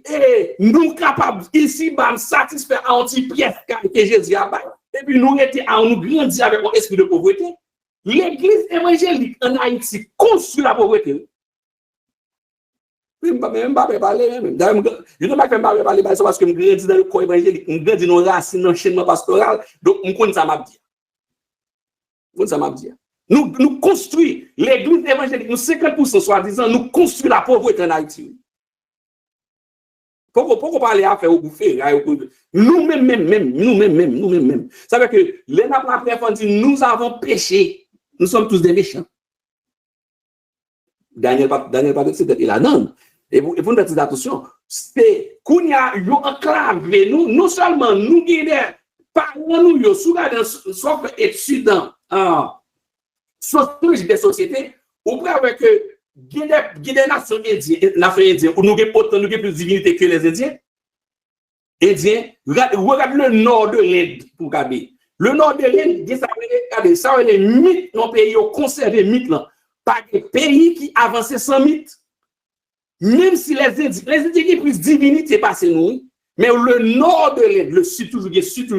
nous capables ici de satisfaire un petit pièce que Jésus a fait, et puis nous grandir avec un esprit de pauvreté. l'église évangélique en Haïti construit la pauvreté. Même pas parler même. Je ne pas parler parce que je grandis dans le corps évangélique, je grandis dans la racine, dans le chaînement pastoral, donc je connais ça m'a dit. Nous construisons l'église évangélique, nous 50% soi-disant, nous construisons la pauvreté en Haïti. Pourquoi parler à faire au bouffer? Nous-mêmes. Ça veut dire que les nappes dit nous avons péché. Nous sommes tous des méchants. Daniel pas de là. Non. Et vous ne faites attention. C'est qu'on y a enclavé nous, non seulement nous guidons, parlons nous, sauf étudiants, sociologie des sociétés, ou près avec des nations indiennes, où nous avons plus de divinité que les Indiens. Regarde le nord de l'Inde pour regarder. Le nord de l'Inde, ça, les mythes dans le pays, ont conservé les mythes là. Pas de pays qui avancent sans mythes. Même si les Indiens qui plus divinité passent nous, mais le nord de l'Inde, le sud, toujours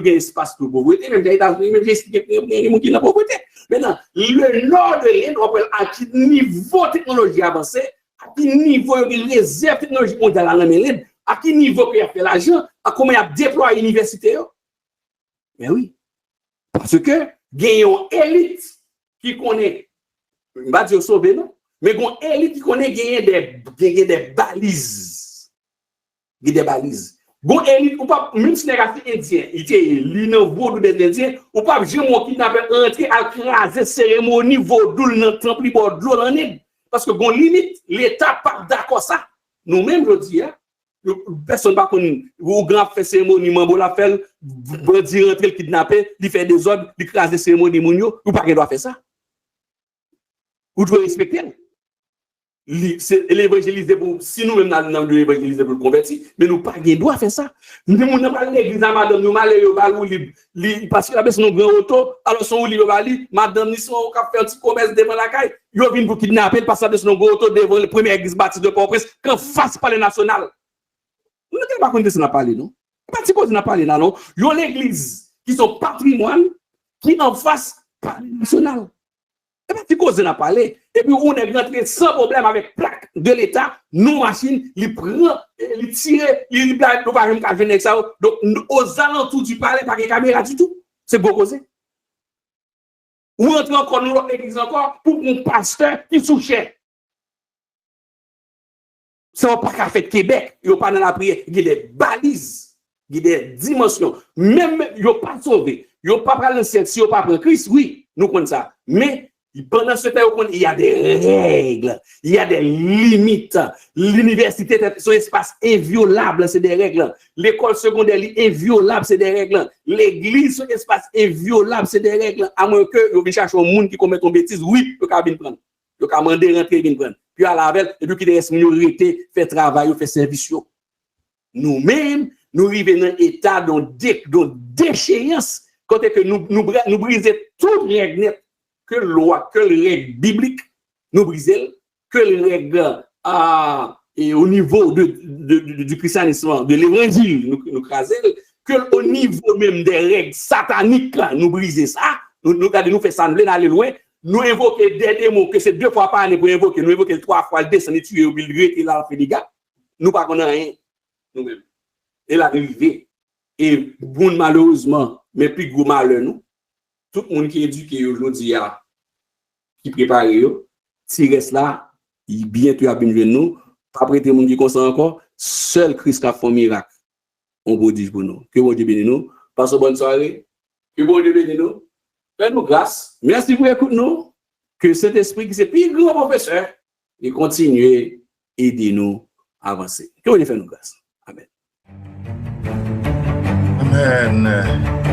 espace pour pauvreté, même les États-Unis, même les gens qui n'ont pas pauvreté. Maintenant, le nord de l'Inde, on peut à quel niveau technologie avancée, à quel niveau de réserve technologique mondiale à l'Inde, à quel niveau il a fait l'argent, à comment il a déployé l'université. Mais oui, parce que il y a une élite qui connaît, je ne vais pas dire sauver, non, mais il y a une élite qui connaît des balises. Il y a des balises. Bon élite ou pas même si les races indiens était l'innovo des indiens ou pas jamais qui n'a pas entrer à craser cérémonie vaudou dans temple bordeaux en Inde parce que bon limite l'état pas d'accord ça nous même je dis personne pas connaît ou grand fait cérémonie mambo la fait bandi rentrer le kidnapper il fait des ordres il craser cérémonie mounio ou pas qu'il doit faire ça ou doit respecter c'est l'évangéliser pour si nous même nous l'évangéliser pour le convertir mais nous pas gain droit faire ça nous n'avons pas l'église à madame nous malé parce que la personne nous grand auto alors son libre bali madame ni son cap faire petit commerce devant la caille yo vinn pour kidnapper parce que son grand auto devant la première église bâtie de Port-au-Prince quand face par le national nous ne pas connaître ça n'a parlé non pas si cause n'a parlé là non yo l'église qui sont patrimoine qui en face par le national. Et pas si cause n'a parlé. Et puis on est rentré sans problème avec plaque de l'État, nos machines, ils prennent, ils tirent, ils blaguent, nous pas même qu'à venir avec ça. Donc aux alentours du palais, pas de caméra du tout. C'est beau causer. Ou entrer encore dans l'autre église encore pour un pasteur qui souchait. Ça pas qu'à faire Québec, il n'y a pas dans la prière, il y a des balises, il y a des dimensions. Même il n'y a pas sauvé, il n'y a pas pris le ciel, si il n'y a pas pris Christ, oui, nous connaissons ça. Mais pendant ce temps, il y a des règles, il y a des limites. L'université est son espace inviolable, c'est des règles. L'école secondaire est inviolable, c'est des règles. L'église, son espace inviolable, c'est des règles. À moins que vous cherchez un monde qui commet une bêtise, oui, vous pouvez prendre. Vous pouvez demander rentrer, bien prendre. Puis à la veille, et puis qu'il reste minorité, fait travail, fait service. Nous-mêmes, nous arrivons dans un état de déchéance, quand nous brisons toutes les règles. Que loi, que les règles bibliques nous brisent, que les règles et au niveau du christianisme, de l'évangile nous crasent, que au niveau même des règles sataniques nous brisent ça, nous fait ça, nous aller loin, nous invoquer des démons, que c'est 2 fois par année pour invoquer, nous invoquer 3 fois, le descendre, tuer, au milieu, et là, fait des gars, nous pas connaissons rien, nous-mêmes. Et la arrivée, et bon, malheureusement, mais plus gros malheur, nous, tout le monde qui est éduqué aujourd'hui, qui prépare, si reste là, il bientôt a bien nous, pas prêter mon qui consent encore, seul Christ a fait un miracle. On vous dit pour nous. Que bon Dieu bénisse nous. Passez bonne soirée. Que bon Dieu bénisse nous. Faites-nous grâce. Merci pour écouter nous. Que cet esprit qui c'est plus grand professeur, et continue à aider nous à avancer. Que bon Dieu fait nous grâce. Amen. Amen.